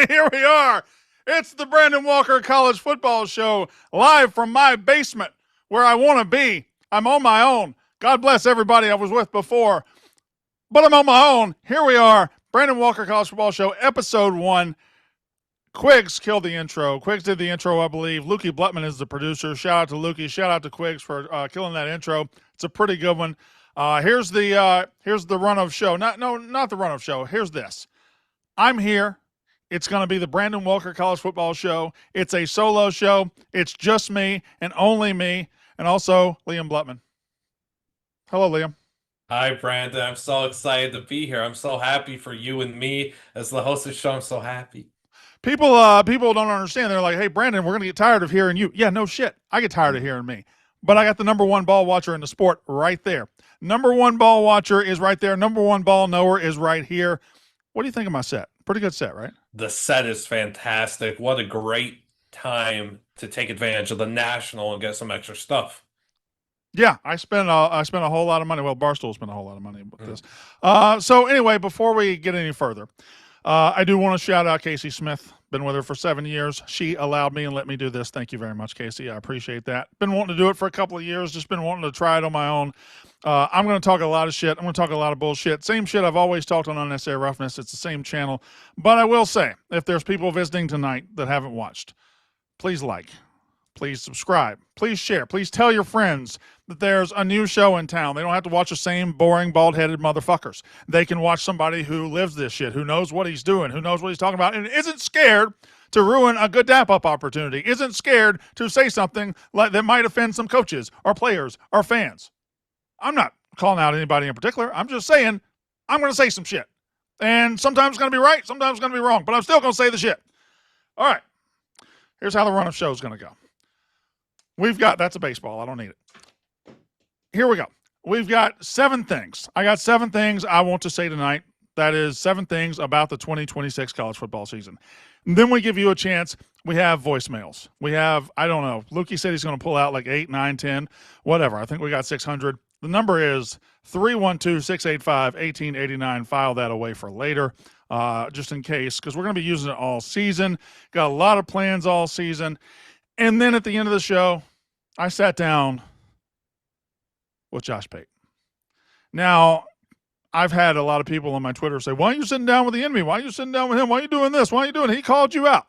Here we are. It's the Brandon Walker College Football Show, live from my basement where I want to be. I'm on my own. God bless everybody I was with before, but I'm on my own. Here we are. Brandon Walker College Football Show, Episode 1. Quiggs killed the intro. Quiggs did the intro, I believe. Lukey Blutman is the producer. Shout out to Lukey. Shout out to Quiggs for killing that intro. It's a pretty good one. Here's the run of show. Not the run of show. Here's this. I'm here. It's going to be the Brandon Walker College Football Show. It's a solo show. It's just me and only me, and also Liam Blutman. Hello, Liam. Hi, Brandon. I'm so excited to be here. I'm so happy for you and me as the host of the show. I'm so happy. People don't understand. They're like, hey, Brandon, we're going to get tired of hearing you. Yeah, no shit. I get tired of hearing me. But I got the number one ball watcher in the sport right there. Number one ball watcher is right there. Number one ball knower is right here. What do you think of my set? Pretty good set, right? The set is fantastic. What a great time to take advantage of the National and get some extra stuff. Yeah, I spent a whole lot of money. Well, Barstool spent a whole lot of money with this. So anyway, before we get any further, I do want to shout out Casey Smith. Been with her for 7 years. She allowed me and let me do this. Thank you very much, Casey. I appreciate that. Been wanting to do it for a couple of years. Just been wanting to try it on my own. I'm going to talk a lot of shit. I'm going to talk a lot of bullshit. Same shit I've always talked on Unnecessary Roughness. It's the same channel. But I will say, if there's people visiting tonight that haven't watched, please like. Please subscribe. Please share. Please tell your friends that there's a new show in town. They don't have to watch the same boring, bald-headed motherfuckers. They can watch somebody who lives this shit, who knows what he's doing, who knows what he's talking about, and isn't scared to ruin a good dap-up opportunity, isn't scared to say something like that might offend some coaches or players or fans. I'm not calling out anybody in particular. I'm just saying I'm going to say some shit. And sometimes it's going to be right, sometimes it's going to be wrong, but I'm still going to say the shit. All right. Here's how the run of show is going to go. That's a baseball. I don't need it. Here we go. We've got 7 things. I got 7 things I want to say tonight. That is 7 things about the 2026 college football season. And then we give you a chance. We have voicemails. We have, I don't know, Lukey said he's going to pull out like 8, 9, 10, whatever. I think we got 600. The number is 312-685-1889. File that away for later, just in case, because we're going to be using it all season. Got a lot of plans all season. And then at the end of the show, I sat down with Josh Pate. Now, I've had a lot of people on my Twitter say, why are you sitting down with the enemy? Why are you sitting down with him? Why are you doing this? Why are you doing it? He called you out.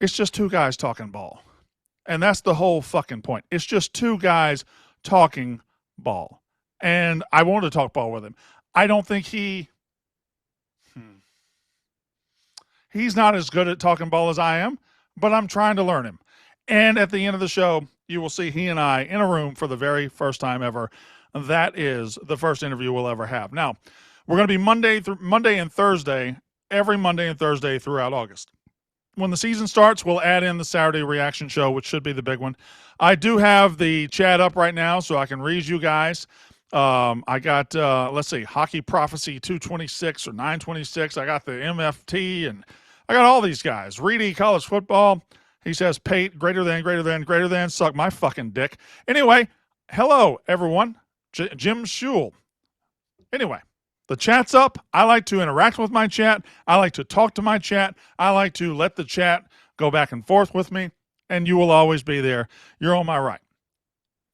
It's just 2 guys talking ball. And that's the whole fucking point. It's just 2 guys talking ball. And I wanted to talk ball with him. I don't think he's not as good at talking ball as I am, but I'm trying to learn him. And at the end of the show, you will see he and I in a room for the very first time ever. That is the first interview we'll ever have. Now, we're going to be Monday and Thursday, every Monday and Thursday throughout August. When the season starts, we'll add in the Saturday reaction show, which should be the big one. I do have the chat up right now, so I can read you guys. I got, let's see, Hockey Prophecy 226 or 926. I got the MFT, and I got all these guys. Reedy College Football. He says, Pate, greater than, suck my fucking dick. Anyway, hello, everyone. Jim Shule. Anyway, the chat's up. I like to interact with my chat. I like to talk to my chat. I like to let the chat go back and forth with me, and you will always be there. You're on my right.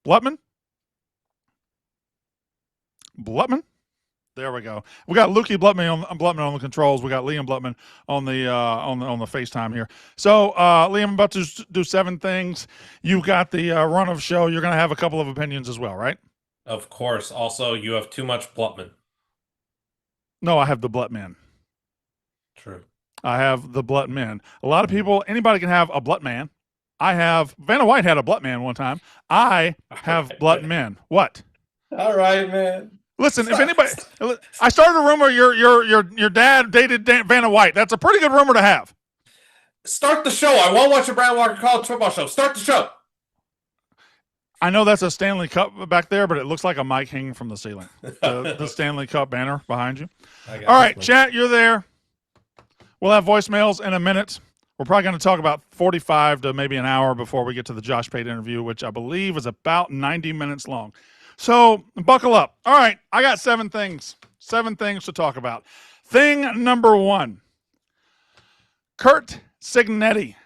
Blutman? There we go. We got Lukey Blutman on the controls. We got Liam Blutman on the FaceTime here. So Liam, I'm about to do 7 things. You got the run of show. You're going to have a couple of opinions as well, right? Of course. Also, you have too much Blutman. No, I have the Blutman. True. I have the Blutman. A lot of people, anybody can have a Blutman. I have, Vanna White had a Blutman one time. I have Blutman. What? All right, man. Listen, if anybody, I started a rumor your dad dated Vanna White. That's a pretty good rumor to have. Start the show. I won't watch a Brandon Walker College Football Show. Start the show. I know that's a Stanley Cup back there, but it looks like a mic hanging from the ceiling. The Stanley Cup banner behind you. All right, chat, you're there. We'll have voicemails in a minute. We're probably going to talk about 45 to maybe an hour before we get to the Josh Pate interview, which I believe is about 90 minutes long. So buckle up. All right, I got 7 things to talk about. Thing number 1. Curt Cignetti.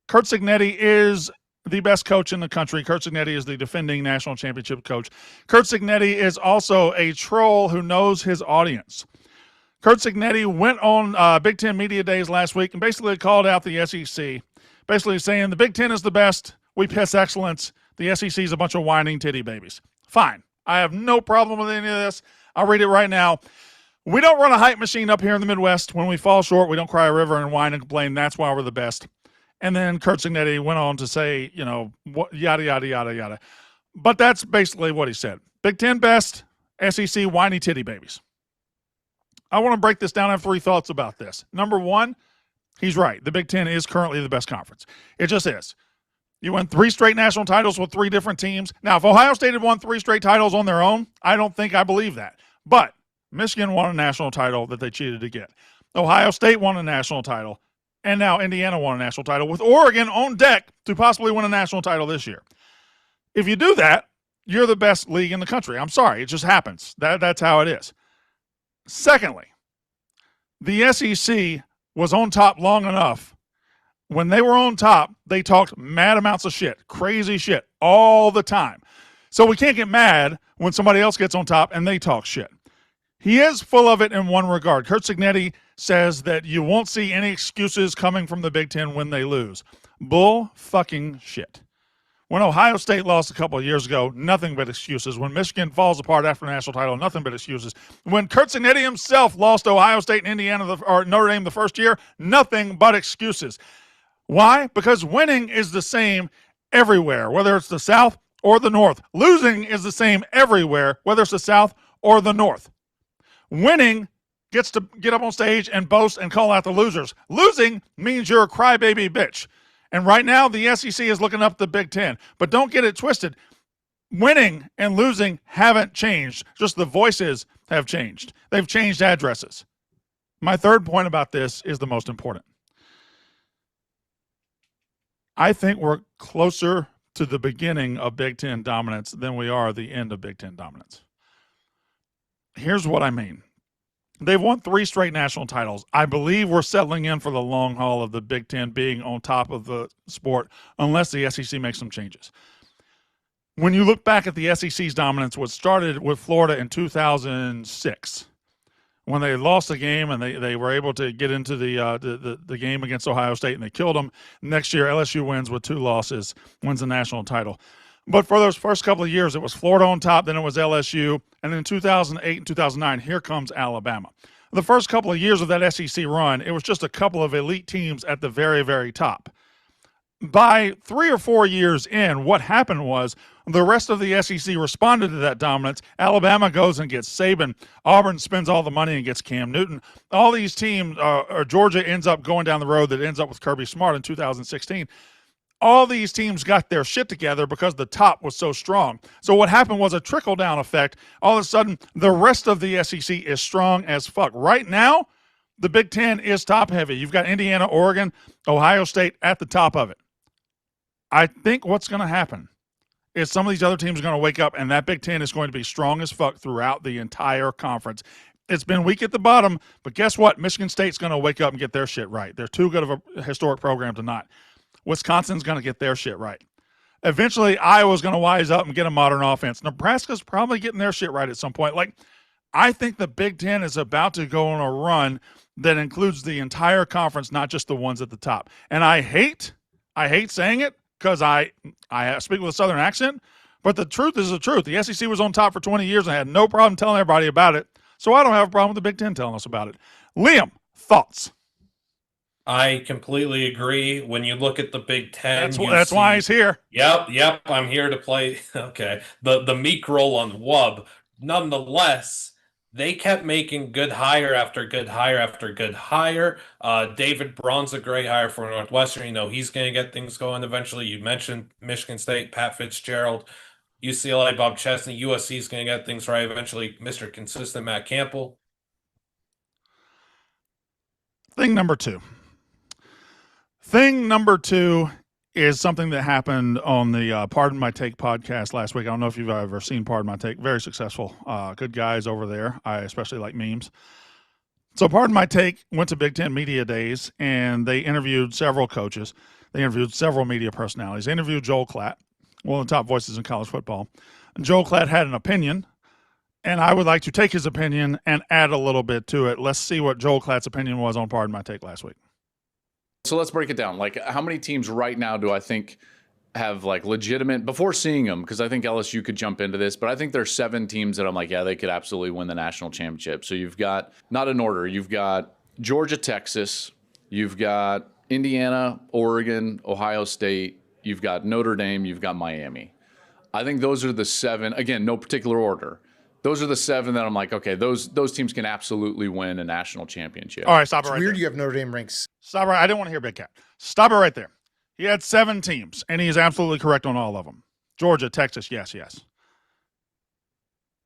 Curt Cignetti is the best coach in the country. Curt Cignetti is the defending national championship coach. Curt Cignetti is also a troll who knows his audience. Curt Cignetti went on Big Ten Media Days last week and basically called out the SEC, basically saying the Big Ten is the best. We piss excellence. The SEC is a bunch of whining titty babies. Fine. I have no problem with any of this. I'll read it right now. We don't run a hype machine up here in the Midwest. When we fall short, we don't cry a river and whine and complain. That's why we're the best. And then Curt Cignetti went on to say, yada, yada, yada, yada. But that's basically what he said. Big Ten best, SEC whiny titty babies. I want to break this down. I have three thoughts about this. Number one, he's right. The Big Ten is currently the best conference. It just is. You won 3 straight national titles with 3 different teams. Now, if Ohio State had won 3 straight titles on their own, I don't think I believe that. But Michigan won a national title that they cheated to get. Ohio State won a national title. And now Indiana won a national title with Oregon on deck to possibly win a national title this year. If you do that, you're the best league in the country. I'm sorry. It just happens. That's how it is. Secondly, the SEC was on top long enough. When they were on top, they talked mad amounts of shit, crazy shit, all the time. So we can't get mad when somebody else gets on top and they talk shit. He is full of it in one regard. Curt Cignetti says that you won't see any excuses coming from the Big Ten when they lose. Bull fucking shit. When Ohio State lost a couple of years ago, nothing but excuses. When Michigan falls apart after the national title, nothing but excuses. When Curt Cignetti himself lost to Ohio State and Indiana or Notre Dame the first year, nothing but excuses. Why? Because winning is the same everywhere, whether it's the South or the North. Losing is the same everywhere, whether it's the South or the North. Winning gets to get up on stage and boast and call out the losers. Losing means you're a crybaby bitch. And right now, the SEC is looking up the Big Ten. But don't get it twisted. Winning and losing haven't changed. Just the voices have changed. They've changed addresses. My third point about this is the most important. I think we're closer to the beginning of Big Ten dominance than we are the end of Big Ten dominance. Here's what I mean. They've won 3 straight national titles. I believe we're settling in for the long haul of the Big Ten being on top of the sport unless the SEC makes some changes. When you look back at the SEC's dominance, what started with Florida in 2006, when they lost the game and they were able to get into the game against Ohio State and they killed them. Next year, LSU wins with 2 losses, wins the national title. But for those first couple of years, it was Florida on top, then it was LSU, and in 2008 and 2009, here comes Alabama. The first couple of years of that SEC run, it was just a couple of elite teams at the very, very top. By 3 or 4 years in, what happened was the rest of the SEC responded to that dominance. Alabama goes and gets Saban. Auburn spends all the money and gets Cam Newton. All these teams, or Georgia ends up going down the road that ends up with Kirby Smart in 2016. All these teams got their shit together because the top was so strong. So what happened was a trickle-down effect. All of a sudden, the rest of the SEC is strong as fuck. Right now, the Big Ten is top-heavy. You've got Indiana, Oregon, Ohio State at the top of it. I think what's going to happen is some of these other teams are going to wake up, and that Big Ten is going to be strong as fuck throughout the entire conference. It's been weak at the bottom, but guess what? Michigan State's going to wake up and get their shit right. They're too good of a historic program to not. Wisconsin's going to get their shit right. Eventually, Iowa's going to wise up and get a modern offense. Nebraska's probably getting their shit right at some point. I think the Big Ten is about to go on a run that includes the entire conference, not just the ones at the top. And I hate saying it because I speak with a Southern accent, but the truth is the truth. The SEC was on top for 20 years and I had no problem telling everybody about it. So I don't have a problem with the Big Ten telling us about it. Liam, thoughts? I completely agree. When you look at the Big Ten, that's why he's here. Yep. I'm here to play. Okay, the meek role on Wub. Nonetheless, they kept making good hire after good hire after good hire. David Braun's a great hire for Northwestern. He's going to get things going eventually. You mentioned Michigan State, Pat Fitzgerald, UCLA, Bob Chesney. USC is going to get things right eventually. Mr. Consistent, Matt Campbell. Thing number two is something that happened on the Pardon My Take podcast last week. I don't know if you've ever seen Pardon My Take. Very successful. Good guys over there. I especially like memes. So, Pardon My Take went to Big Ten Media Days, and they interviewed several coaches. They interviewed several media personalities. They interviewed Joel Klatt, one of the top voices in college football. And Joel Klatt had an opinion, and I would like to take his opinion and add a little bit to it. Let's see what Joel Klatt's opinion was on Pardon My Take last week. So let's break it down. Like, how many teams right now do I think have like legitimate, before seeing them, because I think LSU could jump into this, but I think there's 7 teams that I'm like, yeah, they could absolutely win the national championship. So you've got, not in order, you've got Georgia, Texas, you've got Indiana, Oregon, Ohio State, you've got Notre Dame, you've got Miami. I think those are the 7, again, no particular order. Those are the 7 that I'm like, okay, those teams can absolutely win a national championship. All right, stop it It's right weird there. you have Notre Dame ranks. Stop right. I didn't want to hear Big Cat. Stop it right there. He had 7 teams, and he is absolutely correct on all of them. Georgia, Texas, yes, yes.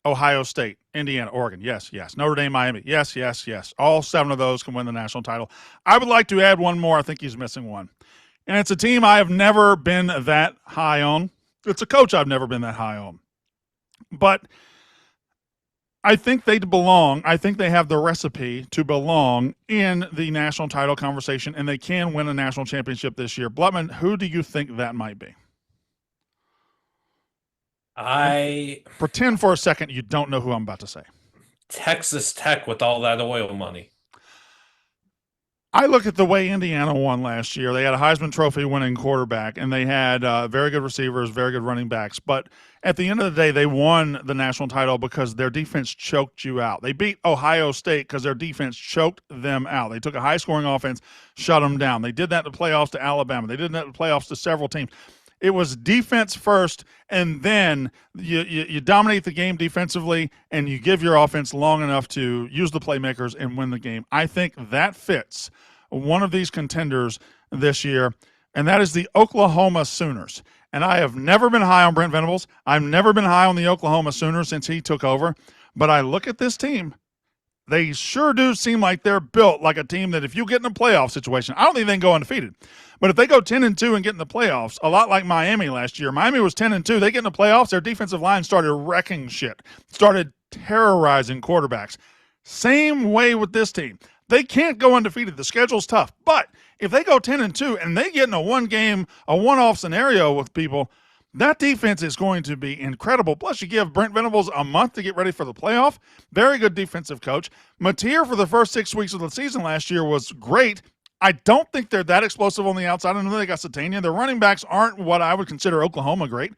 Ohio State, Indiana, Oregon, yes, yes. Notre Dame, Miami, yes, yes, yes. All 7 of those can win the national title. I would like to add one more. I think he's missing one. And it's a team I have never been that high on. It's a coach I've never been that high on. But I think they belong. I think they have the recipe to belong in the national title conversation, and they can win a national championship this year. Blutman, who do you think that might be? I Pretend for a second you don't know who I'm about to say. Texas Tech with all that oil money. I look at the way Indiana won last year. They had a Heisman Trophy winning quarterback, and they had very good receivers, very good running backs. But at the end of the day, they won the national title because their defense choked you out. They beat Ohio State because their defense choked them out. They took a high-scoring offense, shut them down. They did that in the playoffs to Alabama. They did that in the playoffs to several teams. It was defense first, and then you dominate the game defensively, and you give your offense long enough to use the playmakers and win the game. I think that fits one of these contenders this year, and that is the Oklahoma Sooners. And I have never been high on Brent Venables. I've never been high on the Oklahoma Sooners since he took over. But I look at this team. They sure do seem like they're built like a team that if you get in a playoff situation, I don't think they can go undefeated. But if they go 10-2 and get in the playoffs, a lot like Miami last year. Miami was 10-2. They get in the playoffs, their defensive line started wrecking shit, started terrorizing quarterbacks. Same way with this team. They can't go undefeated. The schedule's tough. But if they go 10-2 and they get in a one-game, a one-off scenario with people, that defense is going to be incredible. Plus, you give Brent Venables a month to get ready for the playoff. Very good defensive coach. Mateer for the first 6 weeks of the season last year was great. I don't think they're that explosive on the outside. I know they got Satania. Their running backs aren't what I would consider Oklahoma great.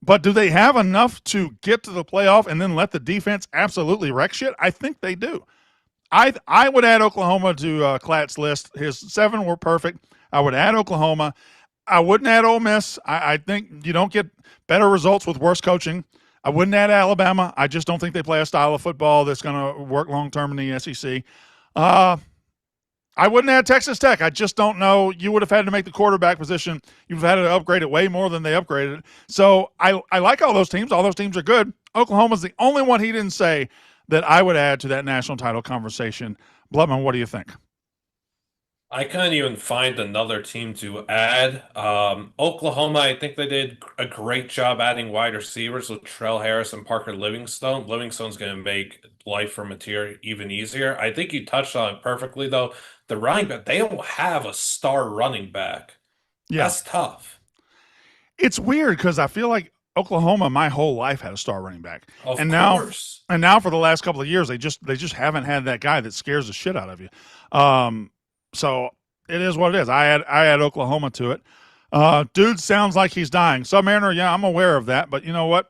But do they have enough to get to the playoff and then let the defense absolutely wreck shit? I think they do. I would add Oklahoma to Klatt's list. His 7 were perfect. I would add Oklahoma. I wouldn't add Ole Miss. I think you don't get better results with worse coaching. I wouldn't add Alabama. I just don't think they play a style of football that's going to work long-term in the SEC. I wouldn't add Texas Tech. I just don't know. You would have had to make the quarterback position. You've had to upgrade it way more than they upgraded it. So I like all those teams. All those teams are good. Oklahoma's the only one he didn't say that I would add to that national title conversation. Blutman, what do you think? I couldn't even find another team to add. Oklahoma, I think they did a great job adding wide receivers with Trell Harris and Parker Livingstone. Livingstone's going to make life for Mateer even easier. I think you touched on it perfectly, though. The running back, they don't have a star running back. Yeah. That's tough. It's weird because I feel like Oklahoma my whole life had a star running back. Of and course. Now for the last couple of years they just haven't had that guy that scares the shit out of you. So it is what it is. I add Oklahoma to it. Dude sounds like he's dying. Submariner, yeah, I'm aware of that, but you know what?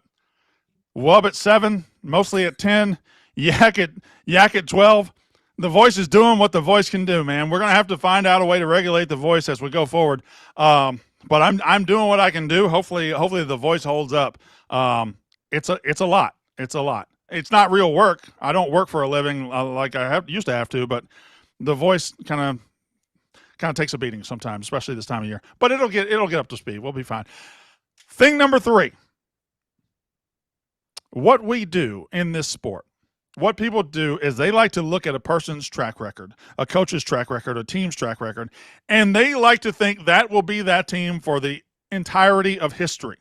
Wub at 7, mostly at 10, Yak at 12. The voice is doing what the voice can do, man. We're gonna have to find out a way to regulate the voice as we go forward. But I'm doing what I can do. Hopefully the voice holds up. It's a lot. It's a lot. It's not real work. I don't work for a living like I used to have to, but the voice kind of takes a beating sometimes, especially this time of year. But it'll get up to speed. We'll be fine. Thing number 3. What we do in this sport, what people do is they like to look at a person's track record, a coach's track record, a team's track record, and they like to think that will be that team for the entirety of history.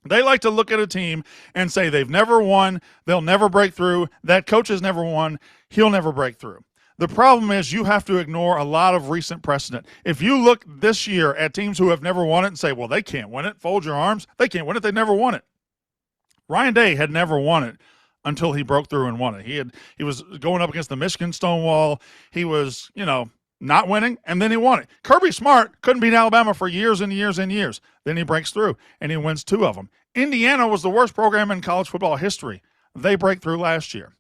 They like to look at a team and say they've never won, they'll never break through, that coach has never won, he'll never break through. The problem is you have to ignore a lot of recent precedent. If you look this year at teams who have never won it and say, well, they can't win it, fold your arms, they can't win it, they never won it. Ryan Day had never won it until he broke through and won it. He was going up against the Michigan Stonewall. He was, not winning, and then he won it. Kirby Smart couldn't beat Alabama for years and years and years. Then he breaks through, and he wins 2 of them. Indiana was the worst program in college football history. They break through last year.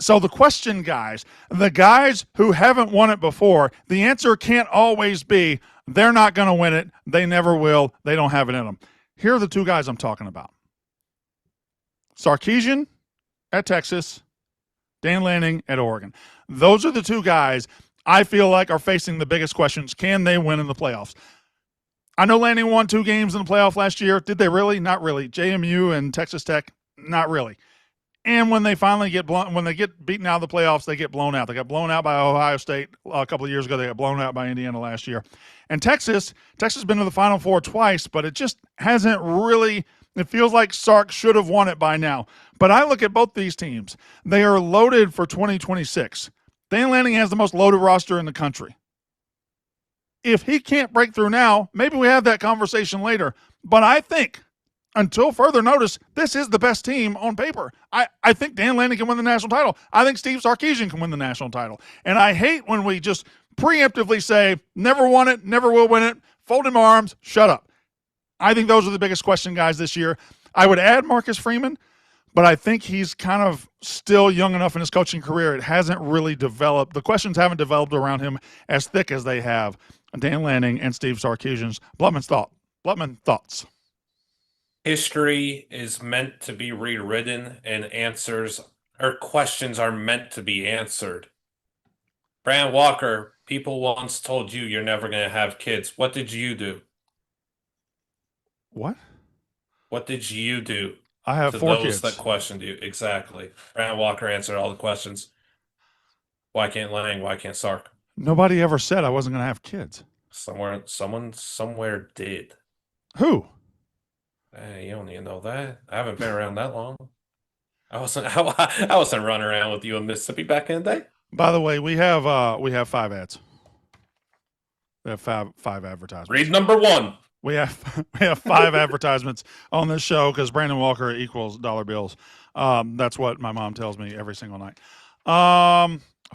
So the question, guys, the guys who haven't won it before, the answer can't always be they're not going to win it, they never will, they don't have it in them. Here are the 2 guys I'm talking about. Sarkisian at Texas, Dan Lanning at Oregon. Those are the 2 guys I feel like are facing the biggest questions. Can they win in the playoffs? I know Lanning won 2 games in the playoff last year. Did they really? Not really. JMU and Texas Tech, not really. And when they finally get beaten out of the playoffs, they get blown out. They got blown out by Ohio State a couple of years ago. They got blown out by Indiana last year. And Texas has been to the Final Four twice, but it just hasn't really. It feels like Sark should have won it by now. But I look at both these teams. They are loaded for 2026. Dan Lanning has the most loaded roster in the country. If he can't break through now, maybe we have that conversation later. But I think, until further notice, this is the best team on paper. I think Dan Lanning can win the national title. I think Steve Sarkisian can win the national title. And I hate when we just preemptively say, never won it, never will win it, fold him arms, shut up. I think those are the biggest question guys this year. I would add Marcus Freeman, but I think he's kind of still young enough in his coaching career. It hasn't really developed. The questions haven't developed around him as thick as they have Dan Lanning and Steve Sarkisian's. Blutman, thoughts? History is meant to be rewritten, and questions are meant to be answered. Brandon Walker, people once told you you're never going to have kids. What did you do? What? What did you do? I have to 4 those kids. that questioned you. Exactly. Brandon Walker answered all the questions. Why can't Lang? Why can't Sark? Nobody ever said I wasn't going to have kids. Someone somewhere did. Who? Hey, you don't need to know that. I haven't been around that long. I wasn't running around with you in Mississippi back in the day. By the way, we have 5 ads. We have five advertisements. Read number 1. We have 5 advertisements on this show because Brandon Walker equals dollar bills. That's what my mom tells me every single night.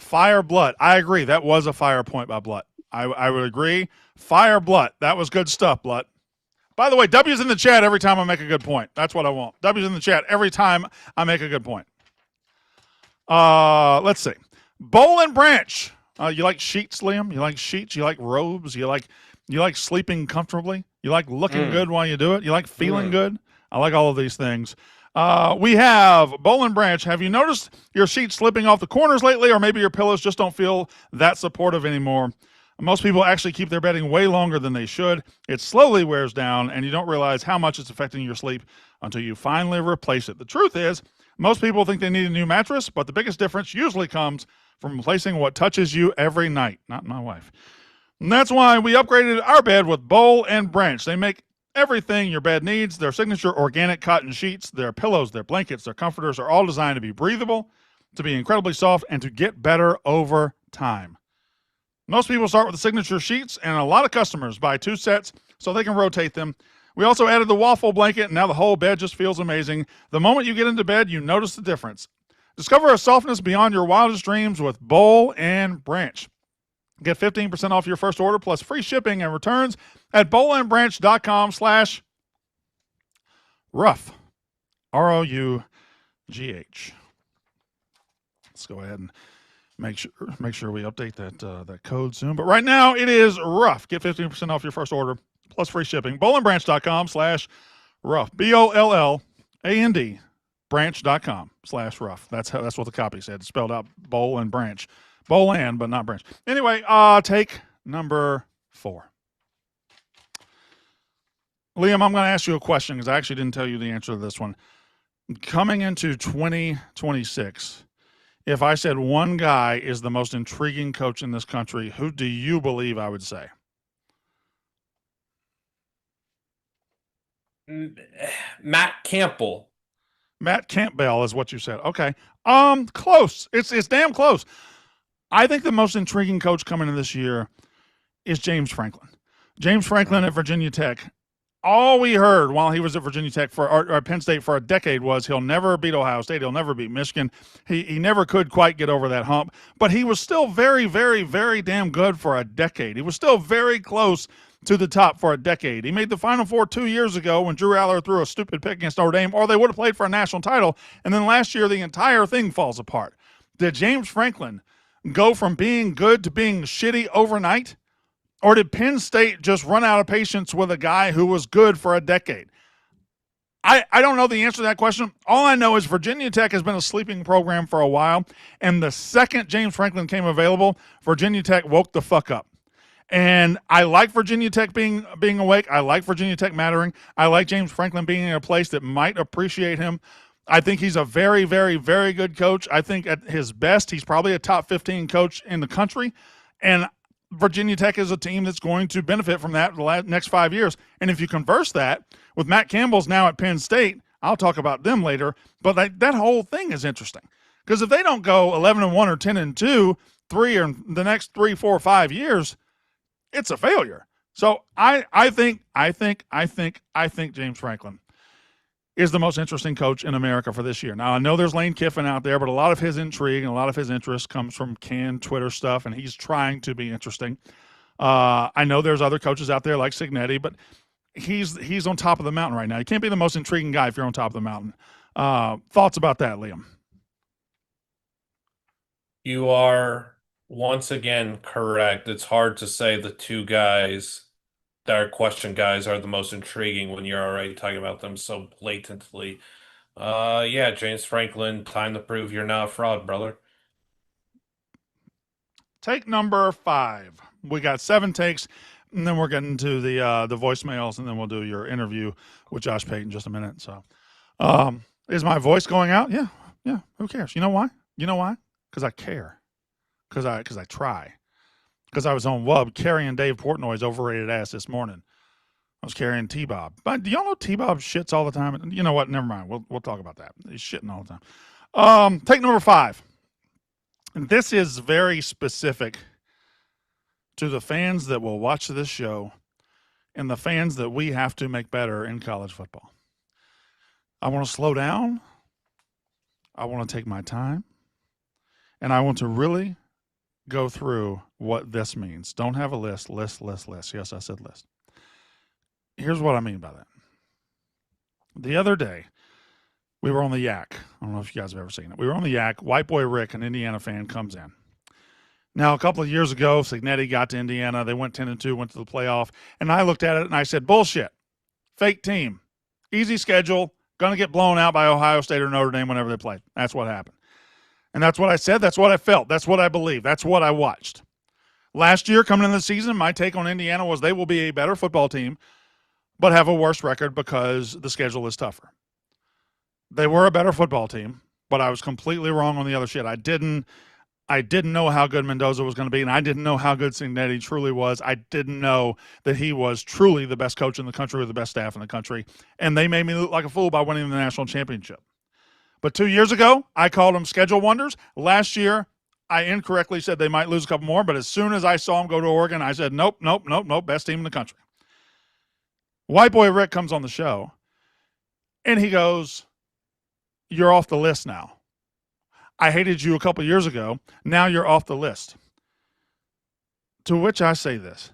Fire Blutt. I agree. That was a fire point by Blutt. I would agree. Fire Blutt. That was good stuff, Blutt. By the way, W's in the chat every time I make a good point. That's what I want. W's in the chat every time I make a good point. Let's see. Bowl and Branch. You like sheets, Liam? You like sheets? You like robes? You like sleeping comfortably? You like looking good while you do it? You like feeling good? I like all of these things. We have Bowl and Branch. Have you noticed your sheets slipping off the corners lately, or maybe your pillows just don't feel that supportive anymore? Most people actually keep their bedding way longer than they should. It slowly wears down, and you don't realize how much it's affecting your sleep until you finally replace it. The truth is, most people think they need a new mattress, but the biggest difference usually comes from replacing what touches you every night. Not my wife. And that's why we upgraded our bed with Bowl and Branch. They make everything your bed needs. Their signature organic cotton sheets, their pillows, their blankets, their comforters are all designed to be breathable, to be incredibly soft, and to get better over time. Most people start with the signature sheets, and a lot of customers buy 2 sets so they can rotate them. We also added the waffle blanket, and now the whole bed just feels amazing. The moment you get into bed, you notice the difference. Discover a softness beyond your wildest dreams with Bowl and Branch. Get 15% off your first order plus free shipping and returns at bowlandbranch.com/rough. ROUGH. Let's go ahead and make sure we update that code soon. But right now it is rough. Get 15% off your first order plus free shipping. bowlandbranch.com/rough. BOLLAND branch.com/rough. That's what the copy said. It's spelled out Bowl and Branch. Bowland, but not Branch. Anyway, take number 4. Liam, I'm going to ask you a question because I actually didn't tell you the answer to this one. Coming into 2026, if I said one guy is the most intriguing coach in this country, who do you believe I would say? Matt Campbell. Matt Campbell is what you said. Okay. Close. It's damn close. I think the most intriguing coach coming in this year is James Franklin. James Franklin at Virginia Tech. All we heard while he was at Virginia Tech or Penn State for a decade was he'll never beat Ohio State. He'll never beat Michigan. He never could quite get over that hump, but he was still very, very, very damn good for a decade. He was still very close to the top for a decade. He made the Final Four 2 years ago when Drew Aller threw a stupid pick against Notre Dame, or they would have played for a national title. And then last year, the entire thing falls apart. Did James Franklin go from being good to being shitty overnight? Or did Penn State just run out of patience with a guy who was good for a decade? I don't know the answer to that question. All I know is Virginia Tech has been a sleeping program for a while, and the second James Franklin came available, Virginia Tech woke the fuck up. And I like Virginia Tech being awake. I like Virginia Tech mattering. I like James Franklin being in a place that might appreciate him. I think he's a very, very, very good coach. I think at his best, he's probably a top 15 coach in the country. And Virginia Tech is a team that's going to benefit from that the next 5 years. And if you converse that with Matt Campbell's now at Penn State, I'll talk about them later, but that whole thing is interesting. Because if they don't go 11-1 or 10-2, the next 3, 4, 5 years, it's a failure. So I think James Franklin is the most interesting coach in America for this year. Now, I know there's Lane Kiffin out there, but a lot of his intrigue and a lot of his interest comes from canned Twitter stuff, and he's trying to be interesting. I know there's other coaches out there like Cignetti, but he's on top of the mountain right now. You can't be the most intriguing guy if you're on top of the mountain. Thoughts about that, Liam? You are once again correct. It's hard to say the two guys that are question guys are the most intriguing when you're already talking about them so blatantly. Yeah, James Franklin, time to prove you're not a fraud, brother. Take number 5. We got 7 takes, and then we're getting to the voicemails, and then we'll do your interview with Josh Pate in just a minute. So, is my voice going out? Yeah. Who cares? You know why? Because I care. Because I try. Because I was on WUB carrying Dave Portnoy's overrated ass this morning. I was carrying T-Bob. But do y'all know T-Bob shits all the time? You know what? Never mind. We'll talk about that. He's shitting all the time. Take number 5. And this is very specific to the fans that will watch this show and the fans that we have to make better in college football. I want to slow down. I want to take my time. And I want to really go through what this means. Don't have a list. Yes, I said list. Here's what I mean by that. The other day, we were on the Yak. I don't know if you guys have ever seen it. We were on the Yak. White Boy Rick, an Indiana fan, comes in. Now, a couple of years ago, Cignetti got to Indiana. They went 10-2, went to the playoff. And I looked at it and I said, bullshit. Fake team. Easy schedule. Going to get blown out by Ohio State or Notre Dame whenever they play. That's what happened. And that's what I said. That's what I felt. That's what I believe. That's what I watched. Last year, coming into the season, my take on Indiana was they will be a better football team, but have a worse record because the schedule is tougher. They were a better football team, but I was completely wrong on the other shit. I didn't know how good Mendoza was going to be, and I didn't know how good Cignetti truly was. I didn't know that he was truly the best coach in the country with the best staff in the country, and they made me look like a fool by winning the national championship. But 2 years ago, I called them schedule wonders. Last year, I incorrectly said they might lose a couple more, but as soon as I saw them go to Oregon, I said, nope, best team in the country. White Boy Rick comes on the show, and he goes, you're off the list now. I hated you a couple years ago. Now you're off the list. To which I say this.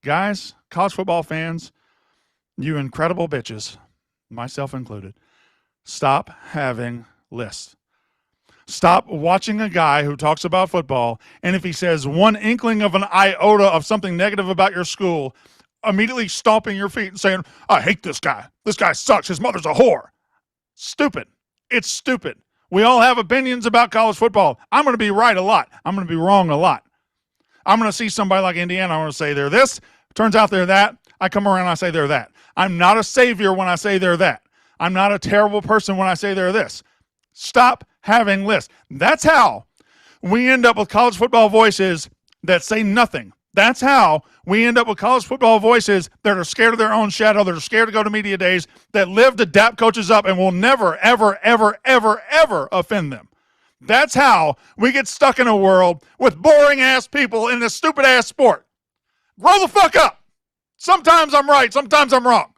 Guys, college football fans, you incredible bitches, myself included, stop having lists. Stop watching a guy who talks about football, and if he says one inkling of an iota of something negative about your school, immediately stomping your feet and saying, I hate this guy. This guy sucks. His mother's a whore. Stupid. It's stupid. We all have opinions about college football. I'm going to be right a lot. I'm going to be wrong a lot. I'm going to see somebody like Indiana. I'm going to say they're this. Turns out they're that. I come around and I say they're that. I'm not a savior when I say they're that. I'm not a terrible person when I say they're this. Stop having lists. That's how we end up with college football voices that say nothing. That's how we end up with college football voices that are scared of their own shadow, that are scared to go to media days, that live to dap coaches up and will never, ever, ever, ever, ever offend them. That's how we get stuck in a world with boring-ass people in this stupid-ass sport. Grow the fuck up. Sometimes I'm right. Sometimes I'm wrong.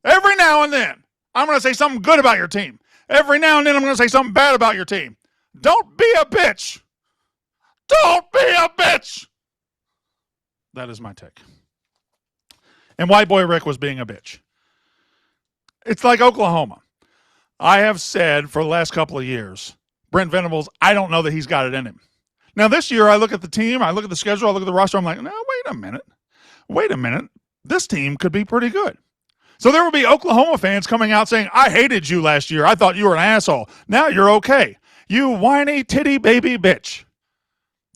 Every now and then, I'm going to say something good about your team. Every now and then, I'm going to say something bad about your team. Don't be a bitch. Don't be a bitch. That is my take. And White Boy Rick was being a bitch. It's like Oklahoma. I have said for the last couple of years, Brent Venables, I don't know that he's got it in him. Now, this year, I look at the team, I look at the schedule, I look at the roster, I'm like, no, wait a minute. This team could be pretty good. So there will be Oklahoma fans coming out saying, I hated you last year. I thought you were an asshole. Now you're okay. You whiny titty baby bitch.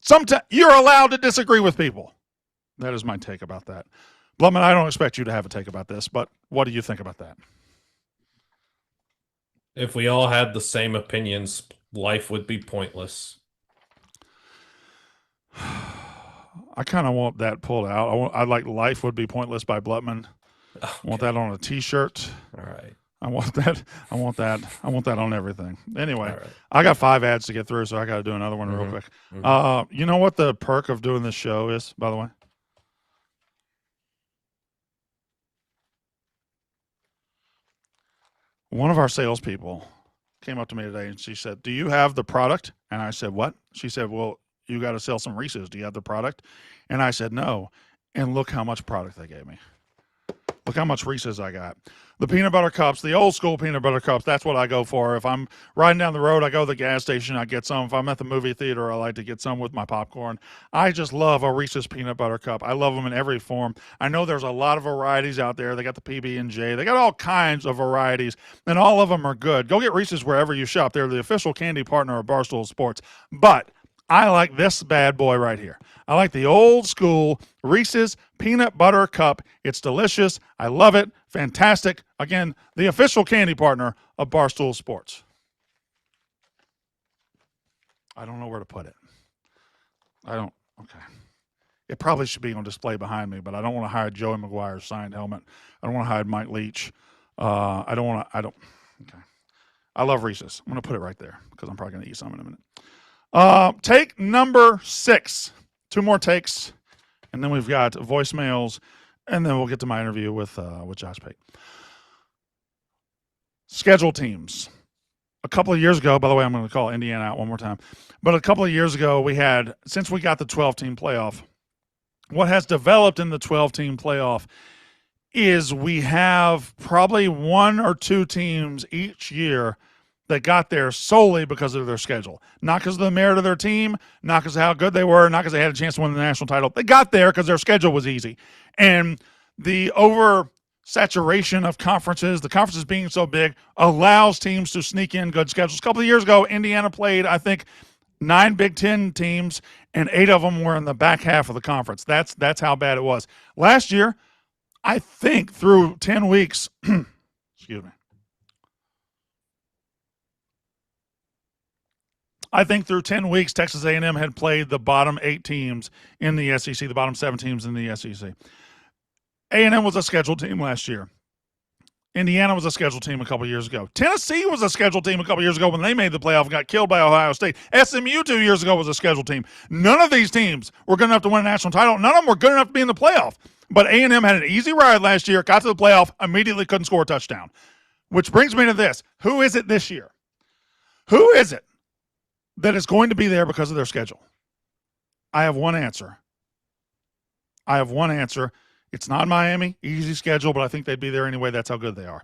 Sometimes you're allowed to disagree with people. That is my take about that. Blumman, I don't expect you to have a take about this, but what do you think about that? If we all had the same opinions, life would be pointless. I kind of want that pulled out. I like Life Would Be Pointless by Blutman. Okay. I want that on a t-shirt. All right. I want that on everything. Anyway, Right. I got 5 ads to get through, so I got to do another one real quick. You know what the perk of doing this show is, by the way? One of our salespeople came up to me today and she said, do you have the product? And I said, what? She said, well, you got to sell some Reese's. Do you have the product? And I said, no. And look how much product they gave me. Look how much Reese's I got. The peanut butter cups, the old school peanut butter cups, that's what I go for. If I'm riding down the road, I go to the gas station, I get some. If I'm at the movie theater, I like to get some with my popcorn. I just love a Reese's peanut butter cup. I love them in every form. I know there's a lot of varieties out there. They got the PB&J. They got all kinds of varieties, and all of them are good. Go get Reese's wherever you shop. They're the official candy partner of Barstool Sports. But I like this bad boy right here. I like the old school Reese's peanut butter cup. It's delicious. I love it. Fantastic. Again, the official candy partner of Barstool Sports. I don't know where to put it. Okay. It probably should be on display behind me, but I don't want to hide Joey McGuire's signed helmet. I don't want to hide Mike Leach. Okay. I love Reese's. I'm going to put it right there because I'm probably going to eat some in a minute. Take number 6. 2 more takes, and then we've got voicemails, and then we'll get to my interview with Josh Pate. Schedule teams. A couple of years ago, by the way, I'm going to call Indiana out one more time, but a couple of years ago, since we got the 12-team playoff, what has developed in the 12-team playoff is we have probably 1 or 2 teams each year that got there solely because of their schedule. Not because of the merit of their team, not because of how good they were, not because they had a chance to win the national title. They got there because their schedule was easy. And the oversaturation of conferences, the conferences being so big, allows teams to sneak in good schedules. A couple of years ago, Indiana played, I think, 9 Big Ten teams, and 8 of them were in the back half of the conference. That's how bad it was. Last year, I think through 10 weeks, excuse me, I think through 10 weeks, Texas A&M had played the bottom 8 teams in the SEC, the bottom 7 teams in the SEC. A&M was a scheduled team last year. Indiana was a scheduled team a couple years ago. Tennessee was a scheduled team a couple years ago when they made the playoff and got killed by Ohio State. SMU 2 years ago was a scheduled team. None of these teams were good enough to win a national title. None of them were good enough to be in the playoff. But A&M had an easy ride last year, got to the playoff, immediately couldn't score a touchdown. Which brings me to this. Who is it this year? Who is it that is going to be there because of their schedule? I have one answer. It's not Miami, easy schedule, but I think they'd be there anyway. That's how good they are.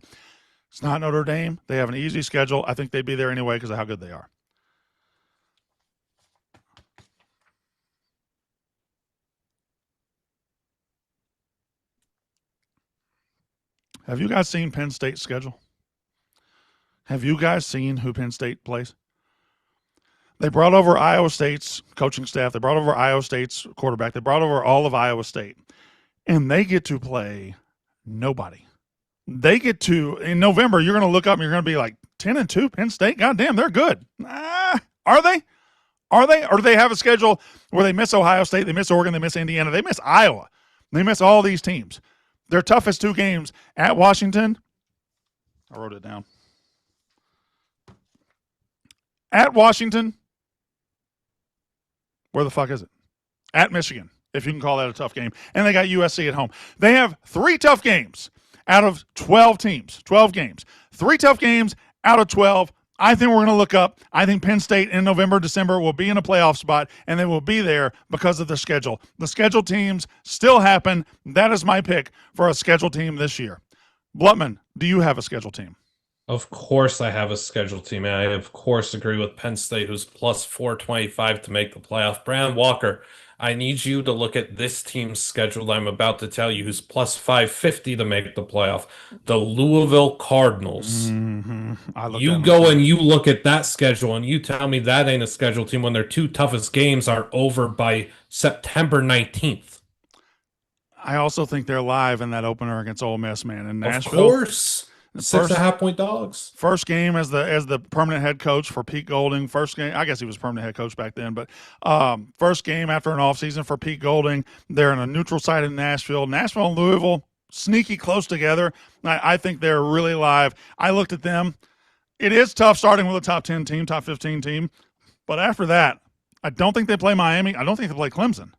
It's not Notre Dame. They have an easy schedule. I think they'd be there anyway because of how good they are. Have you guys seen Penn State's schedule? Have you guys seen who Penn State plays? They brought over Iowa State's coaching staff. They brought over Iowa State's quarterback. They brought over all of Iowa State. And they get to play nobody. They get to, in November, you're going to look up and you're going to be like, 10-2, Penn State? God damn, they're good. Are they? Are they? Or do they have a schedule where they miss Ohio State, they miss Oregon, they miss Indiana, they miss Iowa, they miss all these teams? Their toughest 2 games at Washington. I wrote it down. At Washington. Where the fuck is it? At Michigan, if you can call that a tough game. And they got USC at home. They have 3 tough games out of 12 teams. 12 games. 3 tough games out of 12. I think we're going to look up. I think Penn State in November, December will be in a playoff spot, and they will be there because of the schedule. The schedule teams still happen. That is my pick for a schedule team this year. Blutman, do you have a schedule team? Of course I have a scheduled team. And I, of course, agree with Penn State, who's plus 425 to make the playoff. Brandon Walker, I need you to look at this team's schedule I'm about to tell you, who's plus 550 to make the playoff. The Louisville Cardinals. You go and you look at that schedule, and you tell me that ain't a scheduled team when their 2 toughest games are over by September 19th. I also think they're live in that opener against Ole Miss, man, in Nashville. Of course. 6.5-point dogs. First game as the permanent head coach for Pete Golding. First game, I guess he was permanent head coach back then, but first game after an offseason for Pete Golding. They're in a neutral site in Nashville. Nashville and Louisville, sneaky close together. I think they're really live. I looked at them. It is tough starting with a top 10 team, top 15 team, but after that, I don't think they play Miami. I don't think they play Clemson.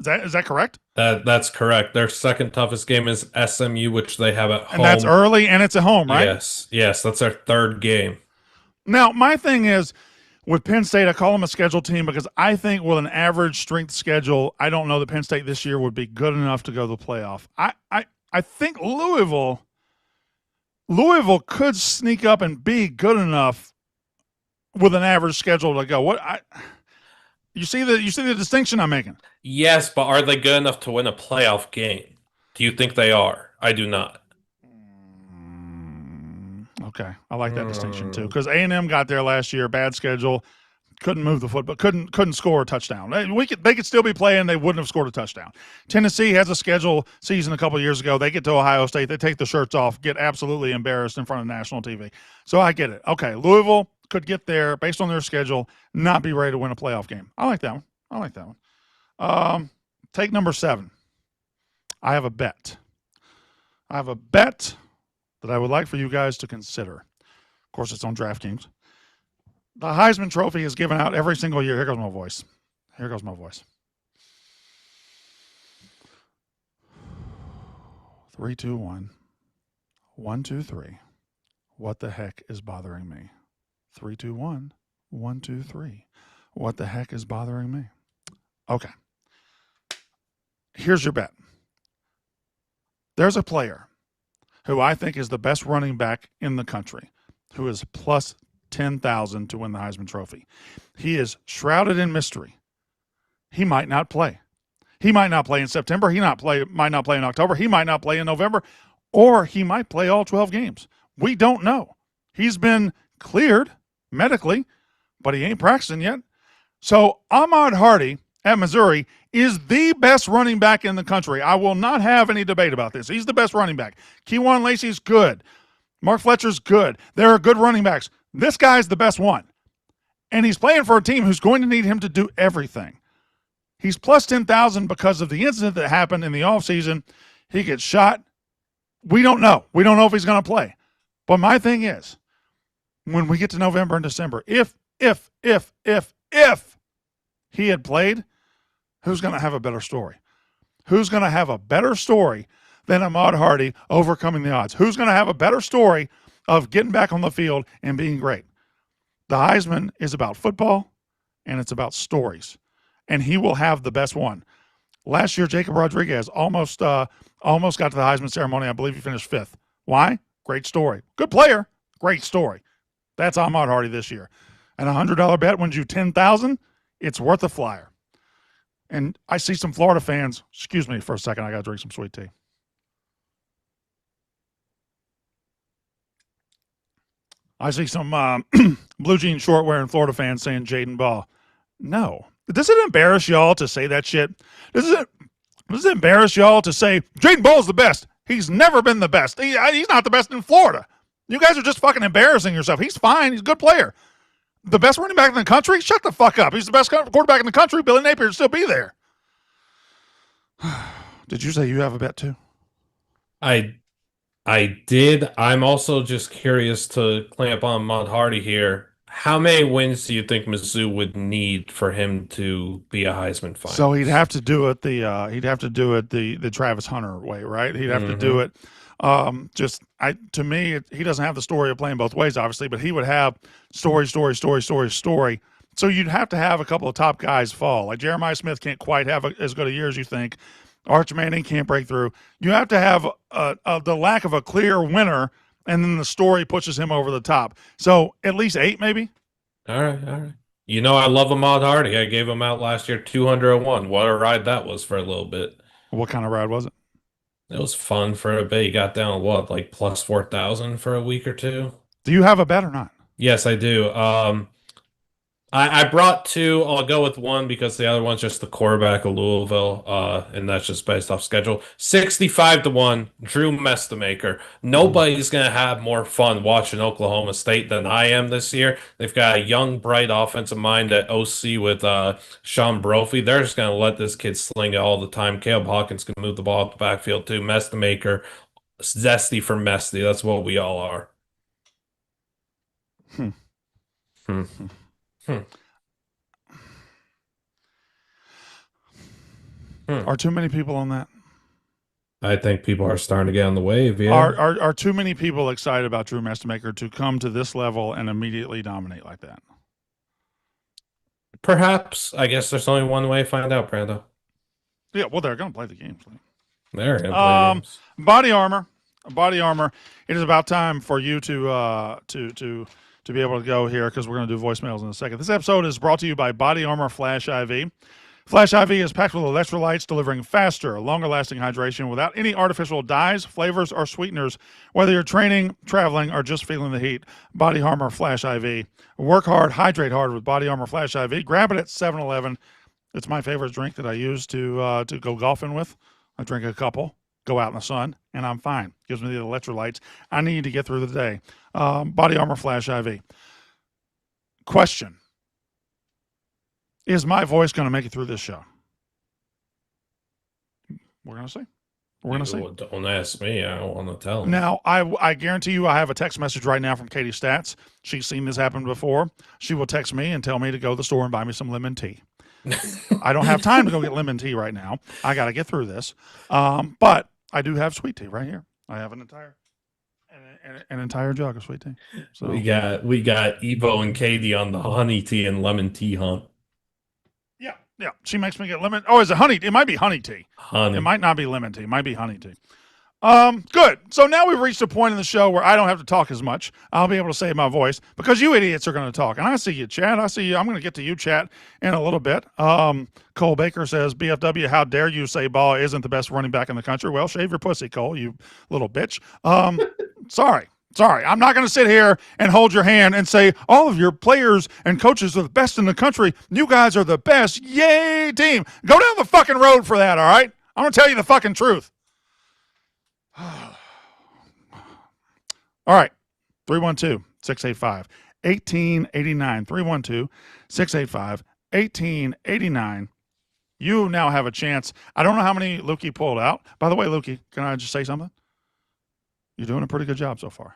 Is that correct? That's correct. Their second toughest game is SMU, which they have at home. And that's early, and it's at home, right? Yes, that's their third game. Now, my thing is, with Penn State, I call them a schedule team because I think with an average strength schedule, I don't know that Penn State this year would be good enough to go to the playoff. I think Louisville could sneak up and be good enough with an average schedule to go. You see the distinction I'm making? Yes, but are they good enough to win a playoff game? Do you think they are? I do not. Okay, I like that distinction too, because A&M got there last year, bad schedule, couldn't move the football, couldn't score a touchdown. They could still be playing, they wouldn't have scored a touchdown. Tennessee has a schedule season a couple of years ago. They get to Ohio State, they take the shirts off, get absolutely embarrassed in front of national TV. So I get it. Okay, Louisville could get there based on their schedule, not be ready to win a playoff game. I like that one. Take number 7. I have a bet. That I would like for you guys to consider. Of course, it's on DraftKings. The Heisman Trophy is given out every single year. Here goes my voice. 3, 2, 1. 1, 2, 3. What the heck is bothering me? 3, 2, 1. 1, 2, 3. What the heck is bothering me? Okay. Here's your bet. There's a player who I think is the best running back in the country, who is plus 10,000 to win the Heisman Trophy. He is shrouded in mystery. He might not play. He might not play in September. He might not play in October. He might not play in November, or he might play all 12 games. We don't know. He's been cleared medically, but he ain't practicing yet. So Ahmad Hardy at Missouri is the best running back in the country. I will not have any debate about this. He's the best running back. Keywan Lacey's good. Mark Fletcher's good. There are good running backs. This guy's the best one. And he's playing for a team who's going to need him to do everything. He's plus 10,000 because of the incident that happened in the offseason. He gets shot. We don't know. We don't know if he's going to play. But my thing is, when we get to November and December, if he had played, who's going to have a better story? Who's going to have a better story than Ahmad Hardy overcoming the odds? Who's going to have a better story of getting back on the field and being great? The Heisman is about football, and it's about stories, and he will have the best one. Last year, Jacob Rodriguez almost got to the Heisman ceremony. I believe he finished 5th. Why? Great story. Good player. Great story. That's Ahmad Hardy this year. And a $100 bet wins you $10,000. It's worth a flyer. And I see some Florida fans. Excuse me for a second. I got to drink some sweet tea. I see some blue jean short wearing Florida fans saying Jaden Ball. No. Does it embarrass y'all to say that shit? Does it embarrass y'all to say Jaden Ball's the best? He's never been the best. He's not the best in Florida. You guys are just fucking embarrassing yourself. He's fine. He's a good player. The best running back in the country? Shut the fuck up. He's the best quarterback in the country. Billy Napier would still be there. Did you say you have a bet too? I did. I'm also just curious to clamp on Matt Hardy here. How many wins do you think Mizzou would need for him to be a Heisman finalist? So he'd have to do it the Travis Hunter way, right? He'd have to do it. To me, he doesn't have the story of playing both ways, obviously, but he would have story. So you'd have to have a couple of top guys fall. Like Jeremiah Smith can't quite have as good a year as you think. Arch Manning can't break through. You have to have the lack of a clear winner, and then the story pushes him over the top. So at least 8, maybe. All right. You know I love Ahmad Hardy. I gave him out last year 201. What a ride that was for a little bit. What kind of ride was it? It was fun for a bit. He got down like plus 4,000 for a week or two. Do you have a bet or not? Yes, I do. I brought 2. I'll go with 1 because the other one's just the quarterback of Louisville, and that's just based off schedule. 65-1, Drew Mestamaker. Nobody's going to have more fun watching Oklahoma State than I am this year. They've got a young, bright offensive mind at OC with Sean Brophy. They're just going to let this kid sling it all the time. Caleb Hawkins can move the ball up the backfield too. Mestamaker, zesty for Mesty. That's what we all are. Are too many people on that? I think people are starting to get on the wave. Yeah. Are too many people excited about Drew Mestamaker to come to this level and immediately dominate like that? Perhaps. I guess there's only one way to find out, Brando. Yeah, well, they're going to play the games. They're going to play games. Body armor. It is about time for you to be able to go here because we're going to do voicemails in a second. This episode is brought to you by Body Armor Flash IV. Flash IV is packed with electrolytes, delivering faster, longer-lasting hydration without any artificial dyes, flavors, or sweeteners. Whether you're training, traveling, or just feeling the heat, Body Armor Flash IV. Work hard, hydrate hard with Body Armor Flash IV. Grab it at 7-Eleven. It's my favorite drink that I use to go golfing with. I drink a couple, go out in the sun, and I'm fine. Gives me the electrolytes I need to get through the day. Body Armor Flash IV. Question. Is my voice going to make it through this show? We're going to see. We're going to see. Don't ask me. I don't want to tell them. Now, I guarantee you I have a text message right now from Katie Stats. She's seen this happen before. She will text me and tell me to go to the store and buy me some lemon tea. I don't have time to go get lemon tea right now. I got to get through this. But I do have sweet tea right here. I have an entire jug of sweet tea. So we got Evo and Katie on the honey tea and lemon tea hunt. Yeah. She makes me get lemon. Oh, is it honey? It might be honey tea. Honey. It might not be lemon tea. It might be honey tea. Good. So now we've reached a point in the show where I don't have to talk as much. I'll be able to save my voice because you idiots are going to talk. And I see you, Chad. I see you. I'm going to get to you, Chat, in a little bit. Cole Baker says, BFW, how dare you say Ball isn't the best running back in the country? Well, shave your pussy, Cole, you little bitch. Sorry. I'm not going to sit here and hold your hand and say all of your players and coaches are the best in the country. You guys are the best. Yay, team. Go down the fucking road for that, all right? I'm going to tell you the fucking truth. All right. 312-685-1889. 312-685-1889. You now have a chance. I don't know how many Lukey pulled out. By the way, Lukey, can I just say something? You're doing a pretty good job so far.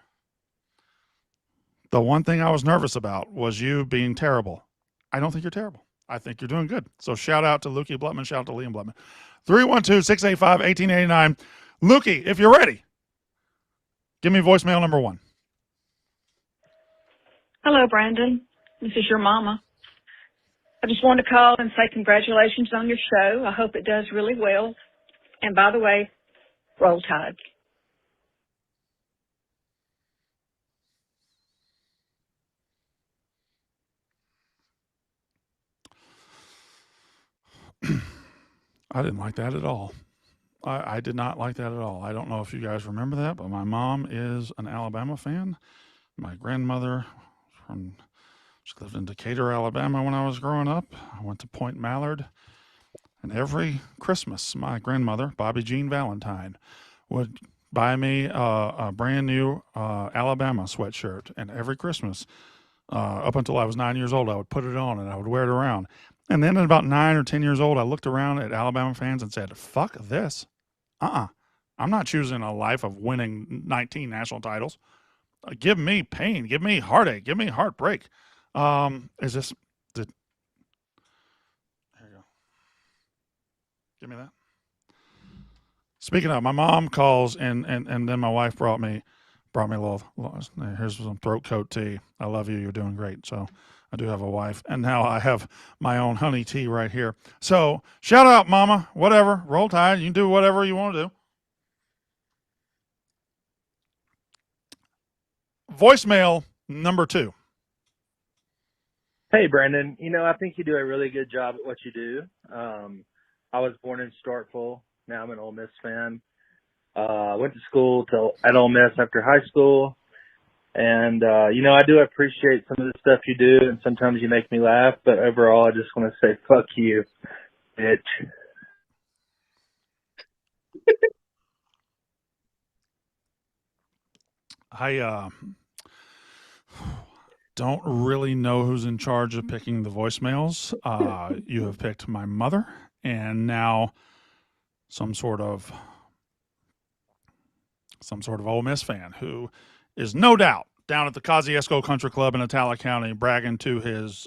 The one thing I was nervous about was you being terrible. I don't think you're terrible. I think you're doing good. So shout out to Lukey Blutman. Shout out to Liam Blutman. 312-685-1889. Lukey, if you're ready, give me voicemail number 1. Hello, Brandon. This is your mama. I just wanted to call and say congratulations on your show. I hope it does really well. And by the way, roll tide. I didn't like that at all. I did not like that at all. I don't know if you guys remember that, but my mom is an Alabama fan. My grandmother she lived in Decatur, Alabama when I was growing up. I went to Point Mallard. And every Christmas, my grandmother, Bobby Jean Valentine, would buy me a brand new Alabama sweatshirt. And every Christmas, Up until I was 9 years old, I would put it on and I would wear it around. And then at about 9 or 10 years old, I looked around at Alabama fans and said, fuck this. I'm not choosing a life of winning 19 national titles. Give me pain. Give me heartache. Give me heartbreak. Is this... There you go. Give me that. Speaking of, my mom calls and then my wife brought me a little, here's some throat coat tea. I love you. You're doing great. So I do have a wife. And now I have my own honey tea right here. So shout out, mama, whatever, roll tide. You can do whatever you want to do. Voicemail number 2. Hey, Brandon. I think you do a really good job at what you do. I was born in Starkville. Now I'm an Ole Miss fan. Went to school at Ole Miss after high school. And, I do appreciate some of the stuff you do, and sometimes you make me laugh. But overall, I just want to say, fuck you, bitch. I don't really know who's in charge of picking the voicemails. You have picked my mother, and now some sort of Ole Miss fan who is no doubt down at the Kosciuszko Country Club in Itala County bragging to his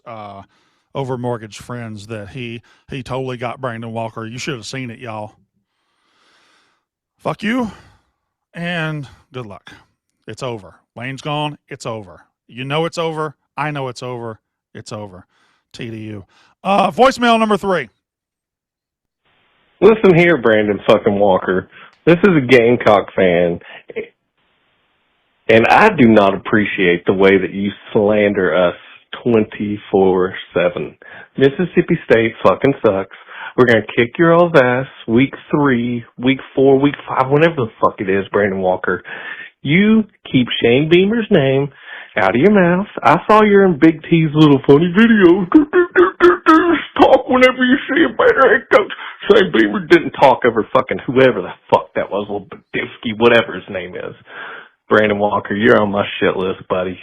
over-mortgaged friends that he totally got Brandon Walker. You should have seen it, y'all. Fuck you, and good luck. It's over. Lane's gone. It's over. You know it's over. I know it's over. It's over. TDU. Voicemail number 3. Listen here, Brandon fucking Walker. This is a Gamecock fan, and I do not appreciate the way that you slander us 24/7. Mississippi State fucking sucks. We're going to kick your all's ass week 3, week 4, week 5, whenever the fuck it is, Brandon Walker. You keep Shane Beamer's name out of your mouth. I saw you're in Big T's little funny videos. Talk whenever you see a better head coach. Shane Beamer didn't talk over fucking whoever the fuck that was, little Badivsky, whatever his name is. Brandon Walker, you're on my shit list, buddy.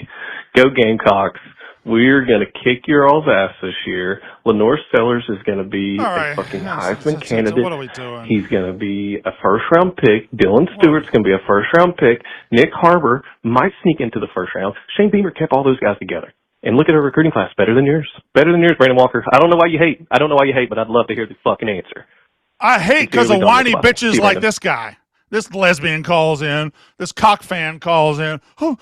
Go Gamecocks. We're going to kick your all's ass this year. Lenore Sellers is going to be a fucking Heisman candidate. What are we doing? He's going to be a first-round pick. Dylan Stewart's going to be a first-round pick. Nick Harbor might sneak into the first round. Shane Beamer kept all those guys together. And look at our recruiting class. Better than yours. Better than yours, Brandon Walker. I don't know why you hate. But I'd love to hear the fucking answer. I hate because of whiny bitches like this guy. This lesbian calls in. This cock fan calls in. Brandon,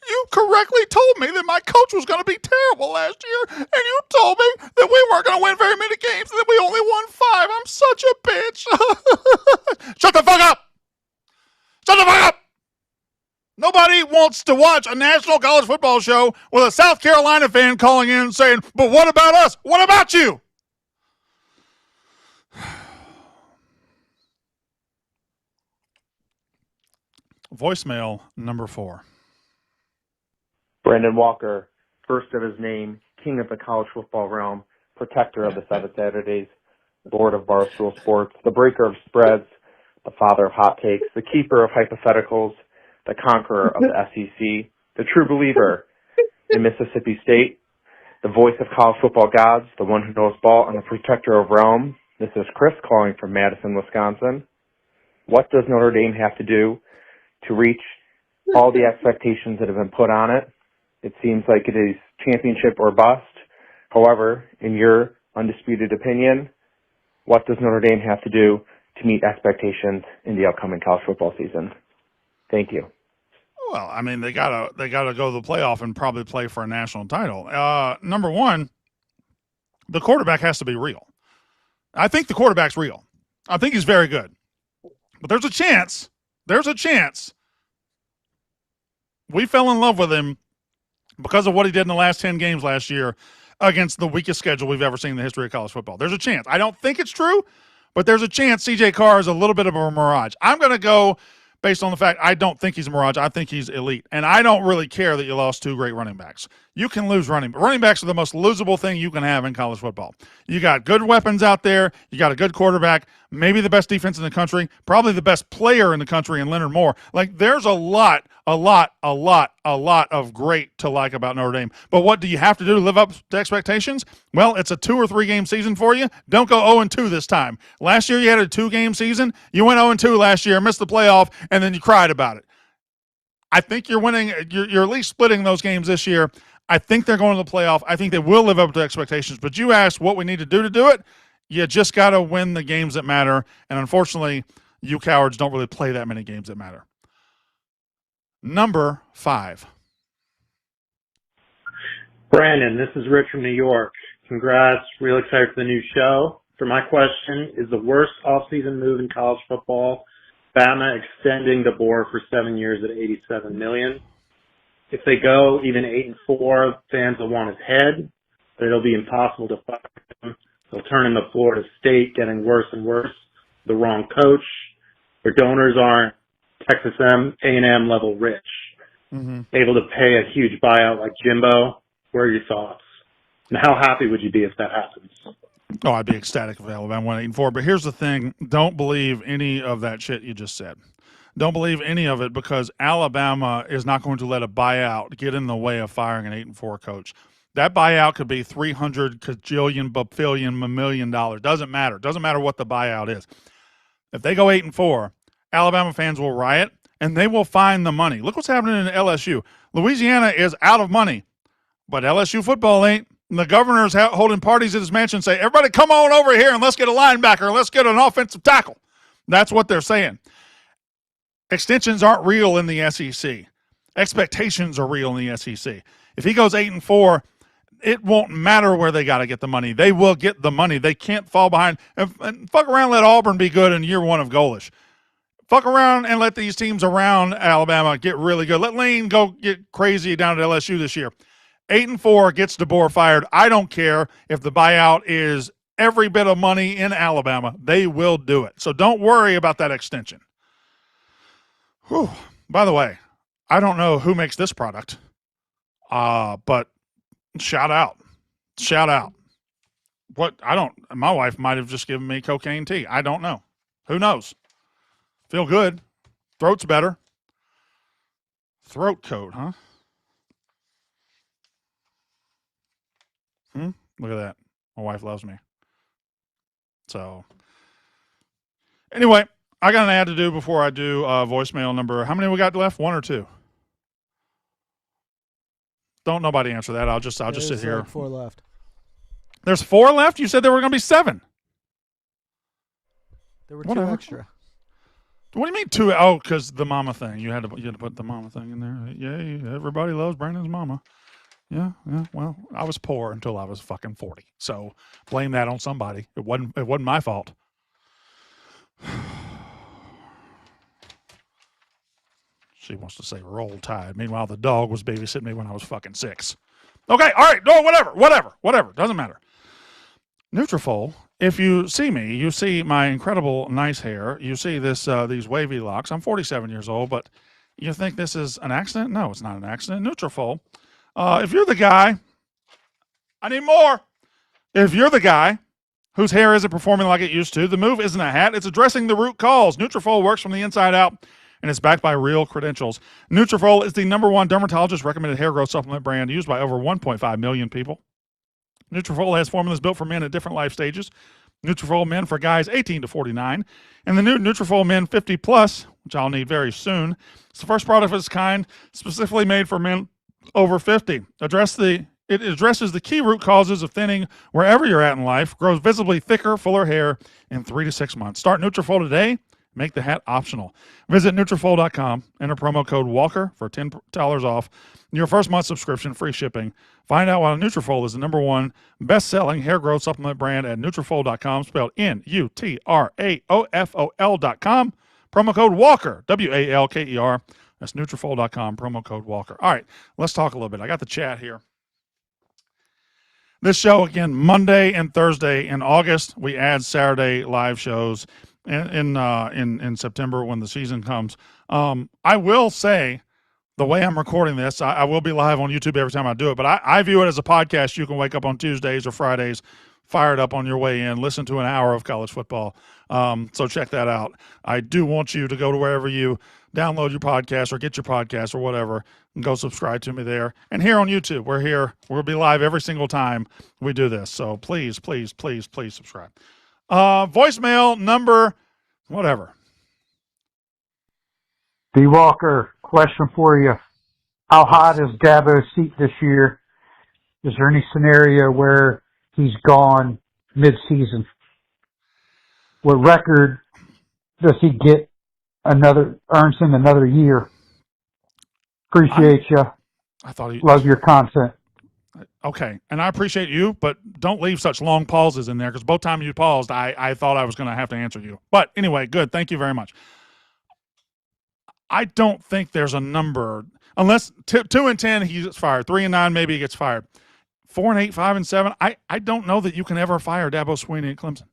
you correctly told me that my coach was going to be terrible last year, and you told me that we weren't going to win very many games, and that we only won 5. I'm such a bitch. Shut the fuck up. Shut the fuck up. Nobody wants to watch a national college football show with a South Carolina fan calling in and saying, but what about us? What about you? Voicemail number 4. Brandon Walker, first of his name, king of the college football realm, protector of the 7 Saturdays, lord of Barstool Sports, the breaker of spreads, the father of hot takes, the keeper of hypotheticals, the conqueror of the SEC, the true believer in Mississippi State, the voice of college football gods, the one who knows ball, and the protector of realm. This is Chris calling from Madison, Wisconsin. What does Notre Dame have to do to reach all the expectations that have been put on it? It seems like it is championship or bust. However, in your undisputed opinion, what does Notre Dame have to do to meet expectations in the upcoming college football season? Thank you. Well, I mean, they gotta go to the playoff and probably play for a national title. Number 1, the quarterback has to be real. I think the quarterback's real. I think he's very good. But there's a chance we fell in love with him because of what he did in the last 10 games last year against the weakest schedule we've ever seen in the history of college football. There's a chance. I don't think it's true, but there's a chance CJ Carr is a little bit of a mirage. I'm going to go based on the fact I don't think he's a mirage. I think he's elite. And I don't really care that you lost 2 great running backs. you can lose running. Running backs are the most losable thing you can have in college football. You got good weapons out there. You got a good quarterback, maybe the best defense in the country, probably the best player in the country in Leonard Moore. Like, there's a lot of great to like about Notre Dame. But what do you have to do to live up to expectations? Well, it's a 2 or 3 game season for you. Don't go 0-2 this time. Last year you had a 2-game season. You went 0-2 last year, missed the playoff, and then you cried about it. I think you're winning. You're at least splitting those games this year. I think they're going to the playoff. I think they will live up to expectations. But you asked what we need to do it. You just got to win the games that matter. And unfortunately, you cowards don't really play that many games that matter. Number 5. Brandon, this is Rich from New York. Congrats. Real excited for the new show. For my question, is the worst offseason move in college football Bama extending DeBoer for 7 years at $87 million? If they go even 8-4, fans will want his head, but it'll be impossible to fire him. They'll turn into Florida State, getting worse and worse. The wrong coach. Their donors aren't Texas A&M level rich. Able to pay a huge buyout like Jimbo. What are your thoughts? And how happy would you be if that happens? Oh, I'd be ecstatic if Alabama went 8-4. But here's the thing. Don't believe any of that shit you just said. Don't believe any of it, because Alabama is not going to let a buyout get in the way of firing an 8-4 coach. That buyout could be $300 kajillion, bafillion, $1 million. Doesn't matter. Doesn't matter what the buyout is. If they go 8-4, Alabama fans will riot, and they will find the money. Look what's happening in LSU. Louisiana is out of money, but LSU football ain't. And the governor's holding parties at his mansion, say, everybody come on over here and let's get a linebacker. Let's get an offensive tackle. That's what they're saying. Extensions aren't real in the SEC. Expectations are real in the SEC. If he goes 8-4, it won't matter where they got to get the money. They will get the money. They can't fall behind. And fuck around, let Auburn be good in year 1 of Golish. Fuck around and let these teams around Alabama get really good. Let Lane go get crazy down at LSU this year. 8-4 gets DeBoer fired. I don't care if the buyout is every bit of money in Alabama. They will do it. So don't worry about that extension. Whew. By the way, I don't know who makes this product, but shout out. Shout out. My wife might have just given me cocaine tea. I don't know. Who knows? Feel good. Throat's better. Throat coat, huh? Look at that. My wife loves me. So, anyway, I got an ad to do before I do voicemail number. How many we got left? 1 or 2? Don't nobody answer that. I'll just sit here. Like 4 left. There's 4 left? You said there were going to be 7. There were Whatever. 2 extra. What do you mean 2? Oh, because the mama thing. You had to put the mama thing in there. Yay, everybody loves Brandon's mama. Yeah. Well, I was poor until I was fucking 40. So blame that on somebody. It wasn't my fault. She wants to say roll tide. Meanwhile, the dog was babysitting me when I was fucking 6. Okay, all right. No, whatever. Doesn't matter. Nutrafol. If you see me, you see my incredible nice hair. You see these wavy locks. I'm 47 years old, but you think this is an accident? No, it's not an accident. Nutrafol. If you're the guy, I need more. If you're the guy whose hair isn't performing like it used to, the move isn't a hat. It's addressing the root cause. Nutrafol works from the inside out, and it's backed by real credentials. Nutrafol is the #1 dermatologist-recommended hair growth supplement brand used by over 1.5 million people. Nutrafol has formulas built for men at different life stages. Nutrafol Men for guys 18 to 49, and the new Nutrafol Men 50 Plus, which I'll need very soon. It's the first product of its kind, specifically made for men over 50. It addresses the key root causes of thinning wherever you're at in life, grows visibly thicker, fuller hair in 3 to 6 months. Start Nutrafol today. Make the hat optional. Visit Nutrafol.com. Enter promo code WALKER for $10 off your first month subscription, free shipping. Find out why Nutrafol is the #1 best-selling hair growth supplement brand at Nutrafol.com, spelled Nutrafol.com. Promo code WALKER, WALKER. That's Nutrafol.com, promo code WALKER. All right, let's talk a little bit. I got the chat here. This show, again, Monday and Thursday in August. We add Saturday live shows in September when the season comes. I will say the way I'm recording this, I will be live on YouTube every time I do it, but I view it as a podcast. You can wake up on Tuesdays or Fridays, fire it up on your way in, listen to an hour of college football. So check that out. I do want you to go to wherever you download your podcast or get your podcast or whatever, and go subscribe to me there. And here on YouTube, we're here. We'll be live every single time we do this. So please, please, please, please subscribe. Voicemail number, whatever. D. Walker, question for you. How hot is Dabo's seat this year? Is there any scenario where he's gone mid-season? What record does he get earns him another year? Appreciate you. I thought he love your content. Okay, and I appreciate you, but don't leave such long pauses in there, because both times you paused, I thought I was going to have to answer you. But anyway, good. Thank you very much. I don't think there's a number, unless 2-10 he gets fired, 3-9 maybe he gets fired, 4-8, 5-7. I don't know that you can ever fire Dabo Swinney at Clemson.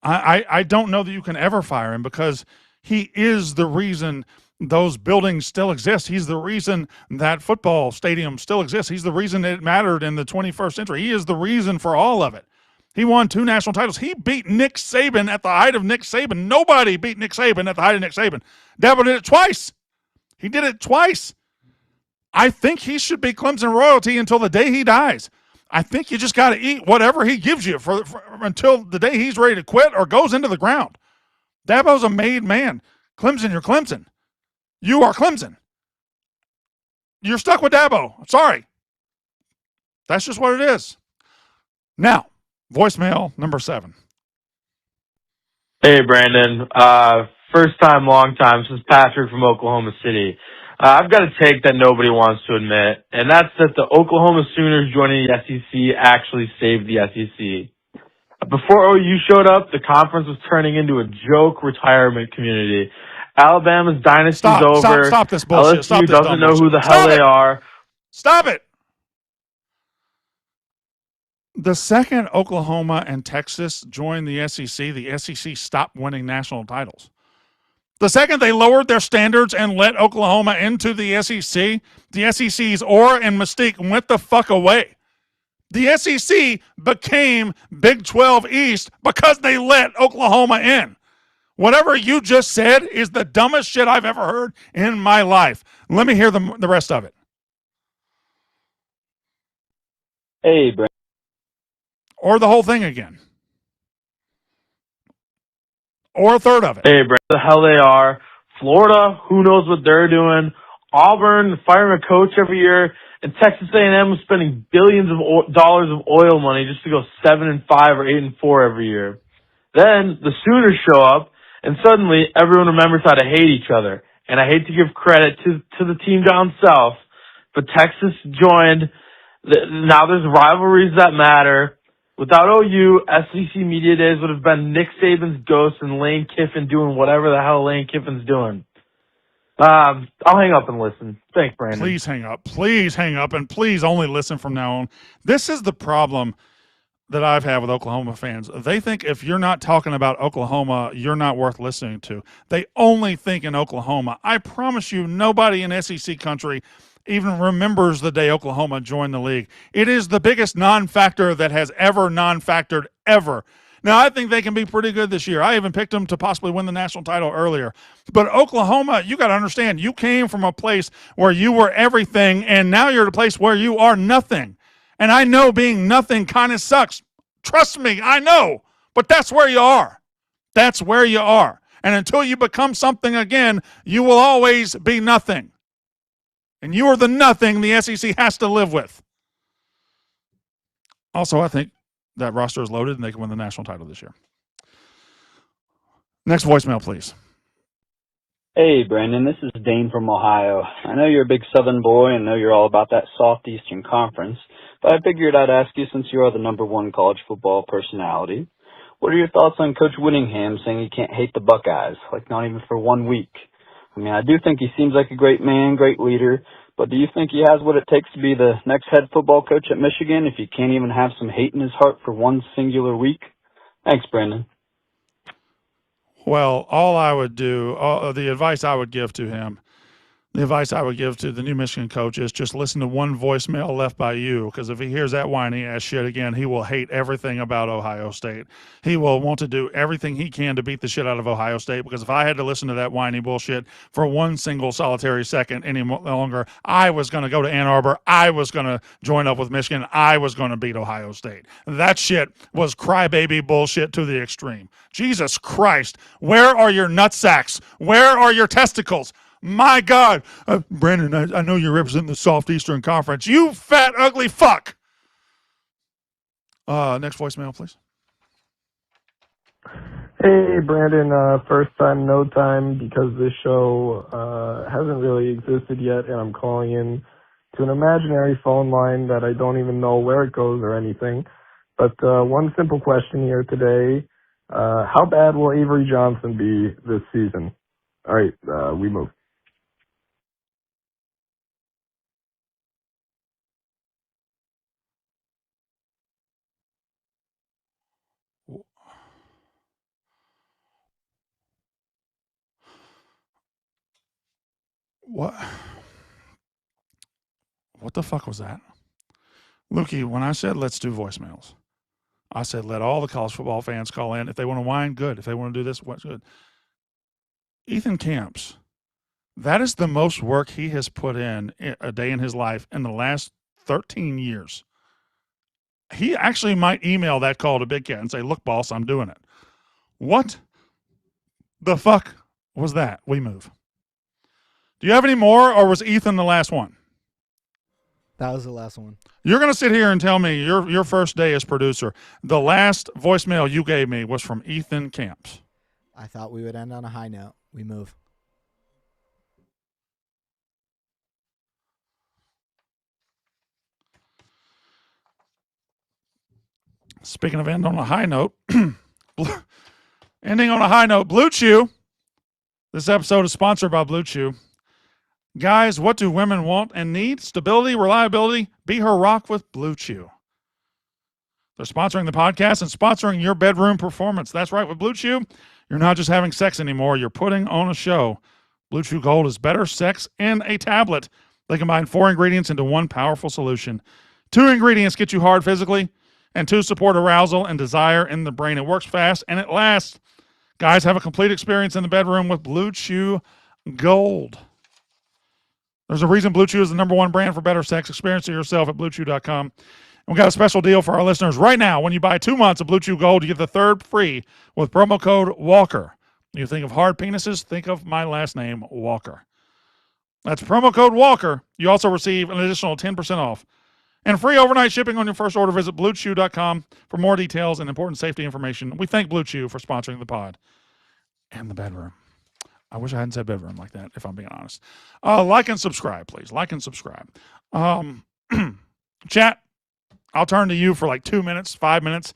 I don't know that you can ever fire him, because he is the reason those buildings still exist. He's the reason that football stadium still exists. He's the reason it mattered in the 21st century. He is the reason for all of it. He won 2 national titles. He beat Nick Saban at the height of Nick Saban. Nobody beat Nick Saban at the height of Nick Saban. Dabo did it twice. He did it twice. I think he should be Clemson royalty until the day he dies. I think you just got to eat whatever he gives you for until the day he's ready to quit or goes into the ground. Dabo's a made man. Clemson, you're Clemson. You are Clemson. You're stuck with Dabo. I'm sorry. That's just what it is. Now, voicemail number 7. Hey, Brandon. First time, long time. This is Patrick from Oklahoma City. I've got a take that nobody wants to admit, and that's that the Oklahoma Sooners joining the SEC actually saved the SEC. Before OU showed up, the conference was turning into a joke retirement community. Alabama's dynasty's over. Stop this bullshit. LSU doesn't know who the hell they are. Stop it. The second Oklahoma and Texas joined the SEC stopped winning national titles. The second they lowered their standards and let Oklahoma into the SEC's aura and mystique went the fuck away. The SEC became Big 12 East because they let Oklahoma in. Whatever you just said is the dumbest shit I've ever heard in my life. Let me hear the rest of it. Hey, Brandon. Or the whole thing again. Or a third of it. Hey, Brandon. The hell they are. Florida, who knows what they're doing. Auburn, firing a coach every year. And Texas A&M was spending billions of dollars of oil money just to go 7-5 or 8-4 every year. Then the Sooners show up, and suddenly everyone remembers how to hate each other. And I hate to give credit to the team down south, but Texas joined. Now there's rivalries that matter. Without OU, SEC Media Days would have been Nick Saban's ghost and Lane Kiffin doing whatever the hell Lane Kiffin's doing. I'll hang up and listen. Thanks, Brandon. Please hang up. Please hang up, and please only listen from now on. This is the problem that I've had with Oklahoma fans. They think if you're not talking about Oklahoma, you're not worth listening to. They only think in Oklahoma. I promise you, nobody in SEC country even remembers the day Oklahoma joined the league. It is the biggest non-factor that has ever non-factored ever. Now, I think they can be pretty good this year. I even picked them to possibly win the national title earlier. But Oklahoma, you got to understand, you came from a place where you were everything, and now you're at a place where you are nothing. And I know being nothing kind of sucks. Trust me, I know. But that's where you are. That's where you are. And until you become something again, you will always be nothing. And you are the nothing the SEC has to live with. Also, I think that roster is loaded and they can win the national title this year. Next voicemail, please. Hey, Brandon, this is Dane from Ohio. I know you're a big Southern boy and know you're all about that soft Eastern Conference, but I figured I'd ask you since you are the #1 college football personality. What are your thoughts on Coach Whittingham saying he can't hate the Buckeyes, like not even for 1 week? I mean, I do think he seems like a great man, great leader, but do you think he has what it takes to be the next head football coach at Michigan if he can't even have some hate in his heart for one singular week? Thanks, Brandon. Well, all I would do, the advice I would give to him, The advice I would give to the new Michigan coach is just listen to one voicemail left by you, because if he hears that whiny ass shit again, he will hate everything about Ohio State. He will want to do everything he can to beat the shit out of Ohio State, because if I had to listen to that whiny bullshit for one single solitary second any longer, I was going to go to Ann Arbor. I was going to join up with Michigan. I was going to beat Ohio State. That shit was crybaby bullshit to the extreme. Jesus Christ, where are your nutsacks? Where are your testicles? My God. Brandon, I know you're representing the Soft Eastern Conference. You fat, ugly fuck. Next voicemail, please. Hey, Brandon. First time, no time, because this show hasn't really existed yet, and I'm calling in to an imaginary phone line that I don't even know where it goes or anything. But one simple question here today. How bad will Avery Johnson be this season? All right, we move. What the fuck was that? Lukey, when I said let's do voicemails, I said let all the college football fans call in. If they want to whine, good. If they want to do this, what's good? Ethan Camps, that is the most work he has put in a day in his life in the last 13 years. He actually might email that call to Big Cat and say, look, boss, I'm doing it. What the fuck was that? We move. Do you have any more, or was Ethan the last one? That was the last one. You're going to sit here and tell me your first day as producer, the last voicemail you gave me was from Ethan Camps. I thought we would end on a high note. We move. Speaking of end on a high note, ending on a high note, Blue Chew. This episode is sponsored by Blue Chew. Guys, what do women want and need? Stability, reliability. Be her rock with Blue Chew. They're sponsoring the podcast and sponsoring your bedroom performance. That's right. With Blue Chew, you're not just having sex anymore. You're putting on a show. Blue Chew Gold is better sex in a tablet. They combine 4 ingredients into one powerful solution. 2 ingredients get you hard physically, and 2 support arousal and desire in the brain. It works fast, and it lasts. Guys, have a complete experience in the bedroom with Blue Chew Gold. There's a reason Blue Chew is the #1 brand for better sex. Experience it yourself at BlueChew.com. And we got a special deal for our listeners right now. When you buy 2 months of Blue Chew Gold, you get the 3rd free with promo code Walker. You think of hard penises, think of my last name, Walker. That's promo code Walker. You also receive an additional 10% off. And free overnight shipping on your first order. Visit BlueChew.com for more details and important safety information. We thank Blue Chew for sponsoring the pod and the bedroom. I wish I hadn't said bedroom like that, if I'm being honest. Like and subscribe, please. Like and subscribe. Chat, I'll turn to you for like 2 minutes, 5 minutes.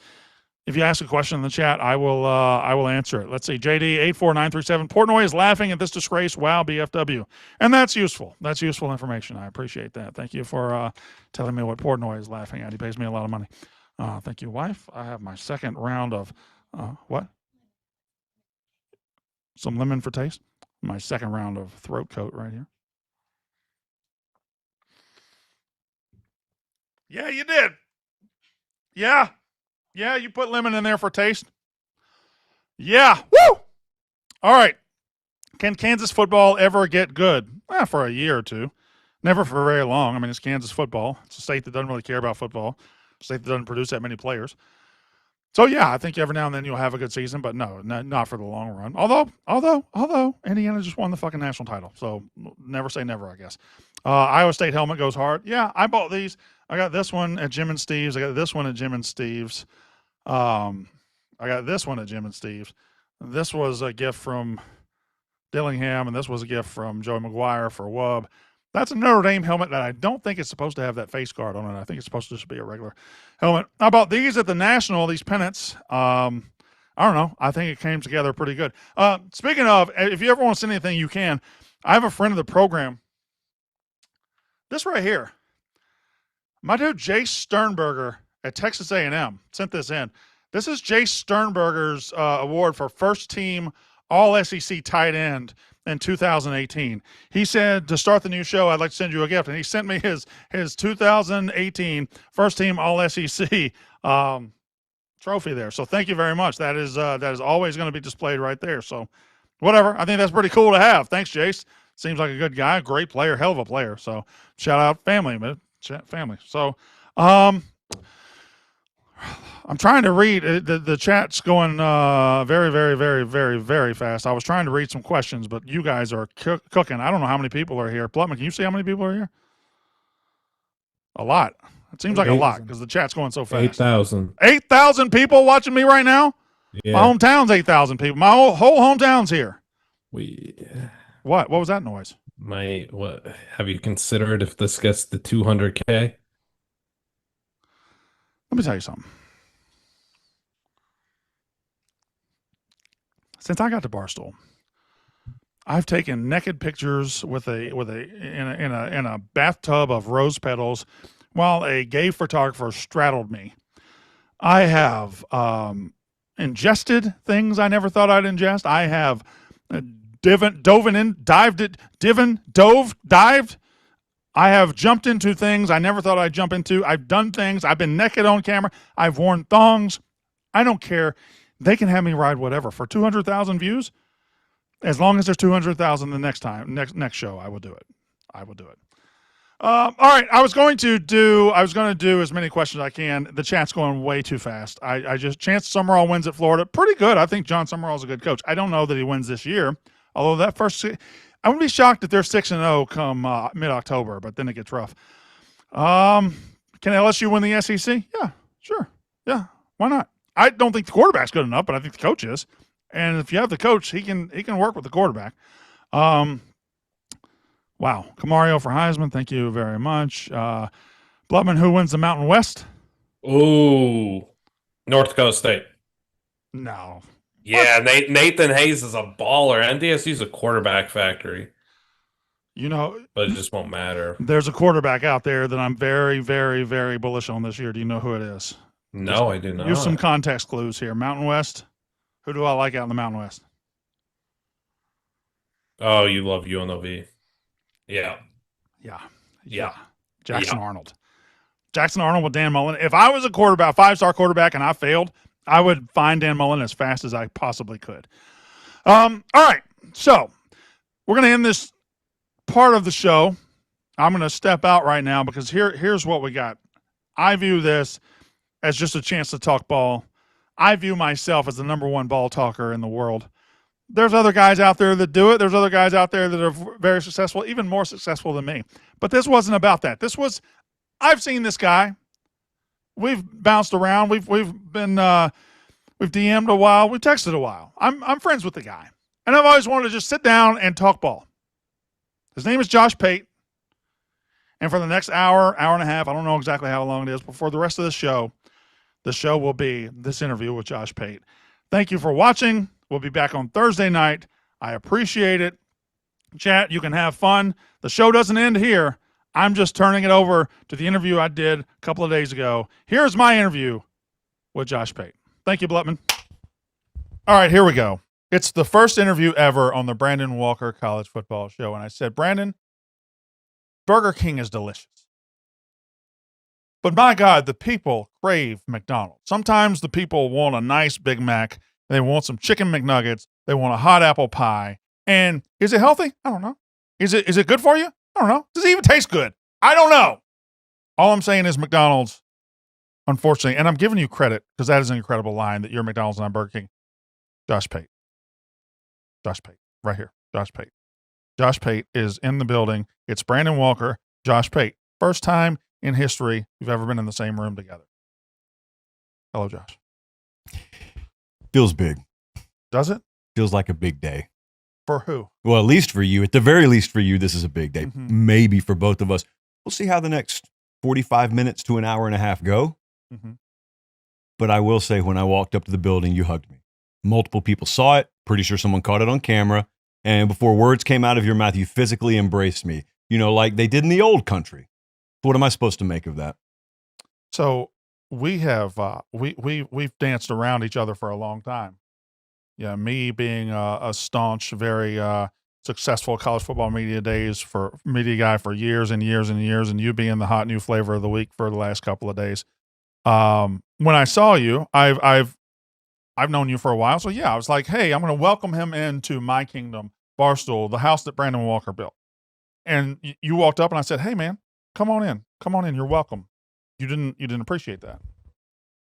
If you ask a question in the chat, I will answer it. Let's see. JD84937. Portnoy is laughing at this disgrace. Wow, BFW. And that's useful. That's useful information. I appreciate that. Thank you for telling me what Portnoy is laughing at. He pays me a lot of money. Thank you, wife. I have my second round of what? Some lemon for taste. My second round of throat coat right here. Yeah, you did. Yeah. Yeah, you put lemon in there for taste. Yeah. Woo! All right. Can Kansas football ever get good? For a year or two. Never for very long. I mean, it's Kansas football. It's a state that doesn't really care about football. A state that doesn't produce that many players. So, yeah, I think every now and then you'll have a good season, but no, not for the long run. Although, Indiana just won the fucking national title. So, never say never, I guess. Iowa State helmet goes hard. Yeah, I bought these. I got this one at Jim and Steve's. I got this one at Jim and Steve's. I got this one at Jim and Steve's. This was a gift from Dillingham, and this was a gift from Joey McGuire for Wub. That's a Notre Dame helmet that I don't think it's supposed to have that face guard on it. I think it's supposed to just be a regular helmet. I bought these at the National, these pennants. I don't know. I think it came together pretty good. Speaking of, if you ever want to send anything, you can. I have a friend of the program. This right here. My dude, Jace Sternberger at Texas A&M sent this in. This is Jace Sternberger's award for first team all SEC tight end in 2018. He said, to start the new show, I'd like to send you a gift. And he sent me his 2018 first team all SEC trophy there. So thank you very much. That is always going to be displayed right there. So whatever. I think that's pretty cool to have. Thanks, Jace. Seems like a good guy, great player, hell of a player. So shout out family, man. Family. So I'm trying to read the chat's going very, very, very, very, very fast. I was trying to read some questions, but you guys are cooking. I don't know how many people are here. Plutman, can you see how many people are here? A lot. It seems like a lot because the chat's going so fast. 8,000. 8,000 people watching me right now? Yeah. My hometown's 8,000 people. My whole hometown's here. What was that noise? What have you considered if this gets the 200K? Let me tell you something. Since I got to Barstool, I've taken naked pictures in a bathtub of rose petals while a gay photographer straddled me. I have ingested things I never thought I'd ingest. I have dived. I have jumped into things I never thought I'd jump into. I've done things. I've been naked on camera. I've worn thongs. I don't care. They can have me ride whatever for 200,000 views. As long as there's 200,000 the next show, I will do it. All right, I was going to do as many questions as I can. The chat's going way too fast. Chance Summerall wins at Florida. Pretty good. I think John Summerall's a good coach. I don't know that he wins this year. Although I wouldn't be shocked if they're 6-0 come mid-October, but then it gets rough. Can LSU win the SEC? Yeah, sure. Yeah, why not? I don't think the quarterback's good enough, but I think the coach is. And if you have the coach, he can work with the quarterback. Wow. Camario for Heisman. Thank you very much. Blutman, who wins the Mountain West? Ooh, North Dakota State. No. Yeah, Nathan Hayes is a baller. NDSU's a quarterback factory. But it just won't matter. There's a quarterback out there that I'm very, very, very bullish on this year. Do you know who it is? No, I do not. Use some context clues here. Mountain West. Who do I like out in the Mountain West? Oh, you love UNLV. Yeah. Jackson Arnold. Jackson Arnold with Dan Mullen. If I was a quarterback, 5-star quarterback, and I failed, I would find Dan Mullen as fast as I possibly could. All right. So we're going to end this part of the show. I'm going to step out right now because here's what we got. I view this as just a chance to talk ball. I view myself as the number one ball talker in the world. There's other guys out there that do it. There's other guys out there that are very successful, even more successful than me. But this wasn't about that. I've seen this guy. We've bounced around. We've DM'd a while. We've texted a while. I'm friends with the guy. And I've always wanted to just sit down and talk ball. His name is Josh Pate. And for the next hour and a half, I don't know exactly how long it is, but for the rest of the show will be this interview with Josh Pate. Thank you for watching. We'll be back on Thursday night. I appreciate it. Chat, you can have fun. The show doesn't end here. I'm just turning it over to the interview I did a couple of days ago. Here's my interview with Josh Pate. Thank you, Blutman. All right, here we go. It's the first interview ever on the Brandon Walker College Football Show. And I said, Brandon, Burger King is delicious. But my God, the people crave McDonald's. Sometimes the people want a nice Big Mac. They want some chicken McNuggets. They want a hot apple pie. And is it healthy? I don't know. Is it good for you? I don't know. Does it even taste good? I don't know. All I'm saying is McDonald's, unfortunately, and I'm giving you credit because that is an incredible line that you're McDonald's and I'm Burger King. Josh Pate. Josh Pate. Right here. Josh Pate. Josh Pate is in the building. It's Brandon Walker, Josh Pate. First time in history you've ever been in the same room together. Hello, Josh. Feels big. Does it? Feels like a big day. For who? Well, at least for you. At the very least for you, this is a big day. Mm-hmm. Maybe for both of us. We'll see how the next 45 minutes to an hour and a half go. Mm-hmm. But I will say, when I walked up to the building, you hugged me. Multiple people saw it. Pretty sure someone caught it on camera. And before words came out of your mouth, you physically embraced me. Like they did in the old country. What am I supposed to make of that? So we have we've danced around each other for a long time. Yeah, me being a staunch, very successful college football media guy for years and years and years, and you being the hot new flavor of the week for the last couple of days. When I saw you, I've known you for a while, so yeah, I was like, hey, I'm going to welcome him into my kingdom, Barstool, the house that Brandon Walker built. And you walked up, and I said, hey, man, come on in, you're welcome. You didn't appreciate that.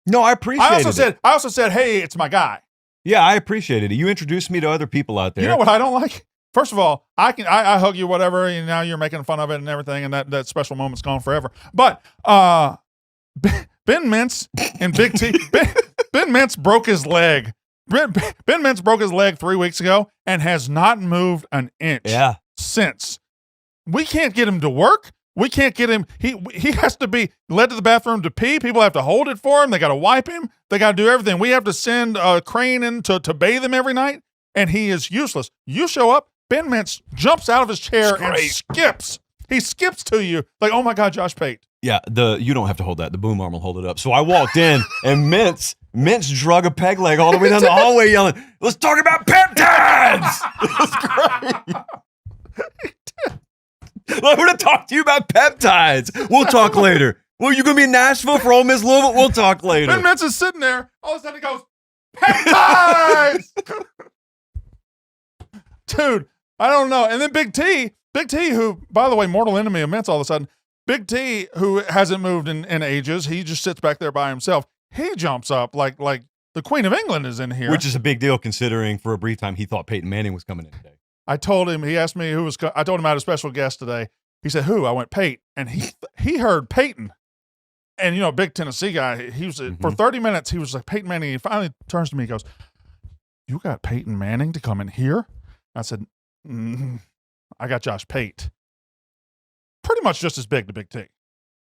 No, I appreciated it. I also said, hey, it's my guy. Yeah, I appreciated it. You introduced me to other people out there. You know what I don't like? First of all, I hug you, whatever, and now you're making fun of it and everything, and that special moment's gone forever. But Ben Mintz and Big T, Ben Mintz broke his leg. Ben Mintz broke his leg 3 weeks ago and has not moved an inch since. We can't get him to work. We can't get him. He has to be led to the bathroom to pee. People have to hold it for him. They got to wipe him. They got to do everything. We have to send a crane in to bathe him every night, and he is useless. You show up, Ben Mintz jumps out of his chair and skips. He skips to you like, oh my God, Josh Pate. Yeah, you don't have to hold that. The boom arm will hold it up. So I walked in, and Mintz drug a peg leg all the way down the hallway yelling, let's talk about peptides! It was great. I want to talk to you about peptides. We'll talk later. Well, you going to be in Nashville for Ole Miss Louisville? We'll talk later. Ben Mintz is sitting there. All of a sudden he goes, peptides! Dude, I don't know. And then Big T, who, by the way, mortal enemy of Mintz all of a sudden, Big T, who hasn't moved in ages, he just sits back there by himself. He jumps up like the Queen of England is in here. Which is a big deal considering for a brief time he thought Peyton Manning was coming in today. I told him, he asked me I told him I had a special guest today. He said, who? I went, Pate. And he heard Peyton. And, big Tennessee guy, he was, for 30 minutes, he was like, Peyton Manning. He finally turns to me, he goes, you got Peyton Manning to come in here? I said, I got Josh Pate. Pretty much just as big to Big T.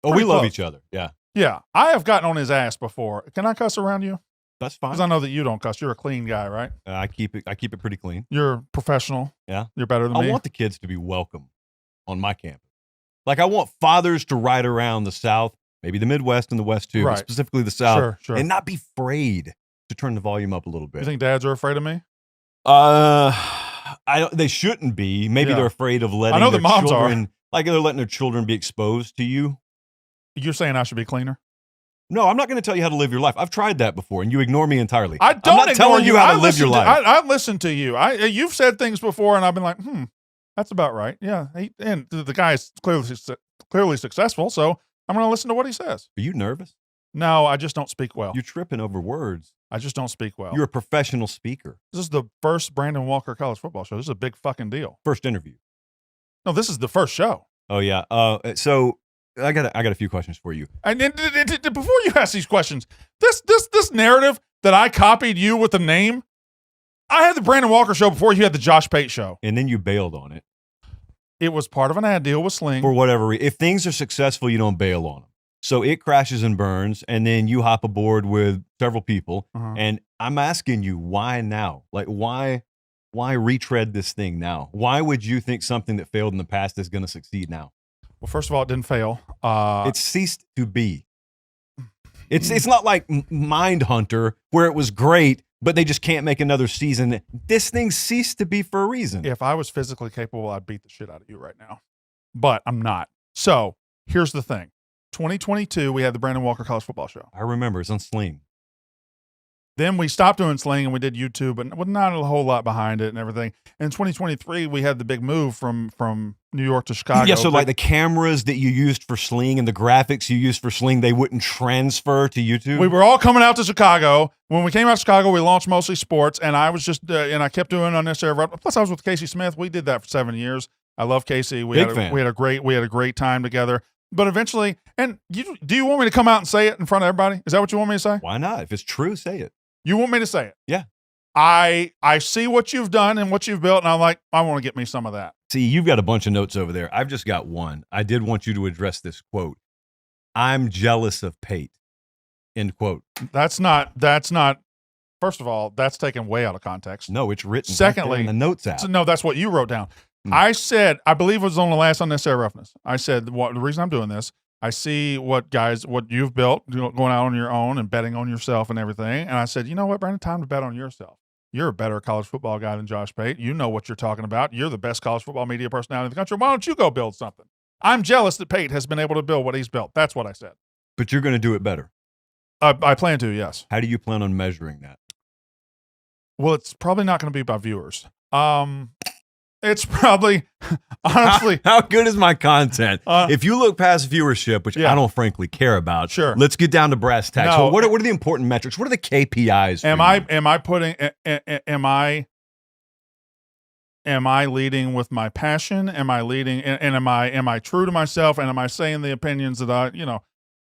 Oh, we love each other. Yeah. Yeah. I have gotten on his ass before. Can I cuss around you? That's fine. Because I know that you don't cuss. You're a clean guy, right? I keep it pretty clean. You're professional. Yeah. You're better than me. I want the kids to be welcome on my campus. Like I want fathers to ride around the South, maybe the Midwest and the West too, but specifically the South, sure. and not be afraid to turn the volume up a little bit. You think dads are afraid of me? They shouldn't be. Maybe they're afraid of letting I know the moms children, are. like they're letting their children be exposed to you. You're saying I should be cleaner? No, I'm not going to tell you how to live your life. I've tried that before, and you ignore me entirely. I'm not telling you how to live your life. I listen to you. You've said things before, and I've been like, that's about right. Yeah, and the guy is clearly successful, so I'm going to listen to what he says. Are you nervous? No, I just don't speak well. You're tripping over words. I just don't speak well. You're a professional speaker. This is the first Brandon Walker college football show. This is a big fucking deal. First interview. No, this is the first show. Oh yeah. So I got a few questions for you. And before you ask these questions, this narrative that I copied you with the name, I had the Brandon Walker show before you had the Josh Pate show. And then you bailed on it. It was part of an ad deal with Sling. For whatever reason. If things are successful, you don't bail on them. So it crashes and burns, and then you hop aboard with several people. And I'm asking you, why now? Like, why retread this thing now? Why would you think something that failed in the past is going to succeed now? Well, first of all, it didn't fail. It ceased to be. It's not like Mindhunter where it was great, but they just can't make another season. This thing ceased to be for a reason. If I was physically capable, I'd beat the shit out of you right now. But I'm not. So here's the thing. 2022, we had the Brandon Walker College Football Show. I remember. It's on Sling. Then we stopped doing Sling and we did YouTube, but with not a whole lot behind it and everything. In 2023, we had the big move from New York to Chicago. Yeah, so like the cameras that you used for Sling and the graphics you used for Sling, they wouldn't transfer to YouTube? We were all coming out to Chicago. When we came out to Chicago, we launched Mostly Sports, and I was just, and I kept doing unnecessary. Plus, I was with Casey Smith. We did that for 7 years. I love Casey. We had a great time together. But eventually, and do you want me to come out and say it in front of everybody? Is that what you want me to say? Why not? If it's true, say it. You want me to say it? Yeah. I see what you've done and what you've built, and I'm like, I want to get me some of that. See, you've got a bunch of notes over there. I've just got one. I did want you to address this quote. I'm jealous of Pate. End quote. That's not, first of all, that's taken way out of context. No, it's written. Secondly, in the notes app. No, that's what you wrote down. I said, I believe it was on the last Unnecessary Roughness. I said, the reason I'm doing this, I see what you've built, going out on your own and betting on yourself and everything. And I said, you know what, Brandon, time to bet on yourself. You're a better college football guy than Josh Pate. You know what you're talking about. You're the best college football media personality in the country. Why don't you go build something? I'm jealous that Pate has been able to build what he's built. That's what I said. But you're going to do it better. I plan to, yes. How do you plan on measuring that? Well, it's probably not going to be by viewers. It's probably, honestly. How good is my content? If you look past viewership, which I don't frankly care about, sure. Let's get down to brass tacks. No, well, what are the important metrics? What are the KPIs? Am I leading with my passion? Am I leading and am I true to myself? And am I saying the opinions that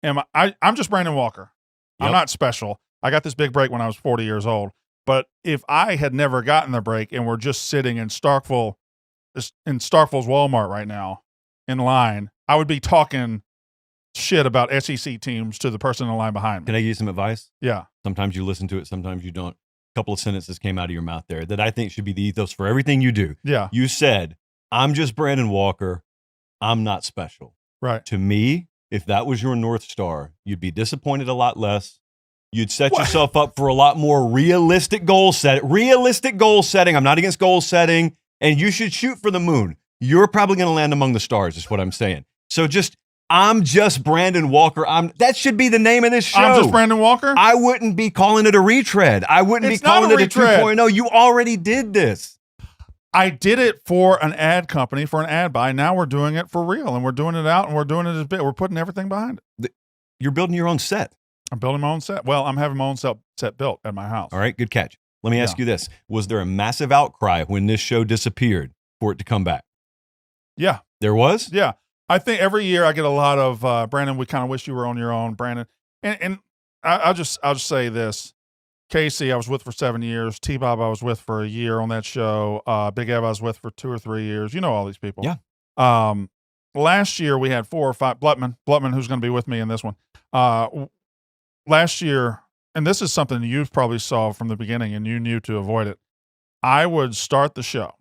I'm just Brandon Walker. Yep. I'm not special. I got this big break when I was 40 years old. But if I had never gotten the break and we're just sitting in Starkville's Walmart right now in line, I would be talking shit about SEC teams to the person in the line behind me. Can I give you some advice? Yeah. Sometimes you listen to it, sometimes you don't. A couple of sentences came out of your mouth there that I think should be the ethos for everything you do. Yeah. You said, I'm just Brandon Walker. I'm not special. Right. To me, if that was your North Star, you'd be disappointed a lot less. You'd set yourself up for a lot more realistic goal setting. Realistic goal setting. I'm not against goal setting. And you should shoot for the moon. You're probably going to land among the stars, is what I'm saying. So I'm just Brandon Walker. That should be the name of this show. I'm just Brandon Walker? I wouldn't be calling it a retread. I wouldn't be calling it a 2.0. You already did this. I did it for an ad company, for an ad buy. Now we're doing it for real, and we're doing it out, and we're doing it as bit. We're putting everything behind it. You're building your own set. I'm building my own set. Well, I'm having my own set built at my house. All right, good catch. Let me ask you this. Was there a massive outcry when this show disappeared for it to come back? Yeah. There was? Yeah. I think every year I get a lot of, Brandon, we kind of wish you were on your own, Brandon. And I'll just say this. Casey, I was with for 7 years. T-Bob, I was with for a year on that show. Big Ev, I was with for 2 or 3 years. You know all these people. Yeah. Last year we had 4 or 5. Blutman, who's going to be with me in this one. Last year, and this is something you probably saw from the beginning and you knew to avoid it. I would start the show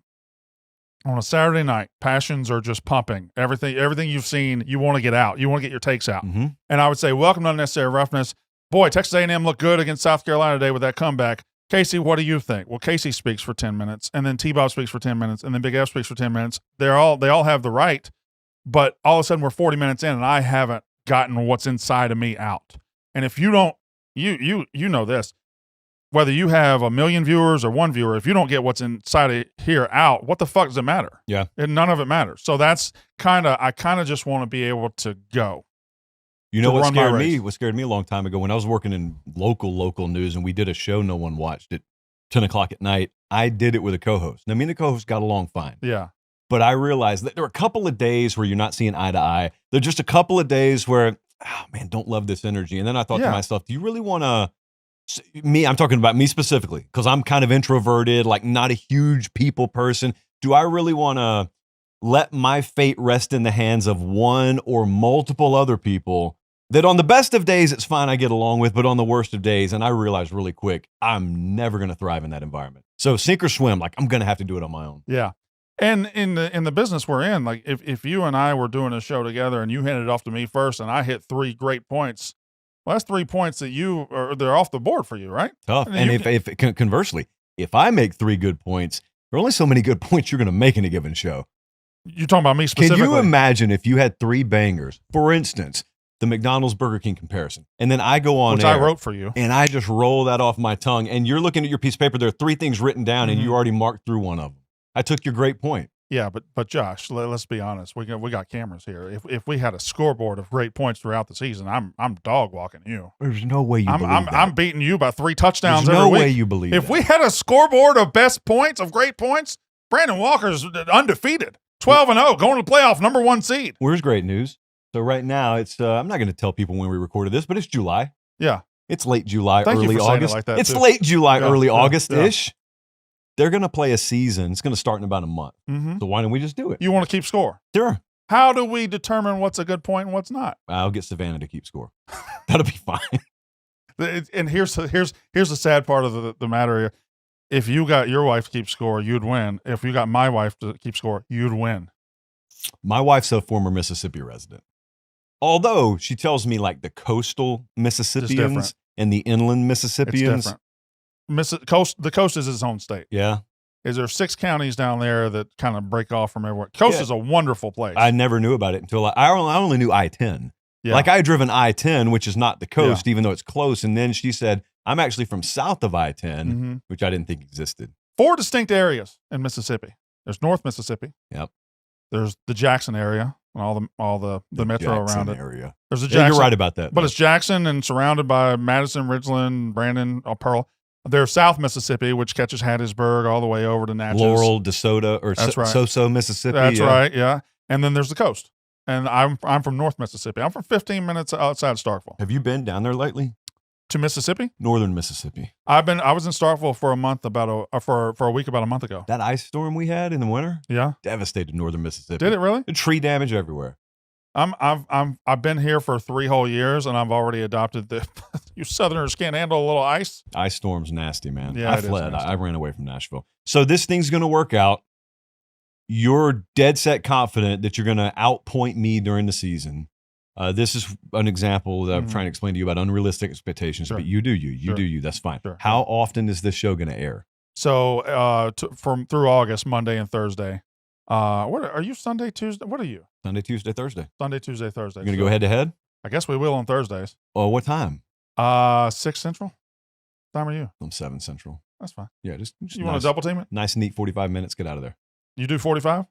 on a Saturday night. Passions are just pumping. Everything you've seen, you want to get out. You want to get your takes out. Mm-hmm. And I would say, welcome to Unnecessary Roughness. Boy, Texas A&M looked good against South Carolina today with that comeback. Casey, what do you think? Well, Casey speaks for 10 minutes, and then T-Bob speaks for 10 minutes, and then Big F speaks for 10 minutes. They all have the right, but all of a sudden we're 40 minutes in, and I haven't gotten what's inside of me out. And if you don't, you know this, whether you have 1 million viewers or 1 viewer, if you don't get what's inside of here out, what the fuck does it matter? Yeah. And none of it matters. So that's I kind of just want to be able to go. You know what scared me? What scared me a long time ago when I was working in local news and we did a show no one watched at 10 o'clock at night. I did it with a co-host. Now, me and the co-host got along fine. Yeah. But I realized that there were a couple of days where you're not seeing eye to eye. There are just a couple of days where, oh man, don't love this energy. And then I thought to myself, do you really want to, I'm talking about me specifically, because I'm kind of introverted, like not a huge people person. Do I really want to let my fate rest in the hands of one or multiple other people that on the best of days, it's fine, I get along with, but on the worst of days, and I realized really quick, I'm never going to thrive in that environment. So sink or swim, like I'm going to have to do it on my own. Yeah. And in the business we're in, like if you and I were doing a show together and you handed it off to me first and I hit 3 great points, well, that's 3 points that they're off the board for you, right? Tough. And if conversely, if I make 3 good points, there are only so many good points you're going to make in a given show. You're talking about me specifically. Can you imagine if you had 3 bangers, for instance, the McDonald's Burger King comparison, and then I go on which air, I wrote for you, and I just roll that off my tongue, and you're looking at your piece of paper, there are 3 things written down, and you already marked through one of them. I took your great point. Yeah, but Josh, let's be honest. We got cameras here. If we had a scoreboard of great points throughout the season, I'm dog walking you. There's no way you believe that. I'm beating you by 3 touchdowns There's every no week. way you believe If that. we had a scoreboard of best points, of great points, Brandon Walker's undefeated, 12-0, going to the playoff, number 1 seed. Where's great news? So right now it's I'm not going to tell people when we recorded this, but it's July. Yeah. It's late July, Thank you early for saying it August. like that, It's too. late July, Yeah, early yeah, August-ish. They're going to play a season. It's going to start in about a month. Mhm. So why don't we just do it? You want to keep score? Sure. How do we determine what's a good point and what's not? I'll get Savannah to keep score. That'll be fine. And here's the sad part of the matter here. If you got your wife to keep score, you'd win. If you got my wife to keep score, you'd win. My wife's a former Mississippi resident. Although she tells me like the coastal Mississippians and the inland Mississippians, different. The coast is its own state. Yeah. Is there 6 counties down there that kind of break off from everywhere? Coast is a wonderful place. I never knew about it until I only knew I-10. Yeah. Like I had driven I-10, which is not the coast, even though it's close. And then she said, I'm actually from south of I-10, which I didn't think existed. 4 distinct areas in Mississippi. There's North Mississippi. Yep. There's the Jackson area and all the metro Jackson around it. area. There's a Yeah, Jackson. you're right about that. But it's Jackson and surrounded by Madison, Ridgeland, Brandon, Pearl. There's South Mississippi, which catches Hattiesburg all the way over to Natchez. Laurel, DeSoto, or That's right. Soso, Mississippi. That's right, yeah. And then there's the coast. And I'm from North Mississippi. I'm from 15 minutes outside of Starkville. Have you been down there lately? To Mississippi? Northern Mississippi. I was in Starkville for a month for a week about a month ago. That ice storm we had in the winter? Yeah. Devastated northern Mississippi. Did it really? Tree damage everywhere. I've been here for 3 whole years, and I've already adopted the you Southerners can't handle a little ice. Ice storm's nasty, man. Yeah, I fled. I ran away from Nashville. So this thing's going to work out. You're dead set confident that you're going to outpoint me during the season. This is an example that I'm trying to explain to you about unrealistic expectations, but you do you. You do you. That's fine. How often is this show going to air? So through August, Monday and Thursday. What are you? Sunday, Tuesday? What are you? Sunday, Tuesday, Thursday. Sunday, Tuesday, Thursday. You're going to go head to head? I guess we will on Thursdays. Oh, what time? 6 Central. What time are you? I'm 7 Central. That's fine. Yeah, just you want to double team it? Nice and neat 45 minutes. Get out of there. You do 45?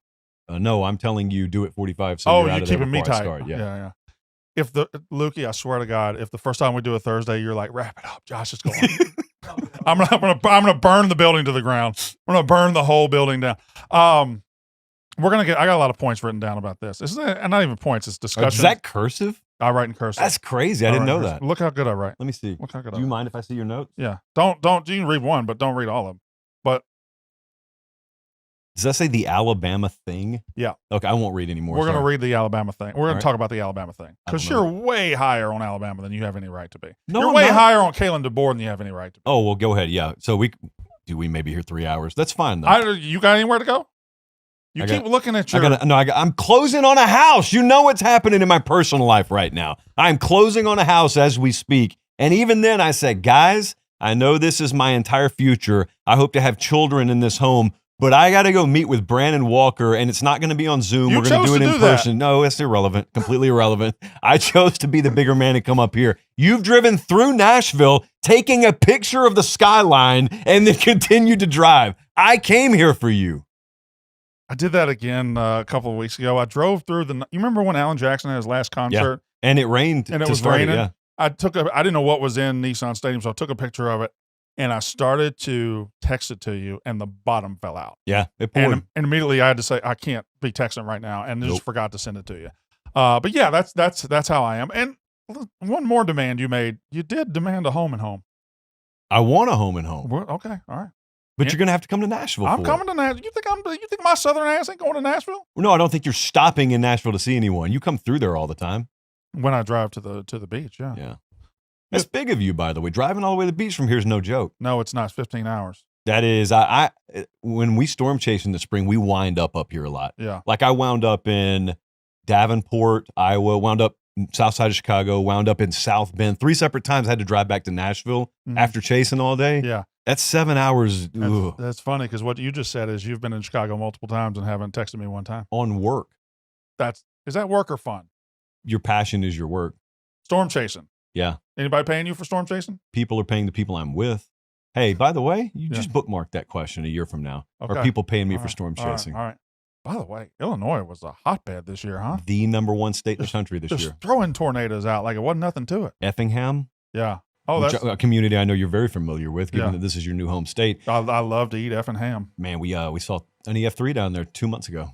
No, I'm telling you, do it 45. So you're out of there keeping me before I tight. start. Yeah. If Lukey, I swear to God, if the first time we do a Thursday, you're like, wrap it up, Josh is going. I'm gonna burn the building to the ground. I'm gonna burn the whole building down. I got a lot of points written down about this. This is not even points, it's discussion. Is that cursive? I write in cursive. That's crazy. I didn't know that. Look how good I write. Let me see. Look how good Do you mind if I see your notes? Yeah. Don't you can read one, but don't read all of them. But does that say the Alabama thing? Yeah. Okay, I won't read anymore. We're going to read the Alabama thing. We're going to talk about the Alabama thing. Because you're way higher on Alabama than you have any right to be. No, you're I'm way not. higher on Kalen DeBoer than you have any right to be. Oh, well, go ahead. Yeah. So we may be here 3 hours. That's fine, though. You got anywhere to go? You keep looking at your... I'm closing on a house. You know what's happening in my personal life right now. I'm closing on a house as we speak. And even then I said, guys, I know this is my entire future. I hope to have children in this home. But I got to go meet with Brandon Walker, and it's not going to be on Zoom. We're going to do it in person. No, it's irrelevant. Completely irrelevant. I chose to be the bigger man and come up here. You've driven through Nashville, taking a picture of the skyline, and then continued to drive. I came here for you. I did that again a couple of weeks ago. I drove through you remember when Alan Jackson had his last concert? Yeah. And it rained. And it was raining. Yeah. I didn't know what was in Nissan Stadium, so I took a picture of it. And I started to text it to you, and the bottom fell out. Yeah, it poured. And immediately I had to say, I can't be texting right now, and just forgot to send it to you. But yeah, that's how I am. And one more demand you made. You did demand a home and home. I want a home and home. Okay, all right. But you're gonna have to come to Nashville. I'm coming to Nashville. You think my southern ass ain't going to Nashville? No, I don't think you're stopping in Nashville to see anyone. You come through there all the time. When I drive to the beach, yeah. Yeah. That's big of you, by the way. Driving all the way to the beach from here is no joke. No, it's not. It's 15 hours. That is, when we storm chase in the spring, we wind up here a lot. Yeah. Like I wound up in Davenport, Iowa, wound up south side of Chicago, wound up in South Bend. 3 separate times I had to drive back to Nashville after chasing all day. Yeah. That's 7 hours. That's funny because what you just said is you've been in Chicago multiple times and haven't texted me one time. On work. Is that work or fun? Your passion is your work. Storm chasing. Yeah. Anybody paying you for storm chasing? People are paying the people I'm with. Hey, by the way, you just bookmark that question a year from now. Okay. Are people paying me for storm chasing? All right. By the way, Illinois was a hotbed this year, huh? The #1 state in the country this year. Just throwing tornadoes out like it wasn't nothing to it. Effingham? Yeah. Oh, that's a community I know you're very familiar with, given that this is your new home state. I love to eat effing ham. Man, we saw an EF3 down there 2 months ago.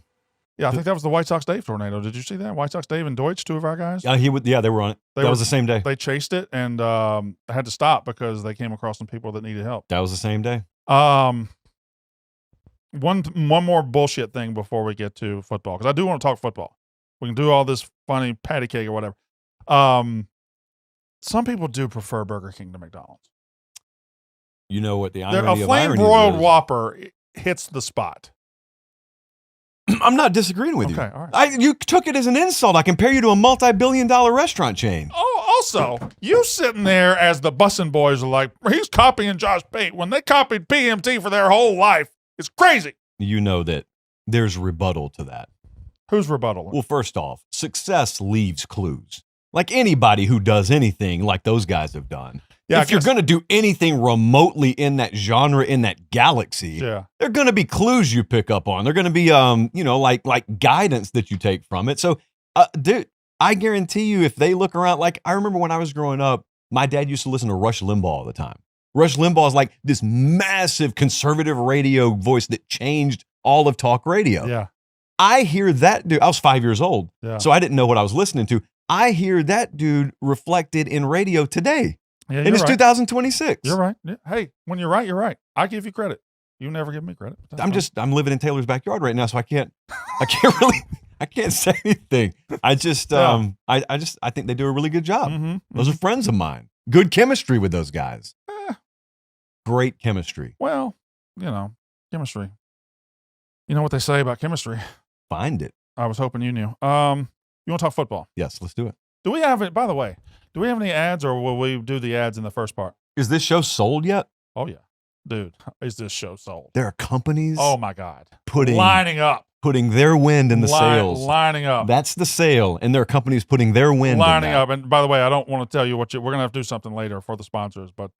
Yeah, I think that was the White Sox Dave tornado. Did you see that? White Sox Dave and Deutsch, 2 of our guys. Yeah, they were on it. That was the same day. They chased it and had to stop because they came across some people that needed help. That was the same day. One more bullshit thing before we get to football, because I do want to talk football. We can do all this funny patty cake or whatever. Some people do prefer Burger King to McDonald's. You know what the irony a of flame broiled Whopper hits the spot. I'm not disagreeing with you. Okay, all right. You took it as an insult. I compare you to a multi-billion-dollar restaurant chain. Oh, also, you sitting there as the Bussin' Boys are like, he's copying Josh Pate when they copied PMT for their whole life. It's crazy. You know that there's rebuttal to that. Who's rebuttal? Well, first off, success leaves clues. Like anybody who does anything like those guys have done. Yeah, if you're going to do anything remotely in that genre, in that galaxy, there are going to be clues you pick up on. They're going to be, like guidance that you take from it. So, dude, I guarantee you, if they look around, like I remember when I was growing up, my dad used to listen to Rush Limbaugh all the time. Rush Limbaugh is like this massive conservative radio voice that changed all of talk radio. Yeah. I hear that dude. I was 5 years old, so I didn't know what I was listening to. I hear that dude reflected in radio today. Yeah, and it's right. 2026. You're right. Yeah. Hey, when you're right, you're right. I give you credit. You never give me credit. I'm living in Taylor's backyard right now, so I can't say anything. I just, I think they do a really good job. Those are friends of mine. Good chemistry with those guys. Great chemistry. Well, chemistry. You know what they say about chemistry? Find it. I was hoping you knew. You want to talk football? Yes, let's do it. Do we have it? By the way, do we have any ads, or will we do the ads in the first part? Is this show sold yet? Oh yeah, dude. Is this show sold? There are companies. Oh my God. Lining their wind in the sales. Lining up. That's the sale, and there are companies putting their wind lining in that. up. And by the way, I don't want to tell you we're gonna have to do something later for the sponsors, but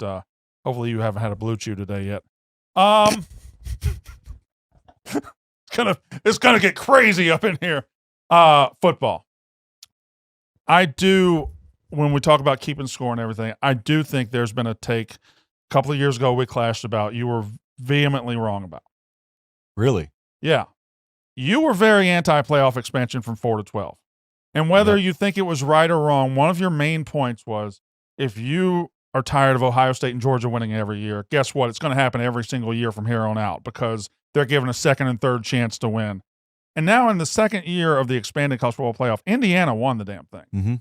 hopefully you haven't had a Blue Chew today yet. It's gonna get crazy up in here. Football. I do, when we talk about keeping score and everything, I do think there's been a take a couple of years ago we clashed about, you were vehemently wrong about. Really? Yeah. You were very anti-playoff expansion from 4 to 12. And whether you think it was right or wrong, one of your main points was, if you are tired of Ohio State and Georgia winning every year, guess what? It's going to happen every single year from here on out, because they're given a second and third chance to win. And now in the second year of the expanded college football playoff, Indiana won the damn thing. Mm-hmm.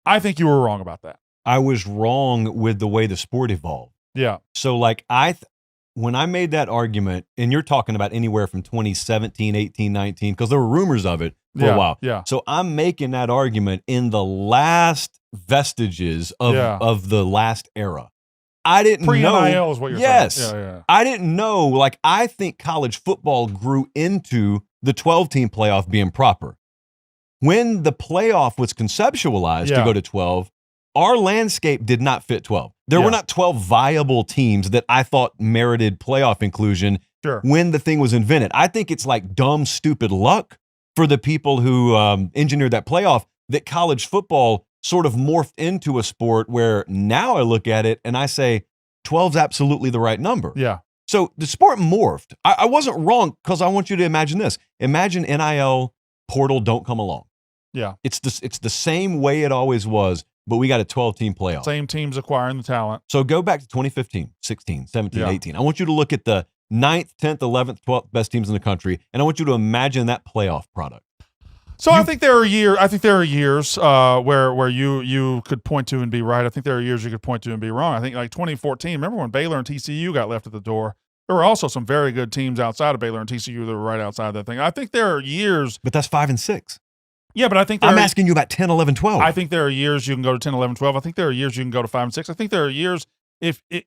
I think you were wrong about that. I was wrong with the way the sport evolved. Yeah. So like when I made that argument, and you're talking about anywhere from 2017, 18, 19, because there were rumors of it for a while. Yeah. So I'm making that argument in the last vestiges of the last era. I didn't know. Pre-NIL is what you're saying. Yes. Yeah. I didn't know. Like, I think college football grew into the 12-team playoff being proper. When the playoff was conceptualized to go to 12, our landscape did not fit 12. There were not 12 viable teams that I thought merited playoff inclusion when the thing was invented. I think it's like dumb, stupid luck for the people who engineered that playoff that college football sort of morphed into a sport where now I look at it and I say 12 is absolutely the right number. Yeah. So the sport morphed. I wasn't wrong, because I want you to imagine this. Imagine NIL portal don't come along. Yeah. It's the same way it always was, but we got a 12-team playoff. Same teams acquiring the talent. So go back to 2015, 16, 17, 18. I want you to look at the 9th, 10th, 11th, 12th best teams in the country, and I want you to imagine that playoff product. So I think there are years where you could point to and be right. I think there are years you could point to and be wrong. I think like 2014, remember when Baylor and TCU got left at the door? There were also some very good teams outside of Baylor and TCU that were right outside that thing. I think there are years. But that's 5 and 6. Yeah, but I think I'm asking you about 10, 11, 12. I think there are years you can go to 10, 11, 12. I think there are years you can go to 5 and 6. I think there are years if it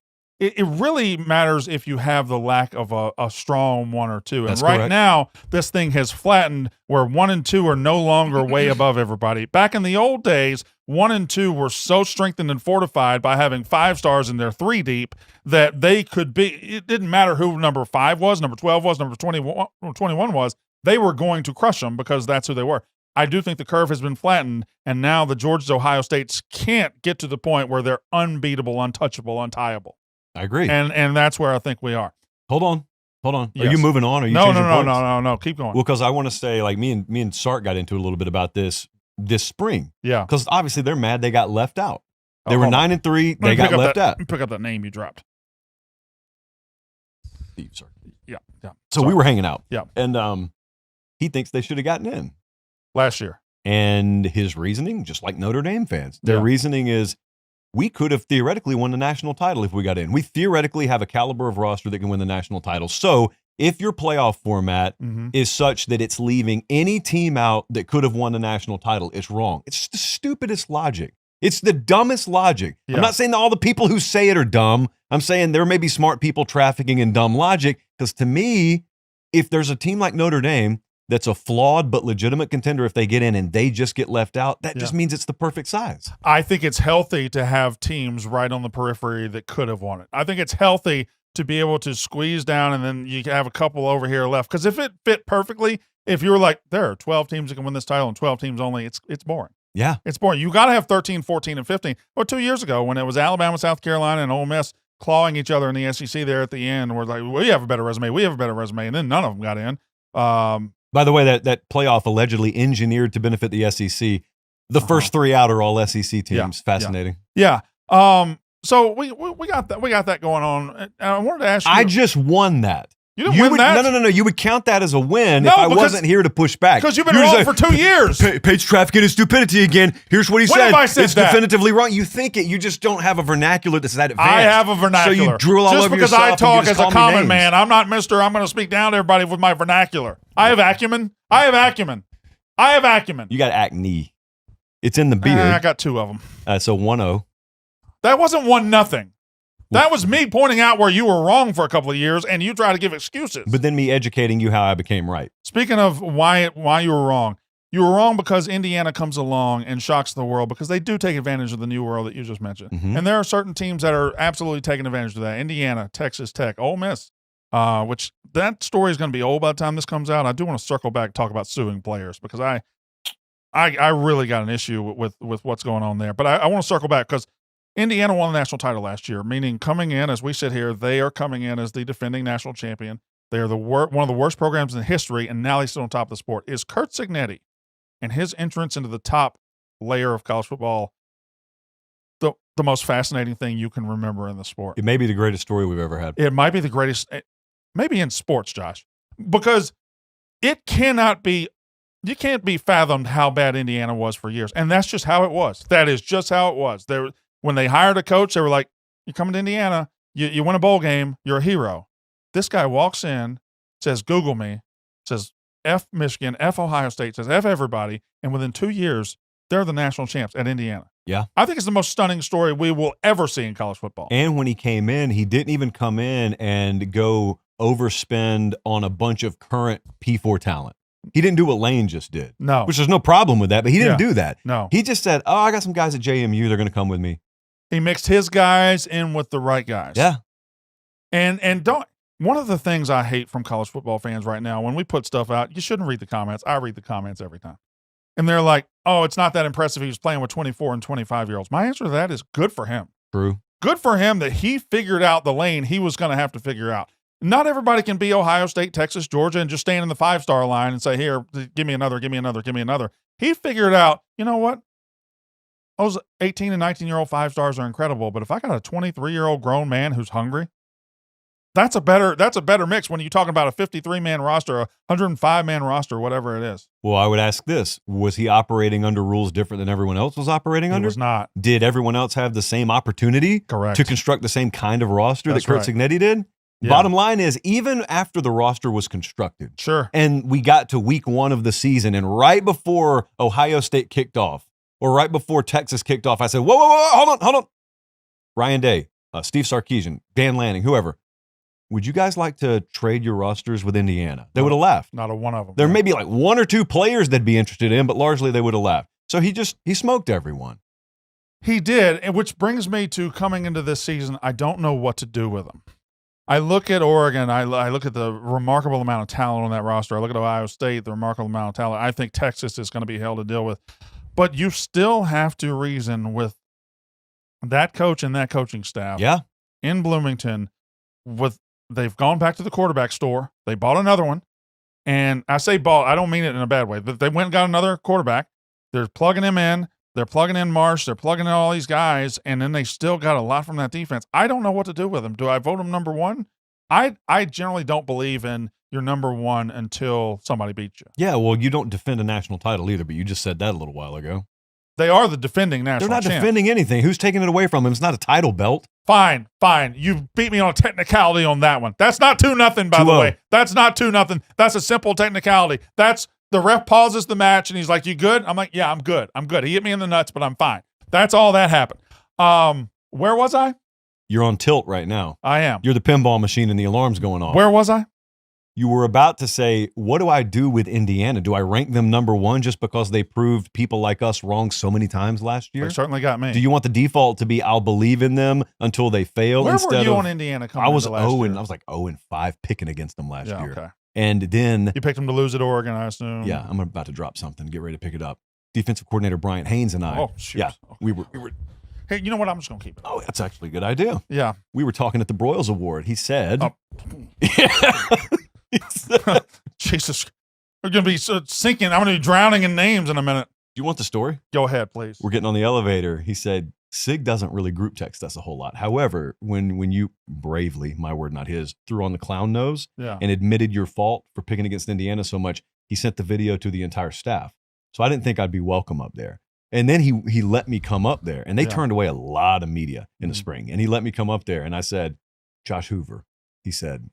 really matters if you have the lack of a strong 1 or 2. And That's right correct. now, this thing has flattened where 1 and 2 are no longer way above everybody. Back in the old days, 1 and 2 were so strengthened and fortified by having 5 stars in their 3 deep that they could be, it didn't matter who number 5 was, number 12 was, number 21 was, they were going to crush them because that's who they were. I do think the curve has been flattened, and now the Georgias, Ohio States can't get to the point where they're unbeatable, untouchable, untiable. I agree. And that's where I think we are. Hold on. Are Yes. you moving on? Are you No. changing points? No. Keep going. Well, because I want to say, like, me and Sark got into a little bit about this spring. Yeah. Because obviously they're mad they got left out. They were 9 and 3. They got left out. Pick up that name you dropped. Steve Sark. Yeah. So we were hanging out. Yeah. And he thinks they should have gotten in last year. And his reasoning, just like Notre Dame fans, their reasoning is, we could have theoretically won the national title if we got in. We theoretically have a caliber of roster that can win the national title. So if your playoff format is such that it's leaving any team out that could have won the national title, it's wrong. It's the stupidest logic. It's the dumbest logic. Yeah. I'm not saying that all the people who say it are dumb. I'm saying there may be smart people trafficking in dumb logic, because to me, if there's a team like Notre Dame that's a flawed but legitimate contender, if they get in and they just get left out, that just means it's the perfect size. I think it's healthy to have teams right on the periphery that could have won it. I think it's healthy to be able to squeeze down and then you have a couple over here left. Because if it fit perfectly, if you were like, there are 12 teams that can win this title and 12 teams only, it's boring. Yeah. It's boring. You got to have 13, 14, and 15. Or 2 years ago when it was Alabama, South Carolina, and Ole Miss clawing each other in the SEC there at the end, we're like, we have a better resume. We have a better resume. And then none of them got in. By the way, that playoff allegedly engineered to benefit the SEC. The first three out are all SEC teams. Fascinating. Yeah. So we got that going on. And I wanted to ask you. I just won that. You didn't win that? No. You would count that as a win No, if I because- wasn't here to push back. Because you've been wrong for 2 years. Pate's trafficking and stupidity again. Here's what he When said. have I said it's that? definitively wrong. You think it. You just don't have a vernacular that's that advanced. I have a vernacular. So you drool all just over because yourself I and talk you just as a call me common names. man. I'm not Mister. I'm going to speak down to everybody with my vernacular. I have acumen. You got acne. It's in the beard. I got 2 of them. So 1-0. That wasn't 1-0. That was me pointing out where you were wrong for a couple of years, and you try to give excuses. But then me educating you how I became right. Speaking of why you were wrong because Indiana comes along and shocks the world because they do take advantage of the new world that you just mentioned. Mm-hmm. And there are certain teams that are absolutely taking advantage of that. Indiana, Texas Tech, Ole Miss, which that story is going to be old by the time this comes out. I do want to circle back and talk about suing players because I really got an issue with what's going on there. But I want to circle back because Indiana won the national title last year, meaning coming in, as we sit here, they are coming in as the defending national champion. They are one of the worst programs in history, and now they sit on top of the sport. Is Curt Cignetti and his entrance into the top layer of college football the most fascinating thing you can remember in the sport? It may be the greatest story we've ever had. It might be the greatest, maybe in sports, Josh, because it cannot be, you can't be fathomed how bad Indiana was for years. And that's just how it was. That is just how it was. When they hired a coach, they were like, you're coming to Indiana, you win a bowl game, you're a hero. This guy walks in, says, Google me, says, F Michigan, F Ohio State, says, F everybody. And within 2 years, they're the national champs at Indiana. Yeah. I think it's the most stunning story we will ever see in college football. And when he came in, he didn't even come in and go overspend on a bunch of current P4 talent. He didn't do what Lane just did. No. Which there's no problem with that, but he didn't do that. No. He just said, oh, I got some guys at JMU. They're going to come with me. He mixed his guys in with the right guys. Yeah. And don't, one of the things I hate from college football fans right now, when we put stuff out, you shouldn't read the comments. I read the comments every time. And they're like, oh, it's not that impressive. He was playing with 24 and 25-year-olds. My answer to that is good for him. True. Good for him that he figured out the lane he was going to have to figure out. Not everybody can be Ohio State, Texas, Georgia, and just stand in the 5-star line and say, here, give me another, give me another, give me another. He figured out, you know what? Those 18 and 19-year-old 5-stars are incredible, but if I got a 23-year-old grown man who's hungry, that's a better mix when you're talking about a 53-man roster, a 105-man roster, whatever it is. Well, I would ask this. Was he operating under rules different than everyone else was operating under? He was not. Did everyone else have the same opportunity Correct. to construct the same kind of roster That's that Curt right. Cignetti did? Yeah. Bottom line is, even after the roster was constructed, sure, and we got to week 1 of the season, and right before Ohio State kicked off, or right before Texas kicked off, I said, whoa, hold on. Ryan Day, Steve Sarkisian, Dan Lanning, whoever, would you guys like to trade your rosters with Indiana? They would have laughed. Not a one of them. There may be like 1 or 2 players they'd be interested in, but largely they would have laughed. So he smoked everyone. He did, and which brings me to coming into this season, I don't know what to do with him. I look at Oregon, I look at the remarkable amount of talent on that roster. I look at Ohio State, the remarkable amount of talent. I think Texas is going to be hell to deal with. But you still have to reason with that coach and that coaching staff. Yeah. In Bloomington, they've gone back to the quarterback store. They bought another one. And I say bought, I don't mean it in a bad way. But they went and got another quarterback. They're plugging him in. They're plugging in Marsh. They're plugging in all these guys. And then they still got a lot from that defense. I don't know what to do with them. Do I vote him number 1? I generally don't believe in your number 1 until somebody beats you. Yeah, well, you don't defend a national title either, but you just said that a little while ago. They are the defending national They're not champ. defending anything. Who's taking it away from them? It's not a title belt. Fine. You beat me on a technicality on that one. That's not 2-0, by the way. That's not 2-0. That's a simple technicality. That's the ref pauses the match and he's like, you good? I'm like, yeah, I'm good. He hit me in the nuts, but I'm fine. That's all that happened. Where was I? You're on tilt right now. I am. You're the pinball machine and the alarm's going off. Where was I? You were about to say, what do I do with Indiana? Do I rank them number one just because they proved people like us wrong so many times last year? They certainly got me. Do you want the default to be I'll believe in them until they fail? Where instead were you of, on Indiana coming I was into last year? I was like 0-5 picking against them last year. Okay. And then You picked them to lose at Oregon, I assume. yeah, I'm about to drop something. Get ready to pick it up. Defensive coordinator Bryant Haynes and I. Oh, shoot. Yeah, we were. Hey, you know what? I'm just gonna keep it. Oh, that's actually a good idea. Yeah. We were talking at the Broyles Award. He said, Jesus, we're gonna be sinking. I'm gonna be drowning in names in a minute. Do you want the story? Go ahead, please. We're getting on the elevator. He said, Sig doesn't really group text us a whole lot. However, when you bravely, my word, not his, threw on the clown nose Yeah. and admitted your fault for picking against Indiana so much, he sent the video to the entire staff. So I didn't think I'd be welcome up there. And then he let me come up there. And they Yeah. turned away a lot of media in the spring. And he let me come up there. And I said, Josh Hoover, he said,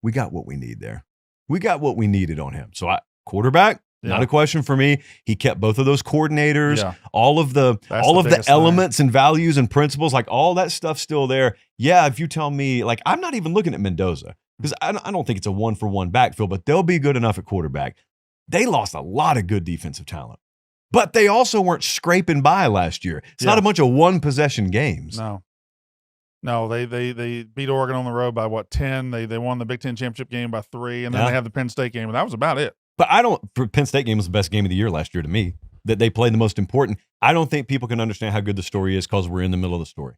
we got what we need there. We got what we needed on him. So quarterback, not a question for me. He kept both of those coordinators, Yeah. all of the biggest elements and values and principles, like all that stuff still there. Yeah, if you tell me, like, I'm not even looking at Mendoza because I don't think it's a 1-for-1 backfield, but they'll be good enough at quarterback. They lost a lot of good defensive talent, but they also weren't scraping by last year. It's not a bunch of one possession games. No, they beat Oregon on the road by 10. They won the Big Ten championship game by 3, and then they had the Penn State game, and that was about it. But Penn State game was the best game of the year last year to me, that they played the most important. I don't think people can understand how good the story is because we're in the middle of the story.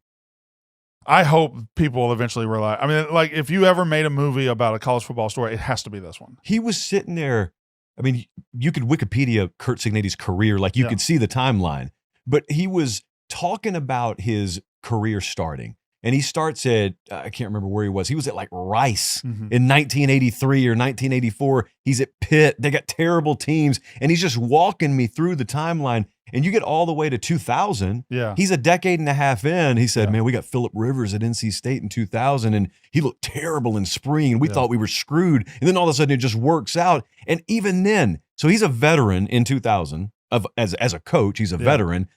I hope people will eventually realize. I mean, like, if you ever made a movie about a college football story, it has to be this one. He was sitting there. I mean, you could Wikipedia Curt Cignetti's career, like you could see the timeline, but he was talking about his career starting. And he starts at, I can't remember where he was. He was at like Rice in 1983 or 1984. He's at Pitt. They got terrible teams. And he's just walking me through the timeline. And you get all the way to 2000. Yeah. He's a decade and a half in. He said, man, we got Phillip Rivers at NC State in 2000. And he looked terrible in spring. And we thought we were screwed. And then all of a sudden it just works out. And even then, so he's a veteran in 2000 as a coach. He's a veteran.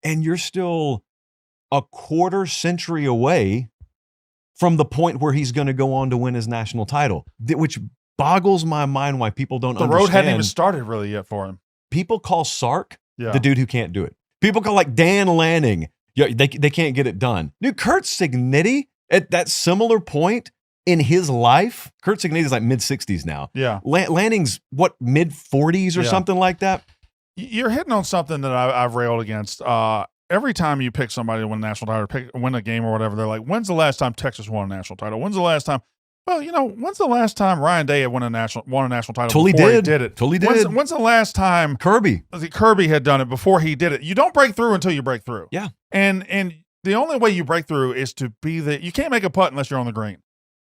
And you're still a quarter century away from the point where he's going to go on to win his national title, which boggles my mind why people don't understand. The road hadn't even started really yet for him. People call Sark the dude who can't do it. People call like Dan Lanning, they can't get it done. Dude, Curt Cignetti at that similar point in his life, Curt Cignetti is like mid-60s now. Yeah. Lanning's what, mid-40s or something like that? You're hitting on something that I've railed against. Every time you pick somebody to win a national title, win a game or whatever, they're like, when's the last time Texas won a national title? When's the last time? Well, when's the last time Ryan Day had won a national title Totally before did. he did it? Totally did. When's the last time Kirby had done it before he did it? You don't break through until you break through. Yeah. And the only way you break through is to be you can't make a putt unless you're on the green.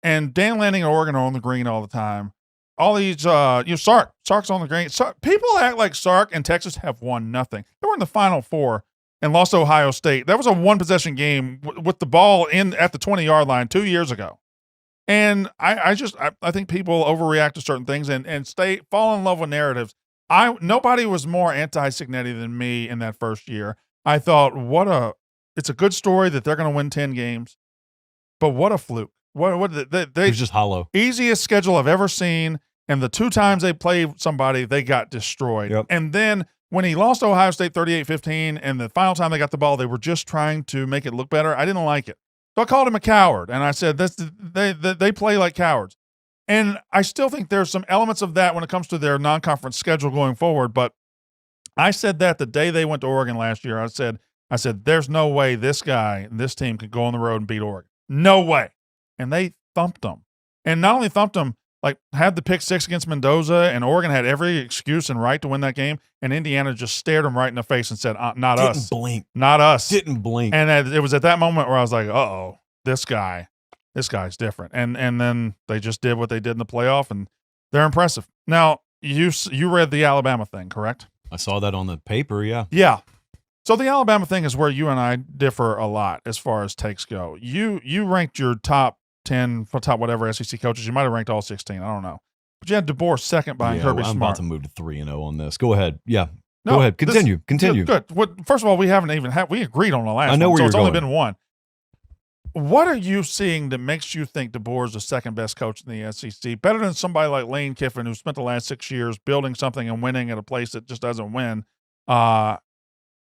And Dan Lanning and Oregon are on the green all the time. All these, Sark's on the green. People act like Sark and Texas have won nothing. They were in the Final Four and lost to Ohio State. That was a one-possession game with the ball at the 20-yard line 2 years ago. And I think people overreact to certain things and fall in love with narratives. Nobody was more anti-Cignetti than me in that first year. I thought, it's a good story that they're going to win 10 games, but what a fluke. It was just hollow. Easiest schedule I've ever seen. And the 2 times they played somebody, they got destroyed. Yep. And then when he lost to Ohio State 38-15, and the final time they got the ball, they were just trying to make it look better. I didn't like it. So I called him a coward. And I said, they play like cowards. And I still think there's some elements of that when it comes to their non-conference schedule going forward. But I said that the day they went to Oregon last year. I said, there's no way this guy and this team could go on the road and beat Oregon. No way. And they thumped them. And not only thumped them, like had the pick 6 against Mendoza, and Oregon had every excuse and right to win that game. And Indiana just stared them right in the face and said, not us. Didn't blink. Not us. Didn't blink. And it was at that moment where I was like, uh-oh, this guy's different. And then they just did what they did in the playoff, and they're impressive. Now, you read the Alabama thing, correct? I saw that on the paper, yeah. Yeah. So the Alabama thing is where you and I differ a lot as far as takes go. You ranked your top 10, top whatever SEC coaches. You might have ranked all 16. I don't know. But you had DeBoer second behind Kirby I'm Smart. about to move to 3-0 on this. Go ahead. Yeah. No, Go ahead. Continue. Continue. Good. First of all, we haven't even we agreed on the last I know one, where so you're it's only going. been one. What are you seeing that makes you think DeBoer is the second best coach in the SEC? Better than somebody like Lane Kiffin, who spent the last 6 years building something and winning at a place that just doesn't win. Kalen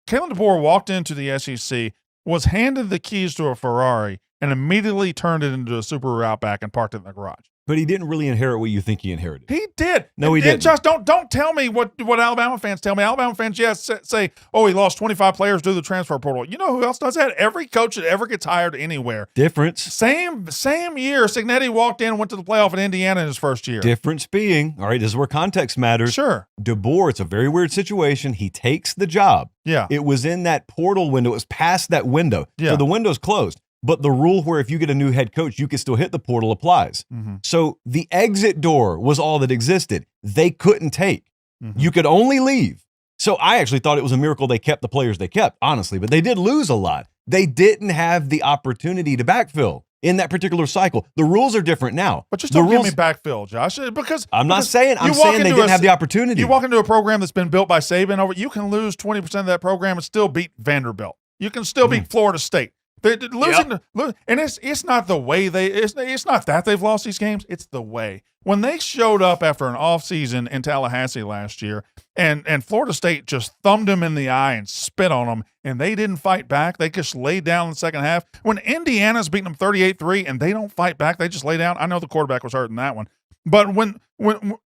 DeBoer walked into the SEC, was handed the keys to a Ferrari, and immediately turned it into a Subaru Outback and parked it in the garage. But he didn't really inherit what you think he inherited. He did. No, he And didn't. Just don't tell me what Alabama fans tell me. Alabama fans, say, oh, he lost 25 players due to the transfer portal. You know who else does that? Every coach that ever gets hired anywhere. Difference. Same year, Cignetti walked in and went to the playoff in Indiana in his first year. Difference being, all right, this is where context matters. Sure. DeBoer, it's a very weird situation. He takes the job. Yeah. It was in that portal window. It was past that window. Yeah. So the window's closed. But the rule where if you get a new head coach, you can still hit the portal applies. Mm-hmm. So the exit door was all that existed. They couldn't take. Mm-hmm. You could only leave. So I actually thought it was a miracle they kept the players they kept, honestly. But they did lose a lot. They didn't have the opportunity to backfill in that particular cycle. The rules are different now. But just don't give me backfill, Josh, because I'm not saying you walk they into didn't have the opportunity. You walk into a program that's been built by Saban over. You can lose 20% of that program and still beat Vanderbilt. You can still beat Florida State. And it's not the way it's not that they've lost these games. It's the way. When they showed up after an offseason in Tallahassee last year and Florida State just thumbed them in the eye and spit on them and they didn't fight back. They just laid down in the second half. When Indiana's beating them 38-3 and they don't fight back, they just lay down. I know the quarterback was hurt in that one. But when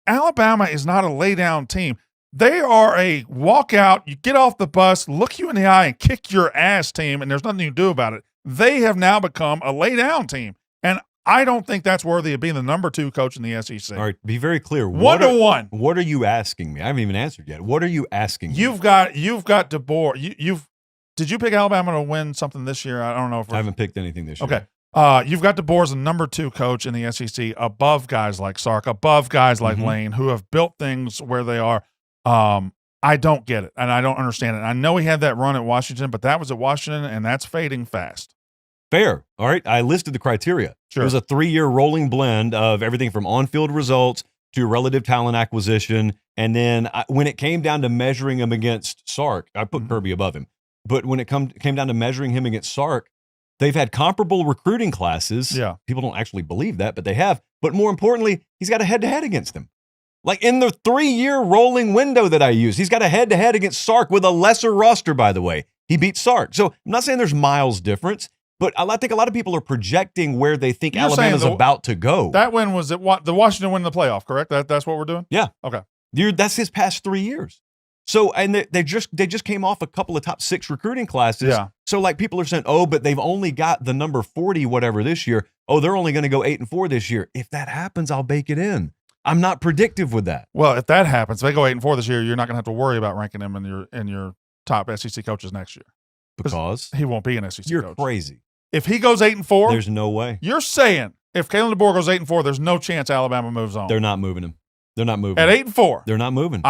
Alabama is not a lay down team, they are a walkout, you get off the bus, look you in the eye, and kick your ass team, and there's nothing you can do about it. They have now become a lay-down team, and I don't think that's worthy of being the number 2 coach in the SEC. All right, be very clear. 1-1. What are you asking me? I haven't even answered yet. What are you asking me? You've got DeBoer. Did you pick Alabama to win something this year? I don't know if I haven't picked anything this year. Okay. You've got DeBoer as the number 2 coach in the SEC, above guys like Sark, above guys like Lane, who have built things where they are. I don't get it, and I don't understand it. I know he had that run at Washington, but that was at Washington, and that's fading fast. Fair. All right. I listed the criteria. Sure. It was a 3-year rolling blend of everything from on-field results to relative talent acquisition. And then when it came down to measuring him against Sark, I put Kirby above him. But when it came down to measuring him against Sark, they've had comparable recruiting classes. Yeah. People don't actually believe that, but they have. But more importantly, he's got a head-to-head against him. Like in the 3-year rolling window that I use, he's got a head-to-head against Sark with a lesser roster, by the way. He beat Sark. So I'm not saying there's miles difference, but I think a lot of people are projecting where they think Alabama's about to go. That win was the Washington win in the playoff, correct? That's what we're doing? Yeah. Okay. That's his past 3 years. So, and they just came off a couple of top 6 recruiting classes. Yeah. So like people are saying, oh, but they've only got the number 40 whatever this year. Oh, they're only going to go 8-4 this year. If that happens, I'll bake it in. I'm not predictive with that. Well, if that happens, if they go 8-4 this year, you're not going to have to worry about ranking him in your top SEC coaches next year. Because he won't be an SEC you're coach. Crazy. If he goes 8-4, there's no way. You're saying if Kalen DeBoer goes 8-4, there's no chance Alabama moves on. They're not moving him. They're not moving at him. 8-4. They're not moving.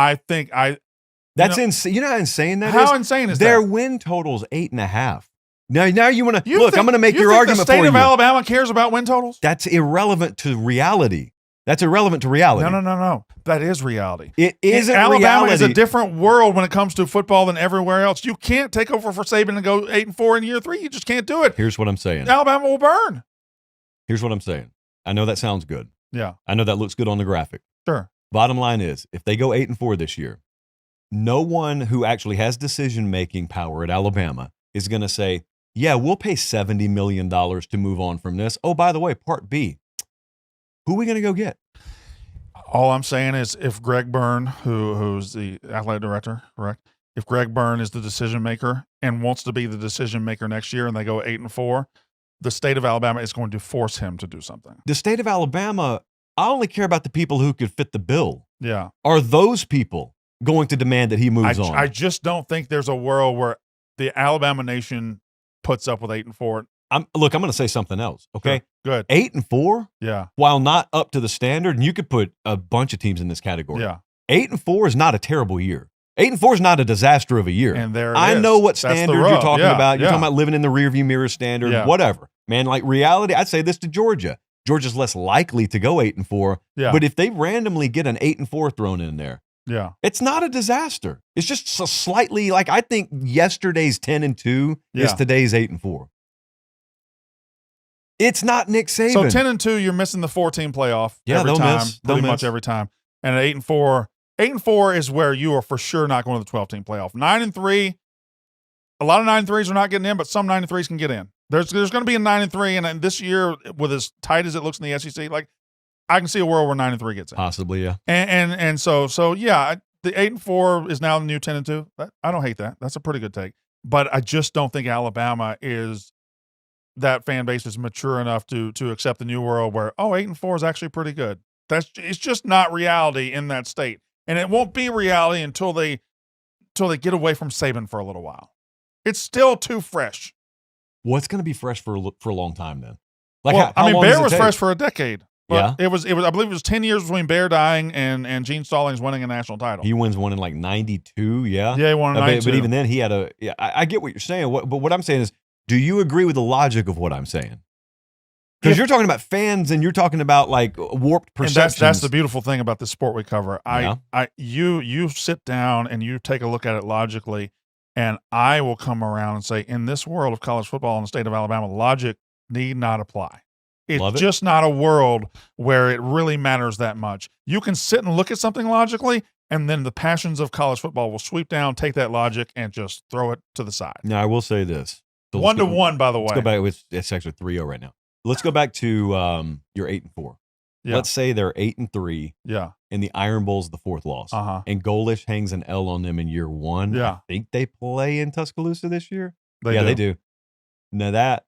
That's insane. You know how insane that is? How insane is their that? win total's 8.5. Now you want to look. I'm going to make you your think argument the state for of you. Alabama cares about win totals? That's irrelevant to reality. That's irrelevant to reality. No. That is reality. It isn't Alabama reality. is a different world when it comes to football than everywhere else. You can't take over for Saban and go 8-4 in year 3. You just can't do it. Here's what I'm saying. Alabama will burn. Here's what I'm saying. I know that sounds good. Yeah. I know that looks good on the graphic. Sure. Bottom line is, if they go 8-4 this year, no one who actually has decision-making power at Alabama is going to say, yeah, we'll pay $70 million to move on from this. Oh, by the way, part B, who are we going to go get? All I'm saying is if Greg Byrne, who's the athletic director, correct? If Greg Byrne is the decision maker and wants to be the decision maker next year and they go 8-4, the state of Alabama is going to force him to do something. The state of Alabama, I only care about the people who could fit the bill. Yeah. Are those people going to demand that he moves on? I just don't think there's a world where the Alabama nation puts up with 8-4. I'm going to say something else. Okay. Sure. Good. 8-4. Yeah. While not up to the standard, and you could put a bunch of teams in this category. Yeah. 8-4 is not a terrible year. 8-4 is not a disaster of a year. And I know what standard you're talking about. You're talking about living in the rearview mirror standard, whatever. Man, like reality, I'd say this to Georgia. Georgia's less likely to go 8-4. Yeah. But if they randomly get an 8-4 thrown in there, Yeah. It's not a disaster. It's just so slightly like I think yesterday's 10-2 is today's 8-4. It's not Nick Saban. So 10-2, you're missing the 4-team playoff every time, pretty much every time. And at 8-4 is where you are for sure not going to the 12-team playoff. 9-3, a lot of 9-3s are not getting in, but some 9-3s can get in. There's going to be a 9-3, and this year, with as tight as it looks in the SEC, like I can see a world where 9-3 gets in. Possibly, yeah. And so yeah, the 8-4 is now the new 10-2. I don't hate that. That's a pretty good take. But I just don't think Alabama is that fan base is mature enough to accept the new world where 8-4 is actually pretty good. It's just not reality in that state, and it won't be reality until they get away from Saban for a little while. It's still too fresh. What's going to be fresh for a long time then? Like, how long Bear does it was take? fresh for a decade. But Yeah. it was. I believe it was 10 years between Bear dying and Gene Stallings winning a national title. He wins one in like 92, yeah? Yeah, he won in 92. But even then, he had I get what you're saying. But what I'm saying is, do you agree with the logic of what I'm saying? Because you're talking about fans and you're talking about like warped perceptions. And that's the beautiful thing about this sport we cover. You sit down and you take a look at it logically, and I will come around and say, in this world of college football in the state of Alabama, logic need not apply. It's just not a world where it really matters that much. You can sit and look at something logically, and then the passions of college football will sweep down, take that logic, and just throw it to the side. Now, I will say this. So 1-1, by the way. Let's go back. It's actually 3-0 right now. Let's go back to your 8-4. Yeah. Let's say they're 8-3. Yeah. And the Iron Bowl's the fourth loss. Uh-huh. And Golish hangs an L on them in year one. Yeah. I think they play in Tuscaloosa this year. They They do. Now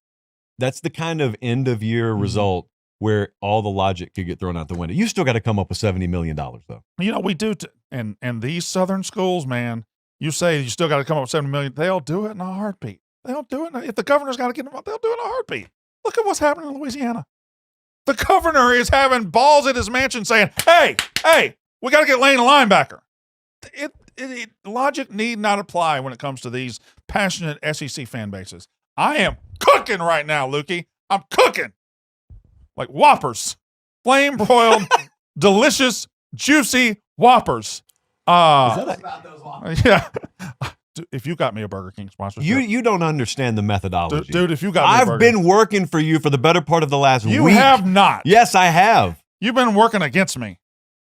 that's the kind of end of year result where all the logic could get thrown out the window. You still got to come up with $70 million though. You know, we do. And these Southern schools, man, you say you still got to come up with $70 million. They'll do it in a heartbeat. They'll do it. If the governor's got to get involved, they'll do it in a heartbeat. Look at what's happening in Louisiana. The governor is having balls at his mansion saying, hey, we got to get Lane a linebacker. Logic need not apply when it comes to these passionate SEC fan bases. I am cooking right now, Lukey. I'm cooking. Like Whoppers. Flame broiled, delicious, juicy Whoppers. Yeah. If you got me a Burger King sponsorship. You don't understand the methodology. Dude, if you got me a I've Burger been working for you for the better part of the last week. You have not. Yes, I have. You've been working against me.